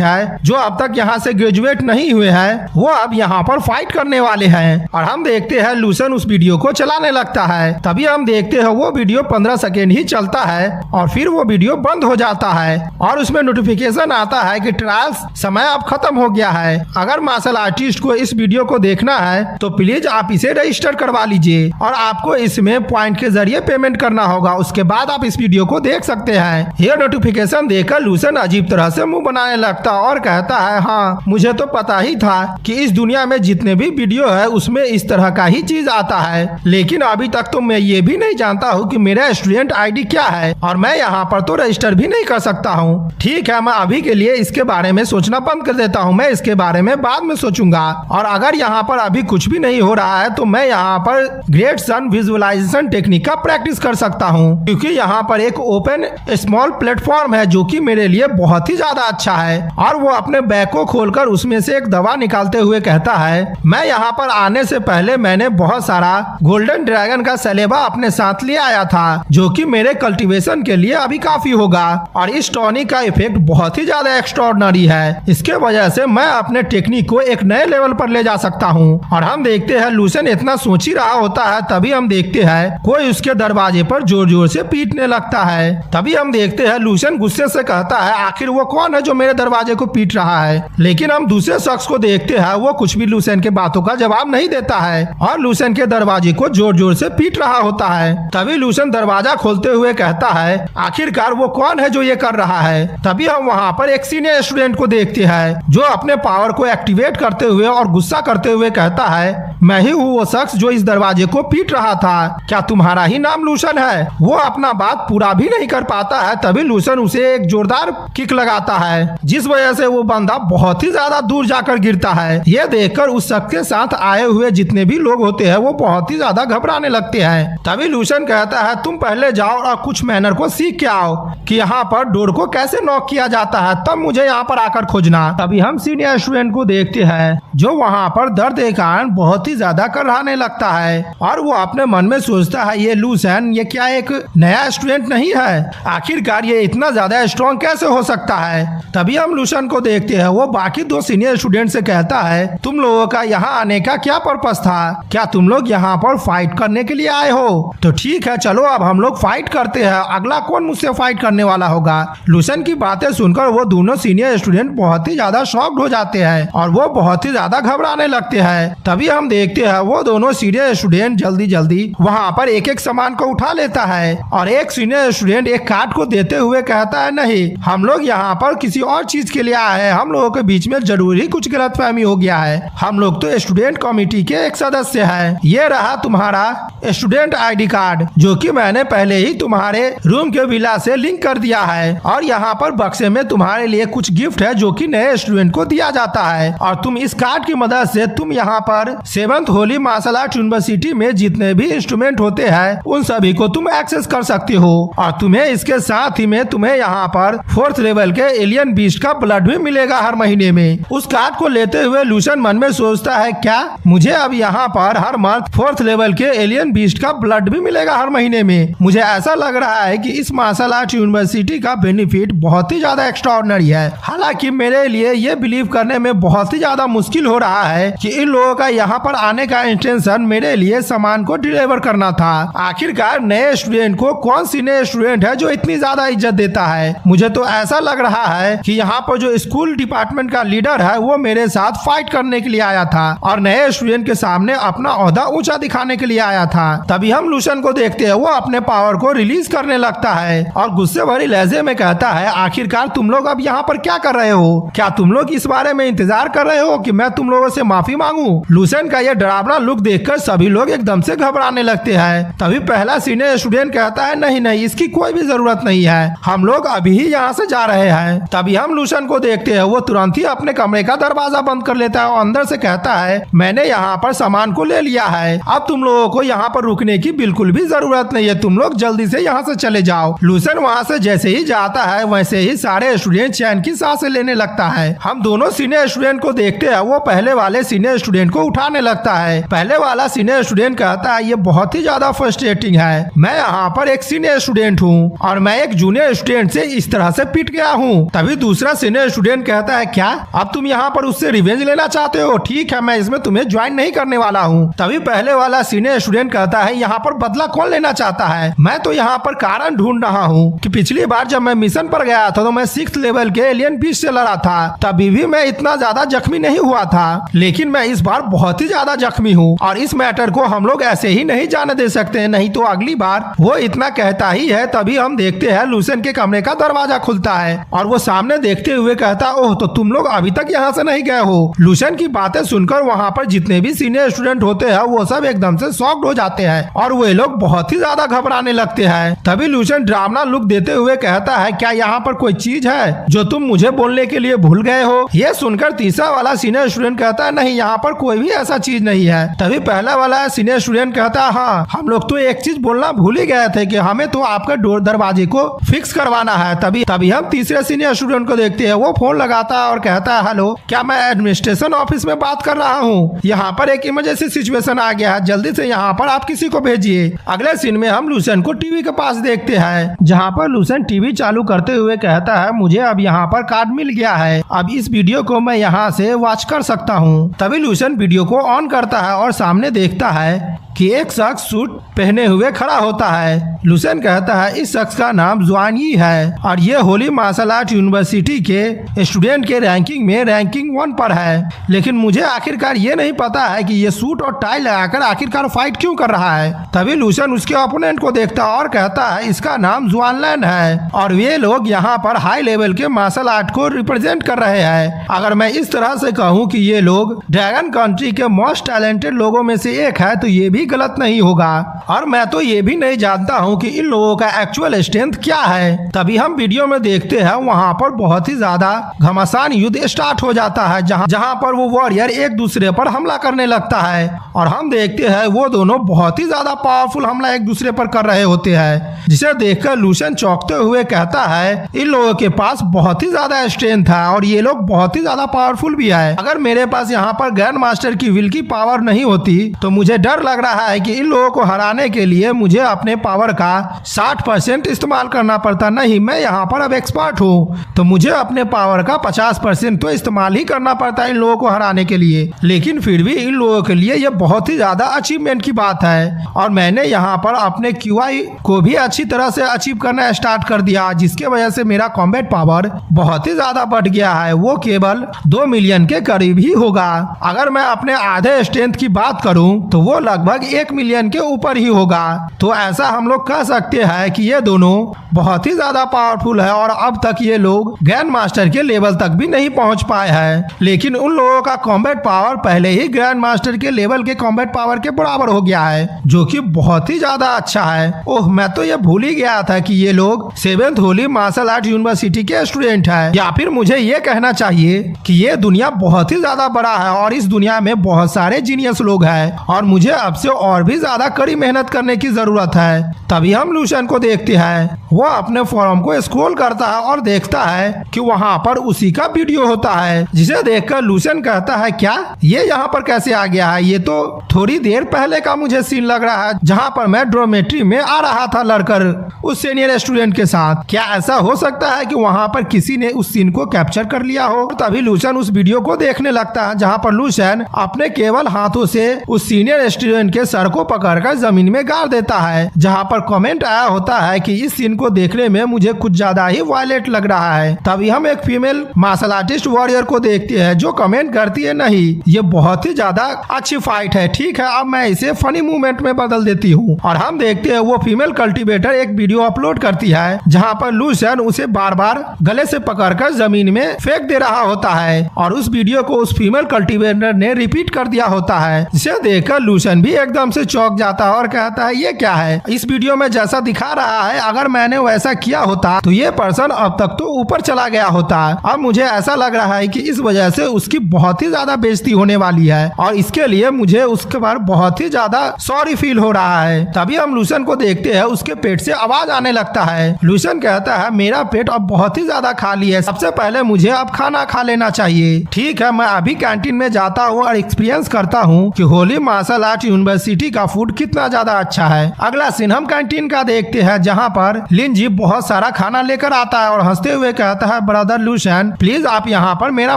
S1: है जो अब तक यहाँ से ग्रेजुएट नहीं हुए हैं वो अब यहाँ पर फाइट करने वाले हैं। और हम देखते हैं लूसन उस वीडियो को चलाने लगता है। तभी हम देखते हैं वो वीडियो 15 सेकेंड ही चलता है और फिर वो वीडियो बंद हो जाता है और उसमें नोटिफिकेशन आता है कि ट्रायल्स समय अब खत्म हो गया है। अगर मार्शल आर्टिस्ट को इस वीडियो को देखना है तो प्लीज आप इसे रजिस्टर करवा लीजिए और आपको इसमें पॉइंट के जरिए पेमेंट करना होगा, उसके बाद आप इस वीडियो को देख सकते हैं। यह नोटिफिकेशन देखकर लूसन अजीब तरह से मुंह बनाने लगता और कहता है हाँ मुझे तो पता ही था कि इस दुनिया में जितने भी वीडियो है उसमें इस तरह का ही चीज आता है, लेकिन अभी तक तो मैं ये भी नहीं जानता हूँ कि मेरा स्टूडेंट आईडी क्या है और मैं यहाँ पर तो रजिस्टर भी नहीं कर सकता हूँ। ठीक है, मैं अभी के लिए इसके बारे में सोचना बंद कर देता हूँ, मैं इसके बारे में बाद में सोचूंगा। और अगर यहाँ पर अभी कुछ भी नहीं हो रहा है तो मैं यहाँ पर ग्रेट सन विजुअलाइजेशन टेक्निक का प्रैक्टिस कर सकता हूँ, क्योंकि यहाँ पर एक ओपन स्मॉल प्लेटफॉर्म है जो कि मेरे लिए बहुत ही ज्यादा अच्छा है। और वो अपने बैग को खोलकर उसमें से एक दवा निकालते हुए कहता है मैं यहाँ पर आने से पहले मैंने बहुत सारा गोल्डन ड्रैगन का सलेबा अपने साथ ले आया था जो कि मेरे कल्टीवेशन के लिए अभी काफी होगा। और इस टॉनिक का इफेक्ट बहुत ही ज्यादा एक्स्ट्राऑर्डिनरी है, इसके वजह से मैं अपने टेक्निक को एक नए लेवल पर ले जा सकता हूँ। और हम देखते हैं लूसन इतना सोच ही रहा होता है, तभी हम देखते हैं कोई उसके दरवाजे पर जोर जोर से पीटने लगता है। तभी हम देखते हैं लूसन गुस्से से कहता है आखिर वो कौन है जो मेरे दरवाजे को पीट रहा है। लेकिन हम दूसरे शख्स को देखते हैं वो कुछ भी लूसन के बातों का जवाब नहीं देता है और लूसन के दरवाजे को जोर जोर से पीट रहा होता है। तभी लूसन दरवाजा खोलते हुए कहता है आखिरकार वो कौन है जो ये कर रहा है। तभी हम वहाँ पर एक सीनियर स्टूडेंट को देखते हैं जो अपने पावर को एक्टिवेट करते हुए और गुस्सा करते हुए कहता है मैं ही हूँ वो शख्स जो इस दरवाजे को पीट रहा था, क्या तुम्हारा ही नाम लूसन है? वो अपना बात पूरा भी नहीं कर पाता है। तभी लूसन उसे एक जोरदार किक लगाता है जिस वजह से वो बंदा बहुत ही ज्यादा दूर जाकर गिरता है। ये देखकर उस शख्स के साथ आए हुए जितने भी लोग होते हैं वो बहुत ही ज्यादा घबराने लगते हैं। तभी लूसन कहता है तुम पहले जाओ और कुछ मैनर को सीख के आओ कि यहाँ पर डोर को कैसे नॉक किया जाता है, तब मुझे यहाँ पर आकर खोजना। तभी हम सीनियर स्टूडेंट को देखते हैं जो वहाँ पर दर्द के कारण बहुत ही ज्यादा कराने लगता है और वो अपने मन में सोचता है ये लूसेन ये क्या एक नया स्टूडेंट नहीं है, आखिरकार ये इतना ज्यादा स्ट्रॉन्ग कैसे हो सकता है। तभी हम लूसेन को देखते हैं, वो बाकी दो सीनियर स्टूडेंट से कहता है तुम लोगों का यहाँ आने का क्या पर्पस था, क्या तुम लोग यहाँ पर फाइट करने के लिए आए हो? तो ठीक है चलो अब हम लोग फाइट करते हैं, अगला कौन मुझसे फाइट करने वाला होगा। लूसेन की बातें सुनकर वो दोनों सीनियर स्टूडेंट बहुत ही ज्यादा शॉक्ड हो जाते हैं और वो बहुत ही ज्यादा घबराने लगते हैं। तभी हम देखते हैं वो दोनों सीनियर स्टूडेंट जल्दी जल्दी वहाँ पर एक एक सामान को उठा लेता है और एक सीनियर स्टूडेंट एक कार्ड को देते हुए कहता है नहीं हम लोग यहाँ पर किसी और चीज के लिए आए हैं, हम लोगों के बीच में जरूर ही कुछ गलतफहमी हो गया है, हम लोग तो स्टूडेंट कमेटी के एक सदस्य हैं। ये रहा तुम्हारा स्टूडेंट आईडी कार्ड जो कि मैंने पहले ही तुम्हारे रूम के विला से लिंक कर दिया है और यहाँ पर बक्से में तुम्हारे लिए कुछ गिफ्ट है जो कि नए स्टूडेंट को दिया जाता है और तुम इस कार्ड की मदद से तुम यहाँ पर 7th holy martial art university में जितने भी इंस्ट्रूमेंट होते हैं उन सभी को तुम एक्सेस कर सकते हो और तुम्हें इसके साथ ही में तुम्हें यहाँ पर 4th लेवल के एलियन बीस्ट का ब्लड भी मिलेगा हर महीने में। उस कार्ड को लेते हुए लूसेन मन में सोचता है क्या मुझे अब यहाँ पर हर मंथ 4th लेवल के एलियन बीस्ट का ब्लड भी मिलेगा हर महीने में। मुझे ऐसा लग रहा है कि इस मार्शल आर्ट यूनिवर्सिटी का बेनिफिट बहुत ही ज्यादा एक्स्ट्राऑर्डिनरी है। हालांकि मेरे लिए ये बिलीव करने में बहुत ही ज्यादा मुश्किल हो रहा है कि इन लोगों का यहाँ पर आने का इंटेंशन मेरे लिए सामान को डिलीवर करना था। आखिरकार नए स्टूडेंट को कौन सी नए स्टूडेंट है जो इतनी ज्यादा इज्जत देता है। मुझे तो ऐसा लग रहा है कि यहाँ पर जो स्कूल डिपार्टमेंट का लीडर है वो मेरे साथ फाइट करने के लिए आया था और नए स्टूडेंट के सामने अपना ओहदा ऊंचा दिखाने के लिए आया था। तभी हम लूसेन को देखते हैं, वो अपने पावर को रिलीज करने लगता है और गुस्से भरी लहजे में कहता है आखिरकार तुम लोग अब यहाँ पर क्या कर रहे हो? क्या तुम लोग इस बारे में इंतजार कर रहे हो कि मैं तुम लोगों से माफी मांगू? लूसेन का यह डरावना लुक देखकर सभी लोग एकदम से घबराने लगते हैं। तभी पहला सीनियर स्टूडेंट कहता है नहीं नहीं इसकी कोई भी जरूरत नहीं है, हम लोग अभी ही यहाँ से जा रहे हैं। तभी हम लूसेन को देखते हैं, वो तुरंत ही अपने कमरे का दरवाजा बंद कर लेता है और अंदर से कहता है मैंने यहाँ पर सामान को ले लिया है, अब तुम लोगों को यहाँ पर रुकने की बिल्कुल भी जरूरत नहीं है, तुम लोग जल्दी से यहाँ से चले जाओ। लूसेन वहाँ से जैसे ही जाता है वैसे ही सारे स्टूडेंट चैन की सांसें लेने लगता है। हम दोनों सीनियर स्टूडेंट को देखते हैं, वो पहले वाले सीनियर स्टूडेंट को उठाने लगता है। पहले वाला सीनियर स्टूडेंट कहता है ये बहुत ही ज्यादा फ्रस्ट्रेटिंग है, मैं यहाँ पर एक सीनियर स्टूडेंट हूँ और मैं एक जूनियर स्टूडेंट से इस तरह से पिट गया हूँ। तभी दूसरा सीनियर स्टूडेंट कहता है क्या अब तुम यहाँ पर उससे रिवेंज लेना चाहते हो? ठीक है मैं इसमें तुम्हें ज्वाइन नहीं करने वाला हूँ। तभी पहले वाला सीनियर स्टूडेंट कहता है यहाँ पर बदला कौन लेना चाहता है? मैं तो यहाँ पर कारण ढूंढ रहा हूँ कि पिछली बार जब मैं मिशन पर गया था तो मैं 6th लेवल के एलियन बीस्ट से लड़ा था, तभी भी मैं इतना ज्यादा जख्मी नहीं हुआ था, लेकिन मैं इस बार बहुत ही ज्यादा जख्मी हूँ और इस मैटर को हम लोग ऐसे ही नहीं जाने दे सकते, नहीं तो अगली बार। वो इतना कहता ही है तभी हम देखते हैं लूसेन के कमरे का दरवाजा खुलता है और वो सामने देखते हुए कहता ओह तो तुम लोग अभी तक यहाँ से नहीं गए हो। लूसेन की बातें सुनकर वहाँ पर जितने भी सीनियर स्टूडेंट होते हैं वो सब एकदम से शॉक्ड हो जाते हैं और वे लोग बहुत ही ज्यादा घबराने लगते हैं। तभी लूसेन ड्रामना लुक देते हुए कहता है क्या यहाँ पर कोई चीज है जो तुम मुझे बोलने के लिए भूल गए हो? ये सुनकर तीसरा वाला सीनियर स्टूडेंट कहता है नहीं यहाँ पर कोई भी ऐसा चीज नहीं है। तभी पहला वाला सीनियर स्टूडेंट कहता है हाँ हम लोग तो एक चीज बोलना भूल ही गए थे कि हमें तो आपके डोर दरवाजे को फिक्स करवाना है। तभी हम तीसरे सीनियर स्टूडेंट को देखते हैं, वो फोन लगाता है और कहता है हेलो क्या मैं एडमिनिस्ट्रेशन ऑफिस में बात कर रहा हूँ? यहाँ पर एक इमरजेंसी सिचुएशन आ गया है, जल्दी से यहाँ पर आप किसी को भेजिए। अगले सीन में हम लूसेन को टीवी के पास देखते हैं जहाँ पर लूसेन टीवी चालू करते हुए कहता है मुझे अब यहाँ पर कार्ड मिल गया है, अब इस वीडियो को मैं यहाँ से वॉच कर सकता हूँ। तभी लूसेन वीडियो को ऑन करता है और सामने देखता है कि एक शख्स सूट पहने हुए खड़ा होता है। लूसेन कहता है इस शख्स का नाम जुआन यी है और ये होली मार्शल आर्ट यूनिवर्सिटी के स्टूडेंट के रैंकिंग में रैंकिंग 1 पर है, लेकिन मुझे आखिरकार ये नहीं पता है कि ये सूट और टाई लगाकर आखिरकार फाइट क्यों कर रहा है। तभी लूसेन उसके ओपोनेंट को देखता और कहता है इसका नाम जुआन लैन है और ये लोग यहाँ पर हाई लेवल के मार्शल आर्ट को रिप्रेजेंट कर रहे हैं। अगर मैं इस तरह से कहूँ कि ये लोग ड्रैगन कंट्री के मोस्ट टैलेंटेड लोगों में से एक है तो ये भी गलत नहीं होगा। और मैं तो ये भी नहीं जानता हूँ कि इन लोगों का एक्चुअल स्ट्रेंथ क्या है। तभी हम वीडियो में देखते हैं वहाँ पर बहुत ही ज्यादा घमासान युद्ध स्टार्ट हो जाता है, जहाँ पर वो वॉरियर एक दूसरे पर हमला करने लगता है और हम देखते हैं वो दोनों बहुत ही ज्यादा पावरफुल हमला एक दूसरे पर कर रहे होते हैं, जिसे देखकर लूशन चौंकते हुए कहता है इन लोगों के पास बहुत ही ज्यादा स्ट्रेंथ है और ये लोग बहुत ही ज्यादा पावरफुल भी है। अगर मेरे पास यहाँ पर ग्रैंड मास्टर की विल की पावर नहीं होती तो मुझे डर लग रहा है कि इन लोगों को हराने के लिए मुझे अपने पावर का 60% इस्तेमाल करना पड़ता। नहीं, मैं यहाँ पर अब एक्सपर्ट हूँ तो मुझे अपने पावर का 50% तो इस्तेमाल ही करना पड़ता है इन लोगों को हराने के लिए। लेकिन फिर भी इन लोगों के लिए यह बहुत ही ज्यादा अचीवमेंट की बात है और मैंने यहाँ पर अपने QI को भी अच्छी तरह से अचीव करना स्टार्ट कर दिया, जिसके वजह से मेरा कॉम्बैट पावर बहुत ही ज्यादा बढ़ गया है। वो केवल 2 मिलियन के करीब ही होगा। अगर मैं अपने आधे स्ट्रेंथ की बात करूं तो वो लगभग 1 मिलियन के ऊपर ही होगा। तो ऐसा हम लोग कह सकते हैं कि ये दोनों बहुत ही ज्यादा पावरफुल है और अब तक ये लोग ग्रैंड मास्टर के लेवल तक भी नहीं पहुंच पाए हैं। लेकिन उन लोगों का कॉम्बैट पावर पहले ही ग्रैंड मास्टर के लेवल के कॉम्बैट पावर के बराबर हो गया है, जो कि बहुत ही ज्यादा अच्छा है। ओह, मैं तो ये भूल ही गया था कि ये लोग 7th holy martial art university के स्टूडेंट है। या फिर मुझे ये कहना चाहिए कि ये दुनिया बहुत ही ज्यादा बड़ा है और इस दुनिया में बहुत सारे जीनियस लोग हैं और मुझे अब से और भी ज्यादा कड़ी मेहनत करने की जरूरत है। तभी हम लूशन को देखते हैं, वो अपने फोरम को स्क्रॉल करता है और देखता है कि वहाँ पर उसी का वीडियो होता है, जिसे देखकर लूशन कहता है क्या ये यहाँ पर कैसे आ गया है? ये तो थोड़ी देर पहले का मुझे सीन लग रहा है जहाँ पर मैं डॉर्मेट्री में आ रहा था लड़कर उस सीनियर स्टूडेंट के साथ। क्या ऐसा हो सकता है कि वहाँ पर किसी ने उस सीन को कैप्चर कर लिया हो? तभी लूशन उस वीडियो को देखने लगता है जहाँ पर लूशन अपने केवल हाथों से उस सीनियर स्टूडेंट के सर को पकड़कर जमीन में गाड़ देता है, जहाँ पर कमेंट आया होता है कि इस सीन को देखने में मुझे कुछ ज्यादा ही वायलेंट लग रहा है। तभी हम एक फीमेल मार्शल आर्टिस्ट वॉरियर को देखते हैं जो कमेंट करती है नहीं, ये बहुत ही ज्यादा अच्छी फाइट है, ठीक है अब मैं इसे फनी मूवमेंट में बदल देती हूँ। और हम देखते हैं वो फीमेल कल्टीवेटर एक वीडियो अपलोड करती है जहाँ पर लूशन उसे बार बार गले से पकड़कर जमीन में फेंक दे रहा होता है और उस वीडियो को उस फीमेल कल्टीवेटर ने रिपीट कर दिया होता है, जिसे देखकर लूशन भी एकदम से चौंक जाता है और कहता है ये क्या है? इस वीडियो में जैसा दिखा रहा है अगर मैंने वैसा किया होता तो ये पर्सन अब तक तो ऊपर चला गया होता। अब मुझे ऐसा लग रहा है कि इस वजह से उसकी बहुत ही ज्यादा बेइज्जती होने वाली है और इसके लिए मुझे उसके बारे बहुत ही ज्यादा सॉरी फील हो रहा है। तभी हम लूशन को देखते हैं, उसके पेट से आवाज आने लगता है। लूशन कहता है मेरा पेट अब बहुत ही ज्यादा खाली है, सबसे पहले मुझे अब खाना खा लेना चाहिए। ठीक है, मैं अभी कैंटीन में जाता हूँ और एक्सपीरियंस करता हूँ कि होली मार्शल आर्ट यूनिवर्सिटी का फूड कितना ज्यादा अच्छा है। अगला सीन हम कैंटीन का देखते हैं जहाँ पर लिंजी बहुत सारा खाना लेकर आता है और हंसते हुए कहता है ब्रदर लूशन प्लीज आप यहाँ पर मेरा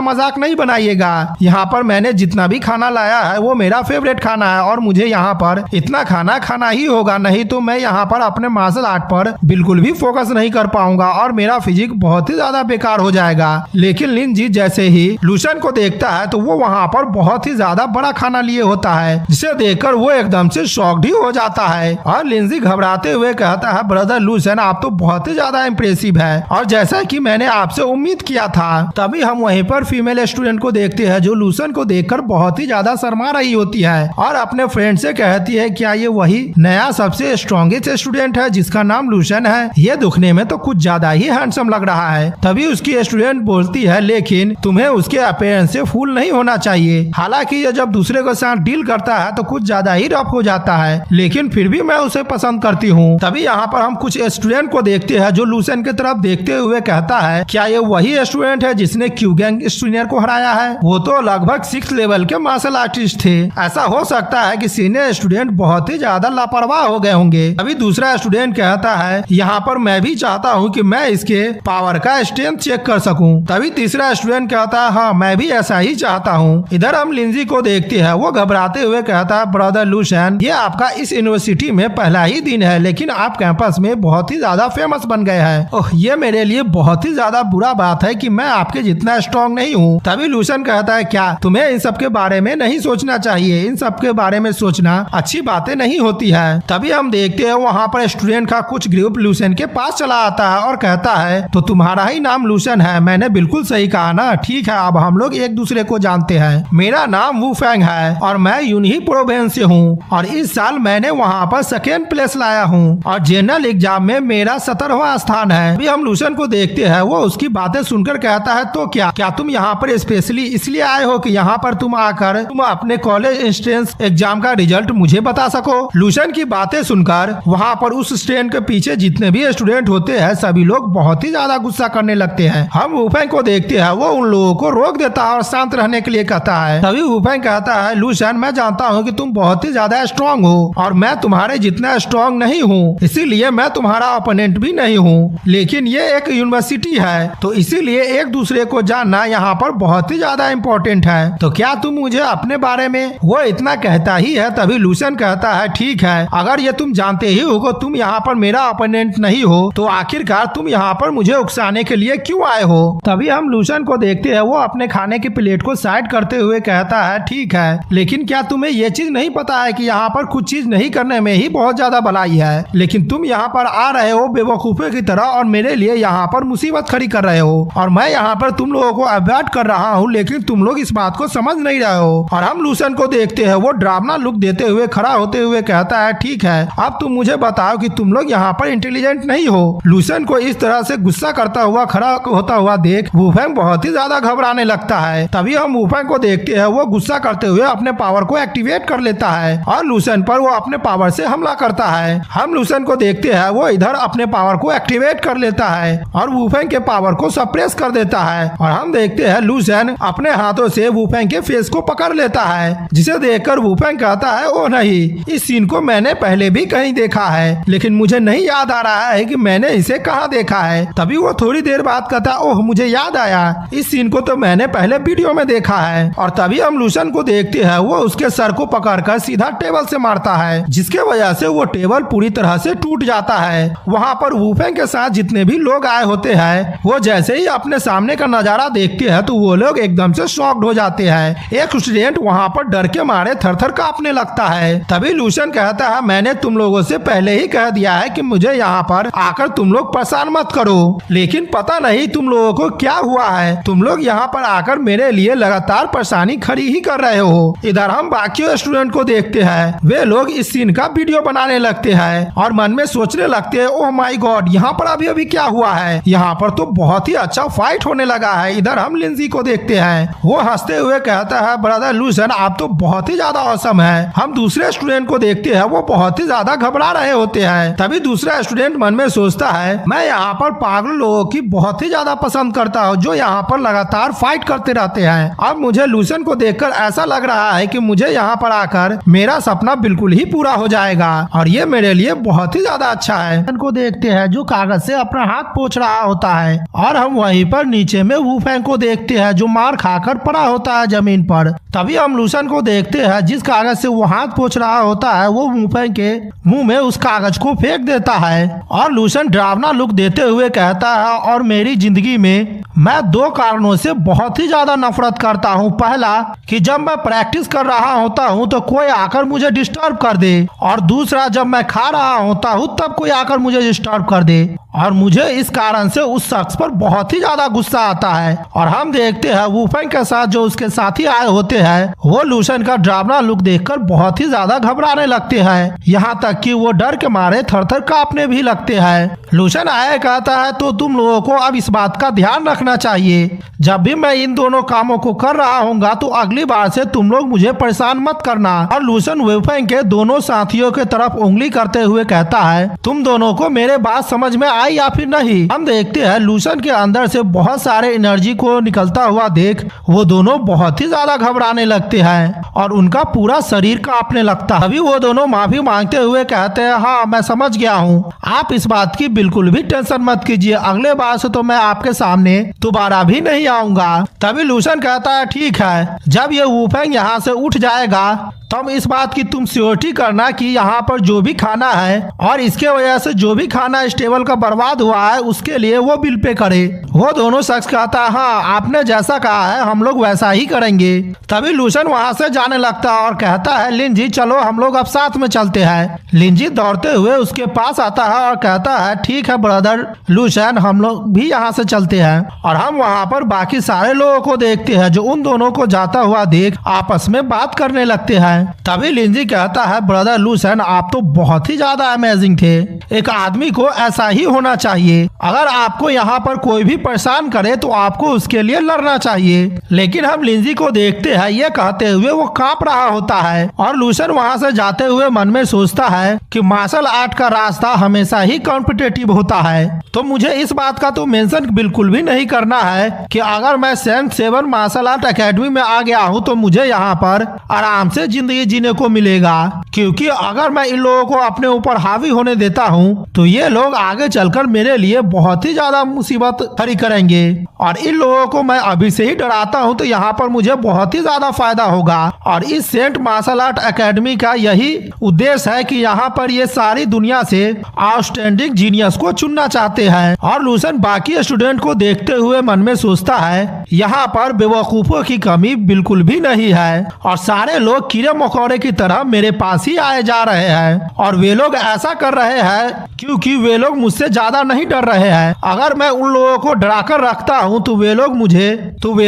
S1: मजाक नहीं बनाइएगा, यहाँ पर मैंने जितना भी खाना लाया है वो मेरा फेवरेट खाना है और मुझे यहाँ पर इतना खाना खाना ही होगा, नहीं तो मैं यहाँ पर अपने मार्शल आर्ट पर बिल्कुल भी फोकस नहीं कर पाऊंगा और मेरा फिजिक बहुत ही ज्यादा बेकार हो जाएगा। लेकिन लिंजी जैसे ही लूशन को देखता है तो वो वहाँ पर बहुत ही ज्यादा बड़ा खाना लिए होता है, जिसे देखकर वो एकदम से शॉक्ड ही हो जाता है और लिंजी घबराते हुए कहता है ब्रदर लूशन आप तो बहुत ही ज्यादा इम्प्रेसिव है और जैसा कि मैंने आपसे उम्मीद किया था। तभी हम वहीं पर फीमेल स्टूडेंट को देखते हैं जो लूशन को देखकर बहुत ही ज्यादा शर्मा रही होती है और अपने फ्रेंड से कहती है क्या ये वही नया सबसे स्ट्रॉन्गेस्ट स्टूडेंट है जिसका नाम लूशन है? ये दिखने में तो कुछ ज्यादा ही हैंडसम लग रहा है। तभी उसकी स्टूडेंट बोलती है लेकिन तुम्हें उसके अपीयरेंस से फूल नहीं होना चाहिए, हालांकि ये जब दूसरे के साथ डील करता है तो कुछ ज्यादा ही रफ हो जाता है, लेकिन फिर भी मैं उसे पसंद करती हूँ। तभी यहाँ पर हम कुछ स्टूडेंट को देखते हैं जो लूशन की तरफ देखते हुए कहता है क्या ये वही स्टूडेंट है जिसने क्यू गैंग सीनियर को हराया है? वो तो लगभग 6th लेवल के मार्शल आर्टिस्ट थे, ऐसा हो सकता है कि सीनियर स्टूडेंट बहुत ही ज्यादा लापरवाह हो गए होंगे। अभी दूसरा स्टूडेंट कहता है यहाँ पर मैं भी चाहता हूँ कि मैं इसके पावर का स्ट्रेंथ चेक कर सकूं। तभी तीसरा स्टूडेंट कहता है हाँ मैं भी ऐसा ही चाहता हूँ। इधर हम लिंजी को देखते हैं, वो घबराते हुए कहता है ब्रदर लूशन ये आपका इस यूनिवर्सिटी में पहला ही दिन है लेकिन आप कैंपस में बहुत ही ज्यादा फेमस बन गए हैं। ओह ये मेरे लिए बहुत ही ज्यादा बुरा बात है कि मैं आपके जितना स्ट्रॉन्ग नहीं हूँ। तभी लूशन कहता है क्या तुम्हें इन सब के बारे में नहीं सोचना चाहिए, इन सब के बारे में सोचना अच्छी बातें नहीं होती है। तभी हम देखते हैं वहाँ पर स्टूडेंट का कुछ ग्रुप लूशन के पास चला आता है और कहता है तो तुम्हारा ही नाम लूशन है? मैंने बिल्कुल सही कहा ना, ठीक है अब हम लोग एक दूसरे को जानते हैं। मेरा नाम वू फेंग है और मैं यूनही प्रोविंस से हूँ हूँ और इस साल मैंने वहाँ पर सेकेंड प्लेस लाया हूँ और जनरल एग्जाम में मेरा 17वां स्थान है। अभी हम लूसन को देखते हैं, वो उसकी बातें सुनकर कहता है तो क्या तुम यहाँ पर स्पेशली इसलिए आए हो कि यहाँ पर तुम आकर तुम अपने कॉलेज एंट्रेंस एग्जाम का रिजल्ट मुझे बता सको। लूसन की बातें सुनकर वहाँ पर उस स्टैंड के पीछे जितने भी स्टूडेंट होते हैं सभी लोग बहुत ही ज्यादा गुस्सा करने लगते हैं। हम वुफेंग को देखते हैं, वो उन लोगों को रोक देता है और शांत रहने के लिए कहता है। तभी वुफेंग कहता है, लूसन मैं जानता हूँ कि तुम बहुत ही ज्यादा स्ट्रॉन्ग हो और मैं तुम्हारे जितना स्ट्रॉन्ग नहीं हूँ, इसीलिए मैं तुम्हारा ओपोनेंट भी नहीं हूँ, लेकिन ये एक यूनिवर्सिटी है तो इसीलिए एक दूसरे को जानना यहाँ पर बहुत ही ज्यादा इम्पोर्टेंट है। तो क्या तुम मुझे अपने बारे में, वो इतना कहता ही है। तभी लूसन कहता है, ठीक है, अगर ये तुम जानते ही हो तुम यहाँ पर मेरा ओपोनेंट नहीं हो तो आखिरकार तुम यहाँ पर मुझे उकसाने के लिए क्यों आए हो। तभी हम लूसन को देखते हैं, वो अपने खाने की प्लेट को साइड करते हुए कहता है, ठीक है, लेकिन क्या तुम्हें ये चीज नहीं पता है कि यहाँ पर कुछ चीज नहीं करने में ही बहुत ज्यादा भलाई है, लेकिन तुम यहाँ पर आ रहे हो बेवकूफे की तरह और मेरे लिए यहाँ पर मुसीबत खड़ी कर रहे हो और मैं यहाँ पर तुम लोगों को अवॉइड कर रहा हूँ, लेकिन तुम लोग इस बात को समझ नहीं रहे हो। और हम लूसन को देखते हैं, वो ड्रामना लुक देते हुए खड़ा होते हुए कहता है, ठीक है, अब तुम मुझे बताओ कि तुम लोग यहाँ पर इंटेलिजेंट नहीं हो। लूसन को इस तरह से गुस्सा करता हुआ खड़ा होता हुआ देख वुफेंग बहुत ही ज्यादा घबराने लगता है। तभी हम वुफेंग को देखते हैं, वो गुस्सा करते हुए अपने पावर को एक्टिवेट कर लेता है और लूसन पर वो अपने पावर से हमला करता है। हम लूसन को देखते हैं, वो इधर अपने पावर को एक्टिवेट कर लेता है और वुफेंग के पावर को सप्रेस कर देता है और हम देखते हैं लूसन अपने हाथों से वुफेंग के फेस को पकड़ लेता है, जिसे देखकर वुफेंग कहता है, ओ नहीं, इस सीन को मैंने पहले भी कहीं देखा है, लेकिन मुझे नहीं याद आ रहा है कि मैंने इसे कहाँ देखा है। तभी वो थोड़ी देर बाद कहता, ओह मुझे याद आया, इस सीन को तो मैंने पहले वीडियो में देखा है। और तभी हम लूसन को देखते हैं, वो उसके सर को पकड़कर सीधा टेबल से मारता है, जिसके वजह से वो टेबल पूरी तरह से टूट जाता है। वहाँ पर वुफेंग के साथ जितने भी लोग आए होते हैं, वो जैसे ही अपने सामने का नजारा देखते हैं तो वो लोग एकदम से शॉक्ड हो जाते हैं। एक स्टूडेंट वहाँ पर डर के मारे थर-थर कांपने लगता है। तभी लूसन कहता है, मैंने तुम लोगों से पहले ही कह दिया है कि मुझे यहाँ पर आकर तुम लोग परेशान मत करो, लेकिन पता नहीं तुम लोगों को क्या हुआ है, तुम लोग यहाँ पर आकर मेरे लिए लगातार परेशानी खड़ी ही कर रहे हो। इधर हम बाकी स्टूडेंट को देखते हैं, वे लोग इस सीन का वीडियो बनाने लगते हैं और मन में सोचने लगते हैं, ओह माय गॉड, यहाँ पर अभी क्या हुआ है, यहाँ पर तो बहुत ही अच्छा फाइट होने लगा है। इधर हम लिंजी को देखते हैं, वो हंसते हुए कहता है, ब्रदर लूसन आप तो बहुत ही ज्यादा औसम है। हम दूसरे स्टूडेंट को देखते हैं, वो बहुत ही ज्यादा घबरा रहे होते हैं। तभी दूसरा स्टूडेंट मन में सोचता है, मैं यहाँ पर पागल लोगों की बहुत ही ज्यादा पसंद करता हूँ जो यहाँ पर लगातार फाइट करते रहते हैं। अब मुझे लूसन को देखकर ऐसा लग रहा है कि मुझे यहाँ पर आकर मेरा सपना बिल्कुल ही पूरा हो जाएगा और ये मेरे लिए बहुत ही ज्यादा अच्छा है। को देखते हैं जो कागज से अपना हाथ पोंछ रहा होता है और हम वहीं पर नीचे में वुफेंग को देखते हैं जो मार खाकर पड़ा होता है जमीन पर। तभी हम लूसन को देखते हैं, जिस कागज से वो हाथ पोंछ रहा होता है वो वुफेंग के मुंह में उस कागज को फेंक देता है और लूसन डरावना लुक देते हुए कहता है, और मेरी जिंदगी में मैं दो कारणों से बहुत ही ज्यादा नफरत करता हूँ। पहला कि जब मैं प्रैक्टिस कर रहा होता हूँ तो कोई आकर मुझे डिस्टर्ब कर दे, और दूसरा जब मैं खा रहा होता हूँ तब कोई आकर मुझे डिस्टर्ब कर दे, और मुझे इस कारण से उस शख्स पर बहुत ही ज्यादा गुस्सा आता है। और हम देखते हैं वुफेंग के साथ जो उसके साथी आए होते हैं वो लूसन का डरावना लुक देखकर बहुत ही ज्यादा घबराने लगते हैं, यहाँ तक कि वो डर के मारे थर-थर कांपने भी लगते हैं। लूसन आया कहता है, तो तुम लोगों को अब इस बात का ध्यान रखना चाहिए, जब भी मैं इन दोनों कामों को कर रहा हूँगा तो अगली बार से तुम लोग मुझे परेशान मत करना। और लूसन वुफेंग के दोनों साथियों के तरफ उंगली करते हुए कहता है, तुम दोनों को मेरे बात समझ में आई या फिर नहीं। हम देखते हैं लूसन के अंदर से बहुत सारे एनर्जी को निकलता हुआ देख वो दोनों बहुत ही ज्यादा घबराने लगते हैं और उनका पूरा शरीर कांपने लगता है। अभी वो दोनों माफी मांगते हुए कहते हैं, हाँ मैं समझ गया हूँ, आप इस बात की बिल्कुल भी टेंशन मत कीजिए, अगले बार से तो मैं आपके सामने दोबारा भी नहीं आऊंगा। तभी लूसन कहता है, ठीक है, जब ये वुफेंग यहाँ से उठ जाएगा तब इस बात की तुम श्योरिटी करना कि यहाँ पर जो भी खाना है और इसके वजह से जो भी खाना इस टेबल का बर्बाद हुआ है उसके लिए वो बिल पे करे। वो दोनों शख्स कहता है, हाँ आपने जैसा कहा है हम लोग वैसा ही करेंगे। तभी लूसन वहाँ से जाने लगता है और कहता है, लिंजी चलो हम लोग अब साथ में चलते हैं। लिंजी दौड़ते हुए उसके पास आता है और कहता है, ठीक है ब्रदर लूसन, हम लोग भी यहाँ से चलते हैं। और हम वहाँ पर बाकी सारे लोगों को देखते हैं जो उन दोनों को जाता हुआ देख आपस में बात करने लगते हैं। तभी लिंजी कहता है ब्रदर लूसेन आप तो बहुत ही ज्यादा अमेजिंग थे। एक आदमी को ऐसा ही होना चाहिए। अगर आपको यहाँ पर कोई भी परेशान करे तो आपको उसके लिए लड़ना चाहिए। लेकिन हम लिंजी को देखते हैं ये कहते हुए वो कांप रहा होता है और लूसेन वहाँ से जाते हुए मन में सोचता है कि मार्शल आर्ट का रास्ता हमेशा ही कॉम्पिटिटिव होता है। तो मुझे इस बात का तो मेंशन बिल्कुल भी नहीं करना है कि अगर मैं saint seven martial art academy में आ गया हूँ तो मुझे यहाँ पर आराम से जिंदगी जीने को मिलेगा, क्योंकि अगर मैं इन लोगों को अपने ऊपर हावी होने देता हूँ तो ये लोग आगे चलकर मेरे लिए बहुत ही ज्यादा मुसीबत खड़ी करेंगे और इन लोगों को मैं अभी से ही डराता हूँ तो यहाँ पर मुझे बहुत ही ज्यादा फायदा होगा। और इस सेंट मार्शल आर्ट एकेडमी का यही उद्देश्य है कि यहाँ पर ये सारी दुनिया से आउटस्टैंडिंग जीनियस को चुनना चाहते हैं। और लूसेन बाकी स्टूडेंट को देखते हुए मन में सोचता है यहाँ पर बेवकूफों की कमी बिल्कुल भी नहीं है और सारे लोग कीड़े मकोड़े की तरह मेरे पास ही आए जा रहे हैं और वे लोग ऐसा कर रहे हैं क्योंकि वे लोग मुझसे ज्यादा नहीं डर रहे हैं। अगर मैं उन लोगों को डरा कर रखता हूँ तो वे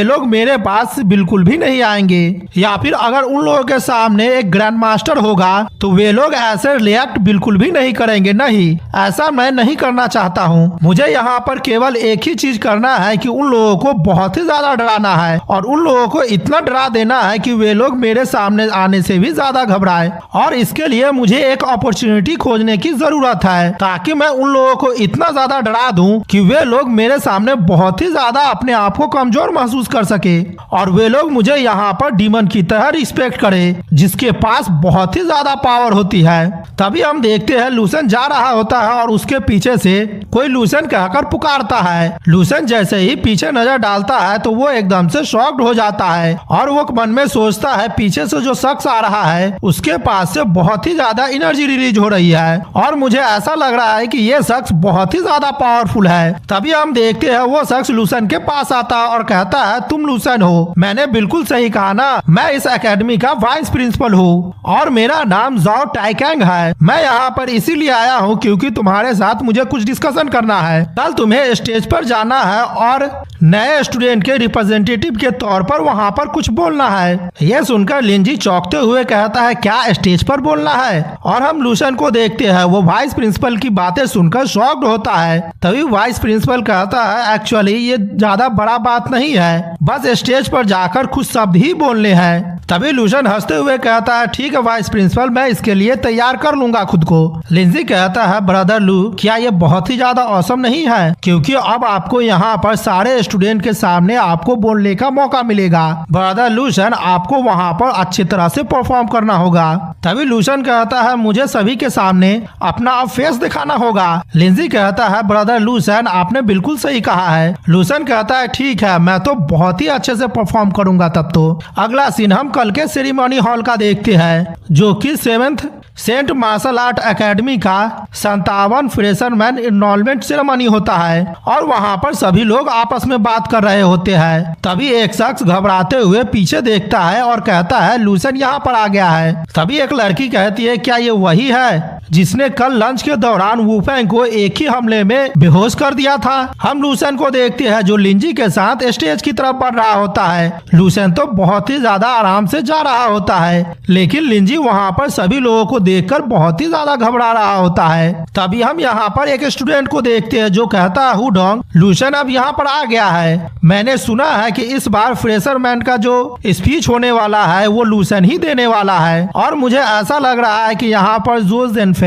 S1: लोग मेरे पास बिल्कुल भी नहीं आएंगे, या फिर अगर उन लोगों के सामने एक ग्रैंड मास्टर होगा तो वे लोग ऐसे रिएक्ट बिल्कुल भी नहीं करेंगे। नहीं, ऐसा मैं नहीं करना चाहता हूँ। मुझे यहाँ पर केवल एक ही चीज करना है कि उन लोगों को बहुत ही ज्यादा डराना है और उन लोगों को इतना डरा देना है कि वे लोग मेरे सामने आने से भी ज्यादा घबराए। और इसके लिए मुझे एक अपॉर्चुनिटी खोजने की जरूरत है ताकि मैं उन लोगों को इतना ज्यादा डरा दूं कि वे लोग मेरे सामने बहुत ही ज्यादा अपने आप को कमजोर महसूस कर सके और वे लोग मुझे यहाँ पर डीमन की तरह रिस्पेक्ट करे जिसके पास बहुत ही ज्यादा पावर होती है। तभी हम देखते हैं लूसेन जा रहा होता है और उसके पीछे से कोई लूसेन कहकर पुकारता है। लूसेन जैसे ही पीछे नजर डालता है तो वो एकदम से शॉक्ड हो जाता है और वो मन में सोचता है पीछे से जो शख्स आ रहा है उसके पास से बहुत ही ज्यादा एनर्जी रिलीज हो रही है और मुझे ऐसा लग रहा है कि ये शख्स बहुत ही ज्यादा पावरफुल है। तभी हम देखते हैं वो शख्स लूसेन के पास आता है और कहता है तुम लूसेन हो, मैंने बिल्कुल सही कहा ना, मैं इस एकेडमी का वाइस प्रिंसिपल हूँ और मेरा नाम जाओ टाइकेंग है। मैं यहाँ पर इसीलिए आया हूँ क्योंकि तुम्हारे साथ मुझे कुछ डिस्कशन करना है। कल तुम्हें स्टेज पर जाना है और नए स्टूडेंट के रिप्रेजेंटेटिव के तौर पर वहाँ पर कुछ बोलना है। यह सुनकर लिंजी चौंकते हुए कहता है क्या स्टेज पर बोलना है? और हम लूसेन को देखते हैं वो वाइस प्रिंसिपल की बातें सुनकर शॉक्ड होता है। तभी वाइस प्रिंसिपल कहता है एक्चुअली ये ज्यादा बड़ा बात नहीं है, बस स्टेज पर जाकर कुछ शब्द ही बोलने हैं। तभी लूसेन हंसते हुए कहता है ठीक है वाइस प्रिंसिपल, मैं इसके लिए तैयार कर लूंगा खुद को। लिंजी कहता है ब्रदर लू क्या ये बहुत ही ज्यादा औसम नहीं है, क्योंकि अब आपको यहाँ पर सारे स्टूडेंट के सामने आपको बोलने का मौका मिलेगा। ब्रदर लूसेन आपको वहाँ पर अच्छी तरह से परफॉर्म करना होगा। तभी लूसेन कहता है मुझे सभी के सामने अपना फेस दिखाना होगा। लिंजी कहता है ब्रदर लूसेन आपने बिल्कुल सही कहा है। लूसेन कहता है ठीक है, मैं तो बहुत ही अच्छे से परफॉर्म करूंगा। तब तो अगला सीन हम कल के सेरेमनी हॉल का देखते हैं जो कि 7th saint martial art academy का 57 फ्रेशरमैन इनरोलमेंट सेरेमनी होता है और वहाँ पर सभी लोग आपस में बात कर रहे होते हैं। तभी एक शख्स घबराते हुए पीछे देखता है और कहता है लूसेन यहाँ पर आ गया है। तभी एक लड़की कहती है क्या ये वही है जिसने कल लंच के दौरान वुफेंग को एक ही हमले में बेहोश कर दिया था? हम लूसेन को देखते हैं जो लिंजी के साथ स्टेज की तरफ बढ़ रहा होता है। लूसेन तो बहुत ही ज्यादा आराम से जा रहा होता है लेकिन लिंजी वहाँ पर सभी लोगों को देखकर बहुत ही ज्यादा घबरा रहा होता है। तभी हम यहाँ पर एक स्टूडेंट को देखते हैं जो कहता है हुडोंग लूसेन अब यहाँ पर आ गया है। मैंने सुना है कि इस बार फ्रेशरमैन का जो स्पीच होने वाला है वो लूसेन ही देने वाला है और मुझे ऐसा लग रहा है कि यहाँ पर जोस जेनफे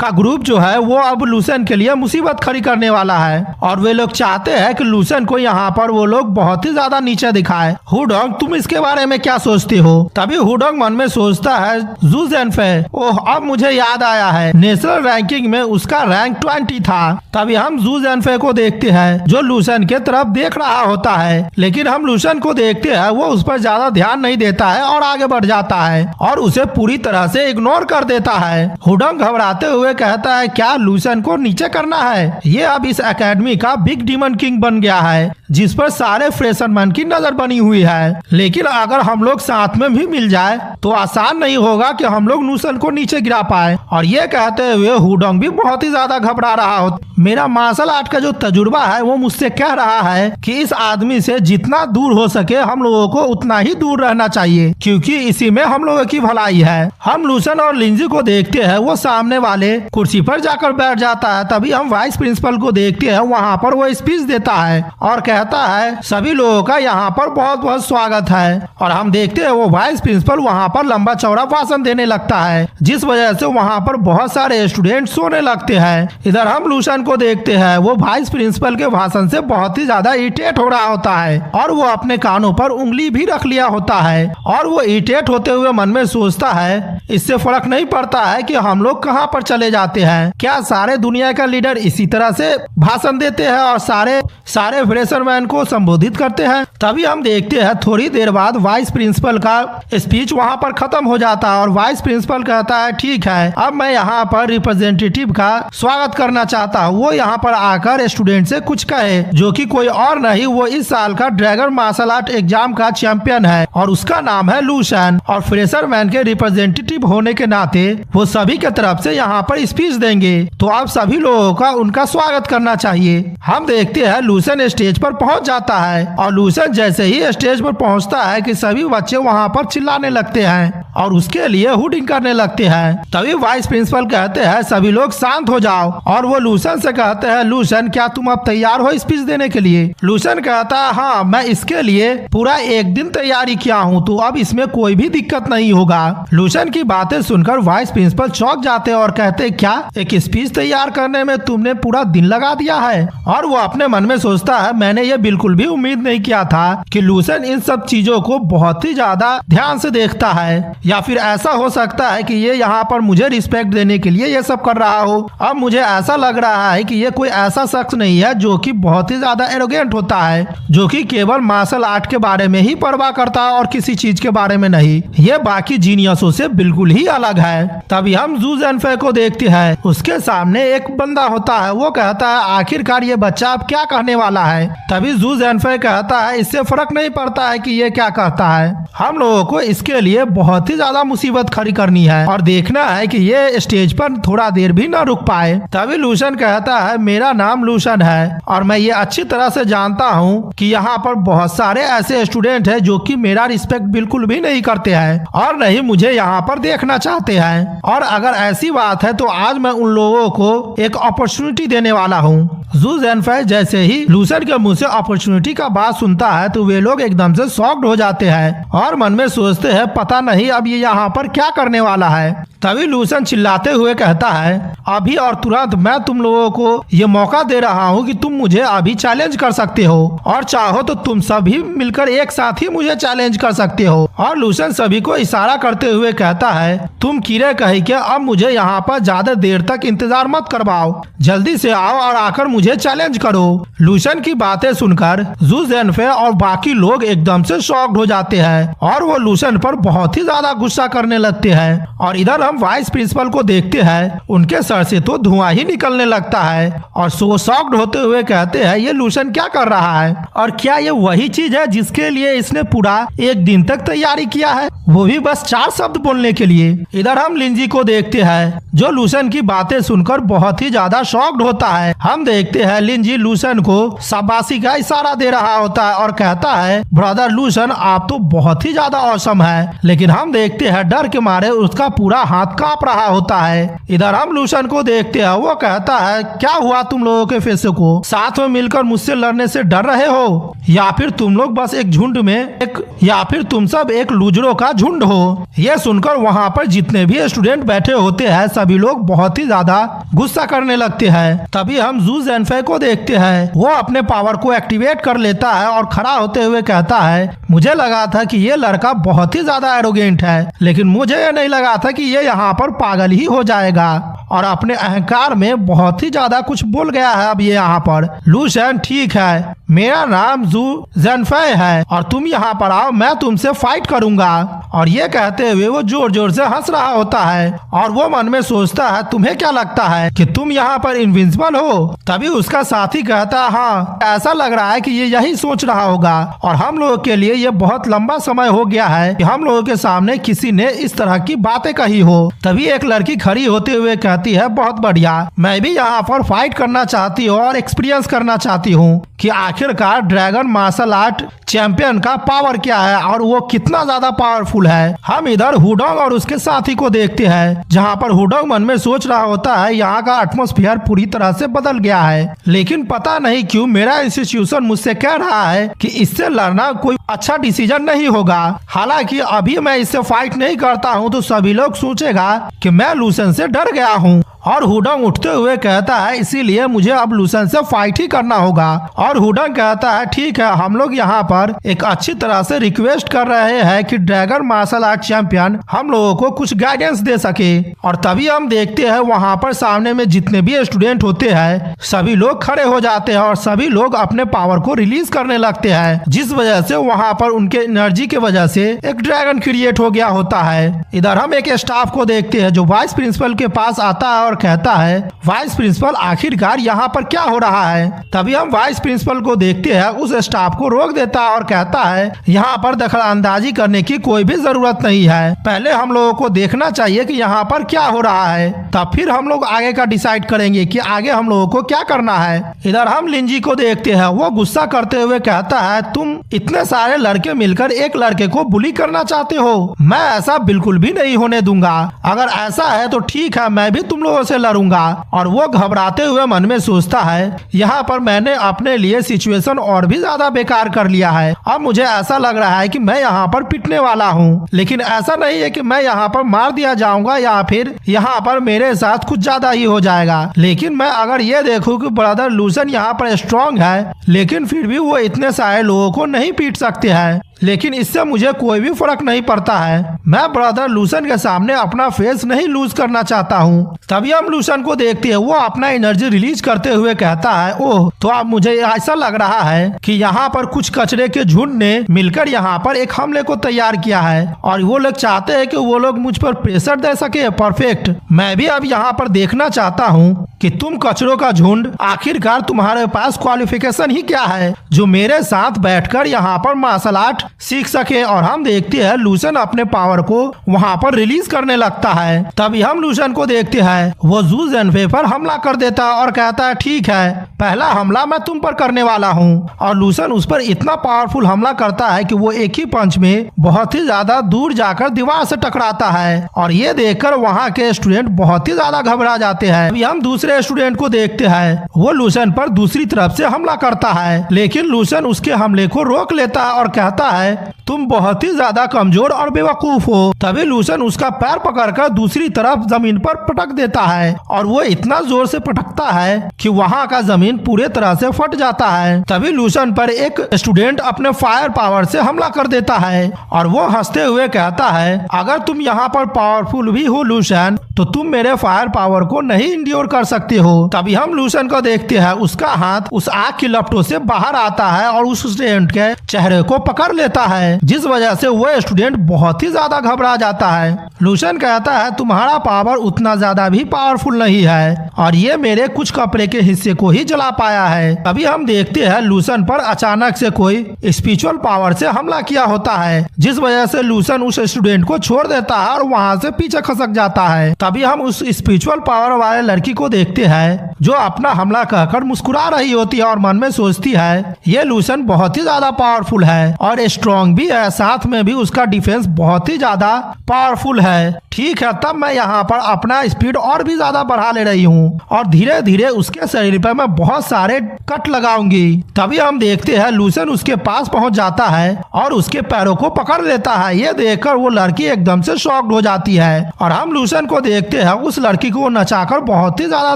S1: का ग्रुप जो है वो अब लूसेन के लिए मुसीबत खड़ी करने वाला है और वे लोग चाहते हैं कि लूसेन को यहाँ पर वो लोग बहुत ही ज्यादा नीचे दिखाए। हुडोंग तुम इसके बारे में क्या सोचते हो? तभी हुडोंग मन में सोचता है जोस जेनफे, ओह अब मुझे याद आया है नेशनल रैंकिंग में उसका रैंक 20 था। तभी हम जोस जेनफे को देखते हैं जो लूसेन के तरफ देख रहा होता है लेकिन हम लूसेन को देखते हैं वो उस पर ज्यादा ध्यान नहीं देता है और आगे बढ़ जाता है और उसे पूरी तरह से इग्नोर कर देता है। हुडोंग घबराते हुए हुए कहता है क्या लूसन को नीचे करना है। ये अब इस एकेडमी का बिग डीमन किंग बन गया है जिस पर सारे फ्रेशरमैन की नजर बनी हुई है। लेकिन अगर हम लोग साथ में भी मिल जाए तो आसान नहीं होगा कि हम लोग लूसन को नीचे गिरा पाए। और ये कहते हुए हुडोंग भी बहुत ही ज्यादा घबरा रहा हो। मेरा मार्शल आर्ट का जो तजुर्बा है वो मुझसे कह रहा है कि इस आदमी से जितना दूर हो सके हम लोगों को उतना ही दूर रहना चाहिए, क्योंकि इसी में हम लोगों की भलाई है। हम लूसन और लिंजी को देखते हैं, वो सामने वाले कुर्सी पर जाकर बैठ जाता है। तभी हम वाइस प्रिंसिपल को देखते हैं, वहाँ पर वो स्पीच देता है और कहता है सभी लोगों का यहाँ पर बहुत बहुत स्वागत है। और हम देखते हैं वो वाइस प्रिंसिपल वहाँ पर लंबा चौड़ा भाषण देने लगता है, जिस वजह से वहाँ पर बहुत सारे स्टूडेंट सोने लगते हैं। इधर हम लूसन को देखते हैं, वो वाइस प्रिंसिपल के भाषण से बहुत ही ज्यादा इरिटेट हो रहा होता है और वो अपने कानों पर उंगली भी रख लिया होता है। और वो इरिटेट होते हुए मन में सोचता है इससे फर्क नहीं पड़ता है कि हम लोग कहाँ पर चले जाते हैं, क्या सारे दुनिया का लीडर इसी तरह से भाषण देते हैं और सारे फ्रेशरमैन को संबोधित करते हैं। तभी हम देखते हैं थोड़ी देर बाद वाइस प्रिंसिपल का स्पीच वहाँ पर खत्म हो जाता है और वाइस प्रिंसिपल कहता है ठीक है, अब मैं यहाँ पर रिप्रेजेंटेटिव का स्वागत करना चाहता हूँ। वो यहाँ पर आकर स्टूडेंट से कुछ कहे, जो कि कोई और नहीं, वो इस साल का ड्रैगन मार्शल आर्ट एग्जाम का चैंपियन है और उसका नाम है लूसन। और फ्रेशरमैन के रिप्रेजेंटेटिव होने के नाते वो सभी के तरफ से यहाँ पर स्पीच देंगे, तो आप सभी लोगों का उनका स्वागत करना चाहिए। हम देखते हैं लूसन स्टेज पर पहुंच जाता है और लूसन जैसे ही स्टेज पर पहुंचता है कि सभी बच्चे वहां पर चिल्लाने लगते हैं और उसके लिए हुडिंग करने लगते हैं। तभी वाइस प्रिंसिपल कहते हैं सभी लोग शांत हो जाओ और वो लूसन से कहते हैं लूसन क्या तुम अब तैयार हो स्पीच देने के लिए। लूसन कहता है हाँ, मैं इसके लिए पूरा एक दिन तैयारी किया हूँ, तो अब इसमें कोई भी दिक्कत नहीं होगा। लूसन की बातें सुनकर वाइस प्रिंसिपल चौंक जाते और कहते क्या एक स्पीच तैयार करने में तुमने पूरा दिन लगा दिया है। और वो अपने मन में सोचता है मैंने ये बिल्कुल भी उम्मीद नहीं किया था कि लूसन इन सब चीजों को बहुत ही ज्यादा ध्यान से देखता है, या फिर ऐसा हो सकता है कि ये यहाँ पर मुझे रिस्पेक्ट देने के लिए ये सब कर रहा हो। अब मुझे ऐसा लग रहा है कि ये कोई ऐसा शख्स नहीं है जो कि बहुत ही ज्यादा एरोगेंट होता है, जो कि केवल मार्शल आर्ट के बारे में ही परवाह करता है और किसी चीज के बारे में नहीं। ये बाकी जीनियसों से बिल्कुल ही अलग है। तभी हम जू जेनफे को देखते हैं, उसके सामने एक बंदा होता है, वो कहता है आखिरकार ये बच्चा अब क्या कहने वाला है। तभी जू जेनफे कहता है इससे फर्क नहीं पड़ता है कि ये क्या कहता है, हम लोगों को इसके लिए बहुत ही ज्यादा मुसीबत खड़ी करनी है और देखना है कि ये स्टेज पर थोड़ा देर भी न रुक पाए। तभी लूसन कहता है मेरा नाम लूसन है और मैं ये अच्छी तरह से जानता हूँ कि यहाँ पर बहुत सारे ऐसे स्टूडेंट हैं जो कि मेरा रिस्पेक्ट बिल्कुल भी नहीं करते हैं और नहीं मुझे यहाँ पर देखना चाहते हैं। और अगर ऐसी बात है तो आज मैं उन लोगों को एक अपॉर्चुनिटी देने वाला हूँ। जू जेनफे जैसे ही लूसन के मुंह से अपॉर्चुनिटी का बात सुनता है तो वे लोग एकदम से शॉक्ड हो जाते हैं और मन में सोचते हैं पता नहीं अब ये यहाँ पर क्या करने वाला है। तभी लूसन चिल्लाते हुए कहता है अभी और तुरंत मैं तुम लोगों को ये मौका दे रहा हूँ कि तुम मुझे अभी चैलेंज कर सकते हो और चाहो तो तुम सभी मिलकर एक साथ ही मुझे चैलेंज कर सकते हो। और लूसन सभी को इशारा करते हुए कहता है तुम कीड़े कही के अब मुझे यहाँ पर ज्यादा देर तक इंतजार मत करवाओ, जल्दी से आओ और आकर मुझे चैलेंज करो। लूसन की बातें सुनकर जू जेनफे और बाकी लोग एकदम से शॉक्ड हो जाते हैं और वो लूसन पर बहुत ही ज्यादा गुस्सा करने लगते हैं। और इधर हम वाइस प्रिंसिपल को देखते हैं, उनके सर से तो धुआं ही निकलने लगता है और सो शॉक्ड होते हुए कहते हैं ये लूसन क्या कर रहा है और क्या ये वही चीज है जिसके लिए इसने पूरा एक दिन तक तैयारी किया है, वो भी बस 4 शब्द बोलने के लिए। इधर हम लिंजी को देखते हैं जो लूसन की बातें सुनकर बहुत ही ज्यादा शॉक्ड होता है। हम देखते हैं लिंजी लूसन को शाबाशी का इशारा दे रहा होता है और कहता है ब्रदर लूसन आप तो बहुत ही ज्यादा औसम है, लेकिन हम देखते हैं डर के मारे उसका पूरा हाथ कांप रहा होता है। इधर हम लूसन को देखते हैं, वो कहता है क्या हुआ तुम लोगों के फेस को, साथ में मिलकर मुझसे लड़ने से डर रहे हो या फिर तुम लोग बस एक झुंड में या फिर तुम सब एक लूजरों का झुंड हो। यह सुनकर वहाँ पर जितने भी स्टूडेंट बैठे होते हैं सभी लोग बहुत ही ज्यादा गुस्सा करने लगते हैं। तभी हम जू जेनफे को देखते हैं, वो अपने पावर को एक्टिवेट कर लेता है और खड़ा होते हुए कहता है मुझे लगा था कि ये लड़का बहुत ही ज्यादा एरोगेंट है, लेकिन मुझे ये नहीं लगा था कि ये यहाँ पर पागल ही हो जाएगा। और अपने अहंकार में बहुत ही ज्यादा कुछ बोल गया है। अब ये यहाँ पर लूसेन, ठीक है, मेरा नाम जू जेनफे है और तुम यहाँ पर आओ, मैं तुमसे फाइट करूंगा। और ये कहते हुए वो जोर जोर से हंस रहा होता है और वो मन में सोचता है, तुम्हें क्या लगता है कि तुम यहाँ पर इनविंसिबल हो? तभी उसका साथी कहता है, हाँ, ऐसा लग रहा है कि ये यही सोच रहा होगा और हम लोगों के लिए ये बहुत लंबा समय हो गया है कि हम लोगों के सामने किसी ने इस तरह की बातें कही हो। तभी एक लड़की खड़ी होते हुए कहती है, बहुत बढ़िया, मैं भी यहाँ पर फाइट करना चाहती हूँ और एक्सपीरियंस करना चाहती हूँ कि आखिरकार ड्रैगन मार्शल आर्ट चैंपियन का पावर क्या है और वो कितना ज्यादा पावरफुल है। हम इधर हुडोंग और उसके साथी को देखते हैं, जहाँ पर हुडोंग मन में सोच रहा होता है, यहाँ का एटमॉस्फेयर पूरी तरह से बदल गया है, लेकिन पता नहीं क्यों मेरा इंस्टीट्यूशन मुझसे कह रहा है कि इससे लड़ना कोई अच्छा डिसीजन नहीं होगा। हालांकि अभी मैं इससे फाइट नहीं करता हूँ तो सभी लोग सोचेगा कि मैं लूसेन से डर गया हूँ। और हुडोंग उठते हुए कहता है, इसीलिए मुझे अब लूसेन से फाइट ही करना होगा। और हुडोंग कहता है, ठीक है, हम लोग यहाँ पर एक अच्छी तरह से रिक्वेस्ट कर रहे हैं कि ड्रैगन मार्शल आर्ट चैंपियन हम लोगों को कुछ गाइडेंस दे सके। और तभी हम देखते हैं वहाँ पर सामने में जितने भी स्टूडेंट होते हैं सभी लोग खड़े हो जाते हैं और सभी लोग अपने पावर को रिलीज करने लगते हैं, जिस वजह से वहाँ पर उनके एनर्जी की वजह से एक ड्रैगन क्रिएट हो गया होता है। इधर हम एक स्टाफ को देखते हैं जो वाइस प्रिंसिपल के पास आता है और कहता है, वाइस प्रिंसिपल, आखिरकार यहाँ पर क्या हो रहा है? तभी हम वाइस प्रिंसिपल को देखते हैं, उस स्टाफ को रोक देता है और कहता है, यहाँ पर दखलंदाजी करने की कोई भी जरूरत नहीं है, पहले हम लोगों को देखना चाहिए कि यहाँ पर क्या हो रहा है, तब फिर हम लोग आगे का डिसाइड करेंगे कि आगे हम लोगों को क्या करना है। इधर हम लिंजी को देखते हैं, वो गुस्सा करते हुए कहता है, तुम इतने सारे लड़के मिलकर एक लड़के को बुली करना चाहते हो? मैं ऐसा बिल्कुल भी नहीं होने दूंगा। अगर ऐसा है तो ठीक है, मैं भी तुम लोगों से लड़ूंगा। और वो घबराते हुए मन में सोचता है, यहाँ पर मैंने अपने लिए सिचुएशन और भी ज्यादा बेकार कर लिया है। अब मुझे ऐसा लग रहा है कि मैं यहाँ पर पिटने वाला हूँ, लेकिन ऐसा नहीं है कि मैं यहाँ पर मार दिया जाऊंगा या फिर यहाँ पर मेरे साथ कुछ ज्यादा ही हो जाएगा। लेकिन मैं अगर ये देखूं कि ब्रदर लूसेन यहाँ पर स्ट्रांग है, लेकिन फिर भी वो इतने सारे लोगों को नहीं पीट सकते हैं, लेकिन इससे मुझे कोई भी फर्क नहीं पड़ता है। मैं ब्रदर लूसेन के सामने अपना फेस नहीं लूज करना चाहता हूँ। तभी हम लूसेन को देखते हैं, वो अपना एनर्जी रिलीज करते हुए कहता है, ओह, तो अब मुझे ऐसा लग रहा है कि यहाँ पर कुछ कचरे के झुंड ने मिलकर यहाँ पर एक हमले को तैयार किया है और वो लोग चाहते हैं कि वो लोग मुझ पर प्रेशर दे सके। परफेक्ट, मैं भी अब यहाँ पर देखना चाहता हूँ कि तुम कचरों का झुंड, आखिरकार तुम्हारे पास क्वालिफिकेशन ही क्या है जो मेरे साथ बैठकर यहाँ पर मार्शल आर्ट सीख सके। और हम देखते हैं लूसेन अपने पावर को वहाँ पर रिलीज करने लगता है। तभी हम लूसेन को देखते हैं, वो जू जेनफे पर हमला कर देता है और कहता है, ठीक है, पहला हमला मैं तुम पर करने वाला हूँ। और लूसेन उस पर इतना पावरफुल हमला करता है कि वो एक ही पंच में बहुत ही ज्यादा दूर जाकर दीवार से टकराता है और ये देखकर वहाँ के स्टूडेंट बहुत ही ज्यादा घबरा जाते हैं। अभी हम दूसरे स्टूडेंट को देखते हैं, वो लूसेन पर दूसरी तरफ से हमला करता है, लेकिन लूसेन उसके हमले को रोक लेता है और कहता है, तुम बहुत ही ज्यादा कमजोर और बेवकूफ हो। तभी लूसेन उसका पैर पकड़कर दूसरी तरफ जमीन पर पटक देता है और वो इतना जोर से पटकता है कि वहाँ का जमीन पूरे तरह से फट जाता है। तभी लूसेन पर एक स्टूडेंट अपने फायर पावर से हमला कर देता है और वो हंसते हुए कहता है, अगर तुम यहाँ पर पावरफुल भी हो लूसेन, तो तुम मेरे फायर पावर को नहीं इंड्योर कर सकते हो। तभी हम लूसेन को देखते हैं, उसका हाथ उस आग की लपटों से बाहर आता है और उस स्टूडेंट के चेहरे को पकड़ लेता है, जिस वजह से वो स्टूडेंट बहुत ही ज्यादा घबरा जाता है। लूसेन कहता है, तुम्हारा पावर उतना ज्यादा भी पावरफुल नहीं है और ये मेरे कुछ कपड़े के हिस्से को ही जला पाया है। अभी हम देखते हैं लूसेन पर अचानक से कोई स्पिरिचुअल पावर से हमला किया होता है, जिस वजह से लूसेन उस स्टूडेंट को छोड़ देता है और वहाँ से पीछे खसक जाता है। तभी हम उस स्पिरिचुअल पावर वाले लड़की को देखते हैं जो अपना हमला कहकर मुस्कुरा रही होती है और मन में सोचती है, ये लूसेन बहुत ही ज्यादा पावरफुल है और स्ट्रॉन्ग भी है, साथ में भी उसका डिफेंस बहुत ही ज्यादा पावरफुल है। ठीक है, तब मैं यहाँ पर अपना स्पीड और भी ज्यादा बढ़ा ले रही हूँ और धीरे धीरे उसके शरीर पर मैं बहुत सारे कट लगाऊंगी। तभी हम देखते हैं लूसेन उसके पास पहुँच जाता है और उसके पैरों को पकड़ लेता है। ये देखकर वो लड़की एकदम से शॉक्ड हो जाती है और हम लूसेन को देखते हैं, उस लड़की को नचाकर बहुत ही ज्यादा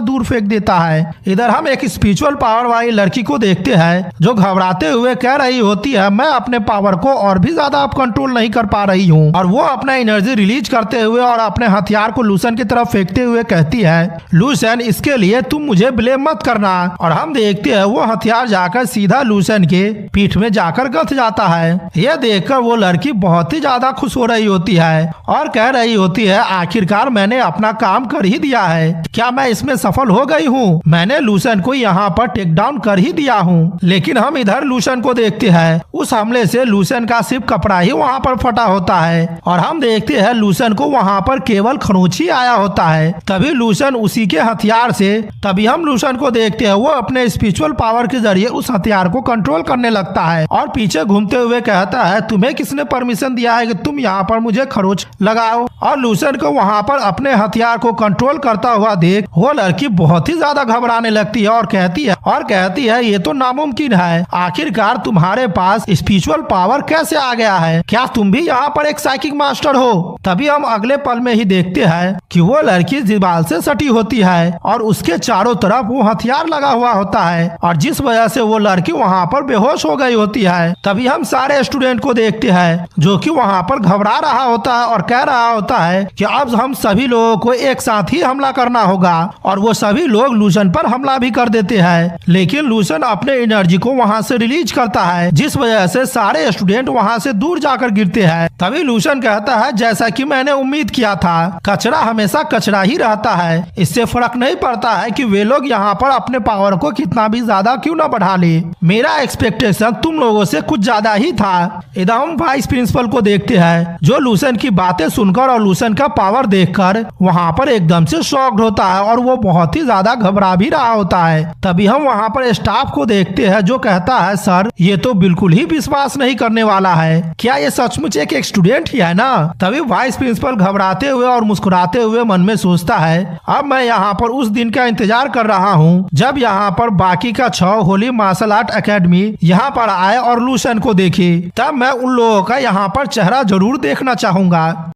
S1: दूर फेंक देता होता है। इधर हम एक स्पिरिचुअल पावर वाली लड़की को देखते हैं जो घबराते हुए कह रही होती है, मैं अपने पावर को और भी ज्यादा अब कंट्रोल नहीं कर पा रही हूँ। और वो अपना एनर्जी रिलीज करते हुए और अपने हथियार को लूसन की तरफ फेंकते हुए कहती है, लूसन इसके लिए तुम मुझे ब्लेम मत करना। और हम देखते हैं वो हथियार जाकर सीधा लूसन के पीठ में जाकर गथ जाता है। यह देखकर वो लड़की बहुत ही ज्यादा खुश हो रही होती है और कह रही होती है, आखिरकार मैंने अपना काम कर ही दिया है। क्या मैं इसमें सफल हो गई हूँ? मैंने लूसन को यहाँ पर टेक डाउन कर ही दिया हूँ। लेकिन हम इधर लूसन को देखते हैं, उस हमले से लूसन का सिर्फ कपड़ा ही वहाँ पर फटा होता है और हम देखते हैं लूसन को वहाँ पर केवल खरोंच ही आया होता है। तभी लूसन उसी के हथियार से हम लूसन को देखते हैं वो अपने स्पिरिचुअल पावर के जरिए उस हथियार को कंट्रोल करने लगता है और पीछे घूमते हुए कहता है, तुम्हें किसने परमिशन दिया है कि तुम यहाँ पर मुझे खरोच लगाओ? और लूसन को वहाँ पर अपने हथियार को कंट्रोल करता हुआ देख वो लड़की बहुत ही ज्यादा घबराने लगती है और कहती है ये तो नामुमकिन है। आखिरकार तुम्हारे पास स्पिरिचुअल पावर कैसे आ गया है? क्या तुम भी यहाँ पर एक साइकिक मास्टर हो? तभी हम अगले पल में ही देखते हैं कि वो लड़की दीवार से सटी होती है और उसके चारों तरफ वो हथियार लगा हुआ होता है और जिस वजह से वो लड़की वहाँ पर बेहोश हो गई होती है। तभी हम सारे स्टूडेंट को देखते हैं जो कि वहाँ पर घबरा रहा होता है और कह रहा होता है कि अब हम सभी लोगों को एक साथ ही हमला करना होगा। और वो सभी लोग लूसन पर हमला भी कर देते हैं, लेकिन लूसन अपने एनर्जी को वहाँ से रिलीज करता है जिस वजह से सारे स्टूडेंट वहाँ से दूर जाकर गिरते हैं। तभी लूसन कहता है, जैसा कि मैंने उम्मीद किया था, कचरा हमेशा कचरा ही रहता है। इससे फर्क नहीं पड़ता है कि वे लोग यहाँ पर अपने पावर को कितना भी ज्यादा क्यों न बढ़ा ले। मेरा एक्सपेक्टेशन तुम लोगों से कुछ ज्यादा ही था। इधर हम वाइस प्रिंसिपल को देखते हैं जो लूसन की बातें सुनकर और लूसन का पावर देखकर वहाँ पर एकदम से शॉक्ड होता है और वो बहुत ही ज्यादा घबरा भी रहा होता है। तभी हम वहाँ पर स्टाफ को देखते हैं जो कहता है, सर ये तो बिल्कुल ही विश्वास नहीं करने वाला है, क्या ये सचमुच एक स्टूडेंट ही है ना? तभी वाइस प्रिंसिपल घबराते हुए और मुस्कुराते हुए मन में सोचता है, अब मैं यहाँ पर उस दिन का इंतजार कर रहा हूँ जब यहाँ पर बाकी का 6 होली मार्शल आर्ट एकेडमी यहाँ पर आए और लूसन को देखे। तब मैं उन लोगों का यहाँ पर चेहरा जरूर देखना चाहूंगा।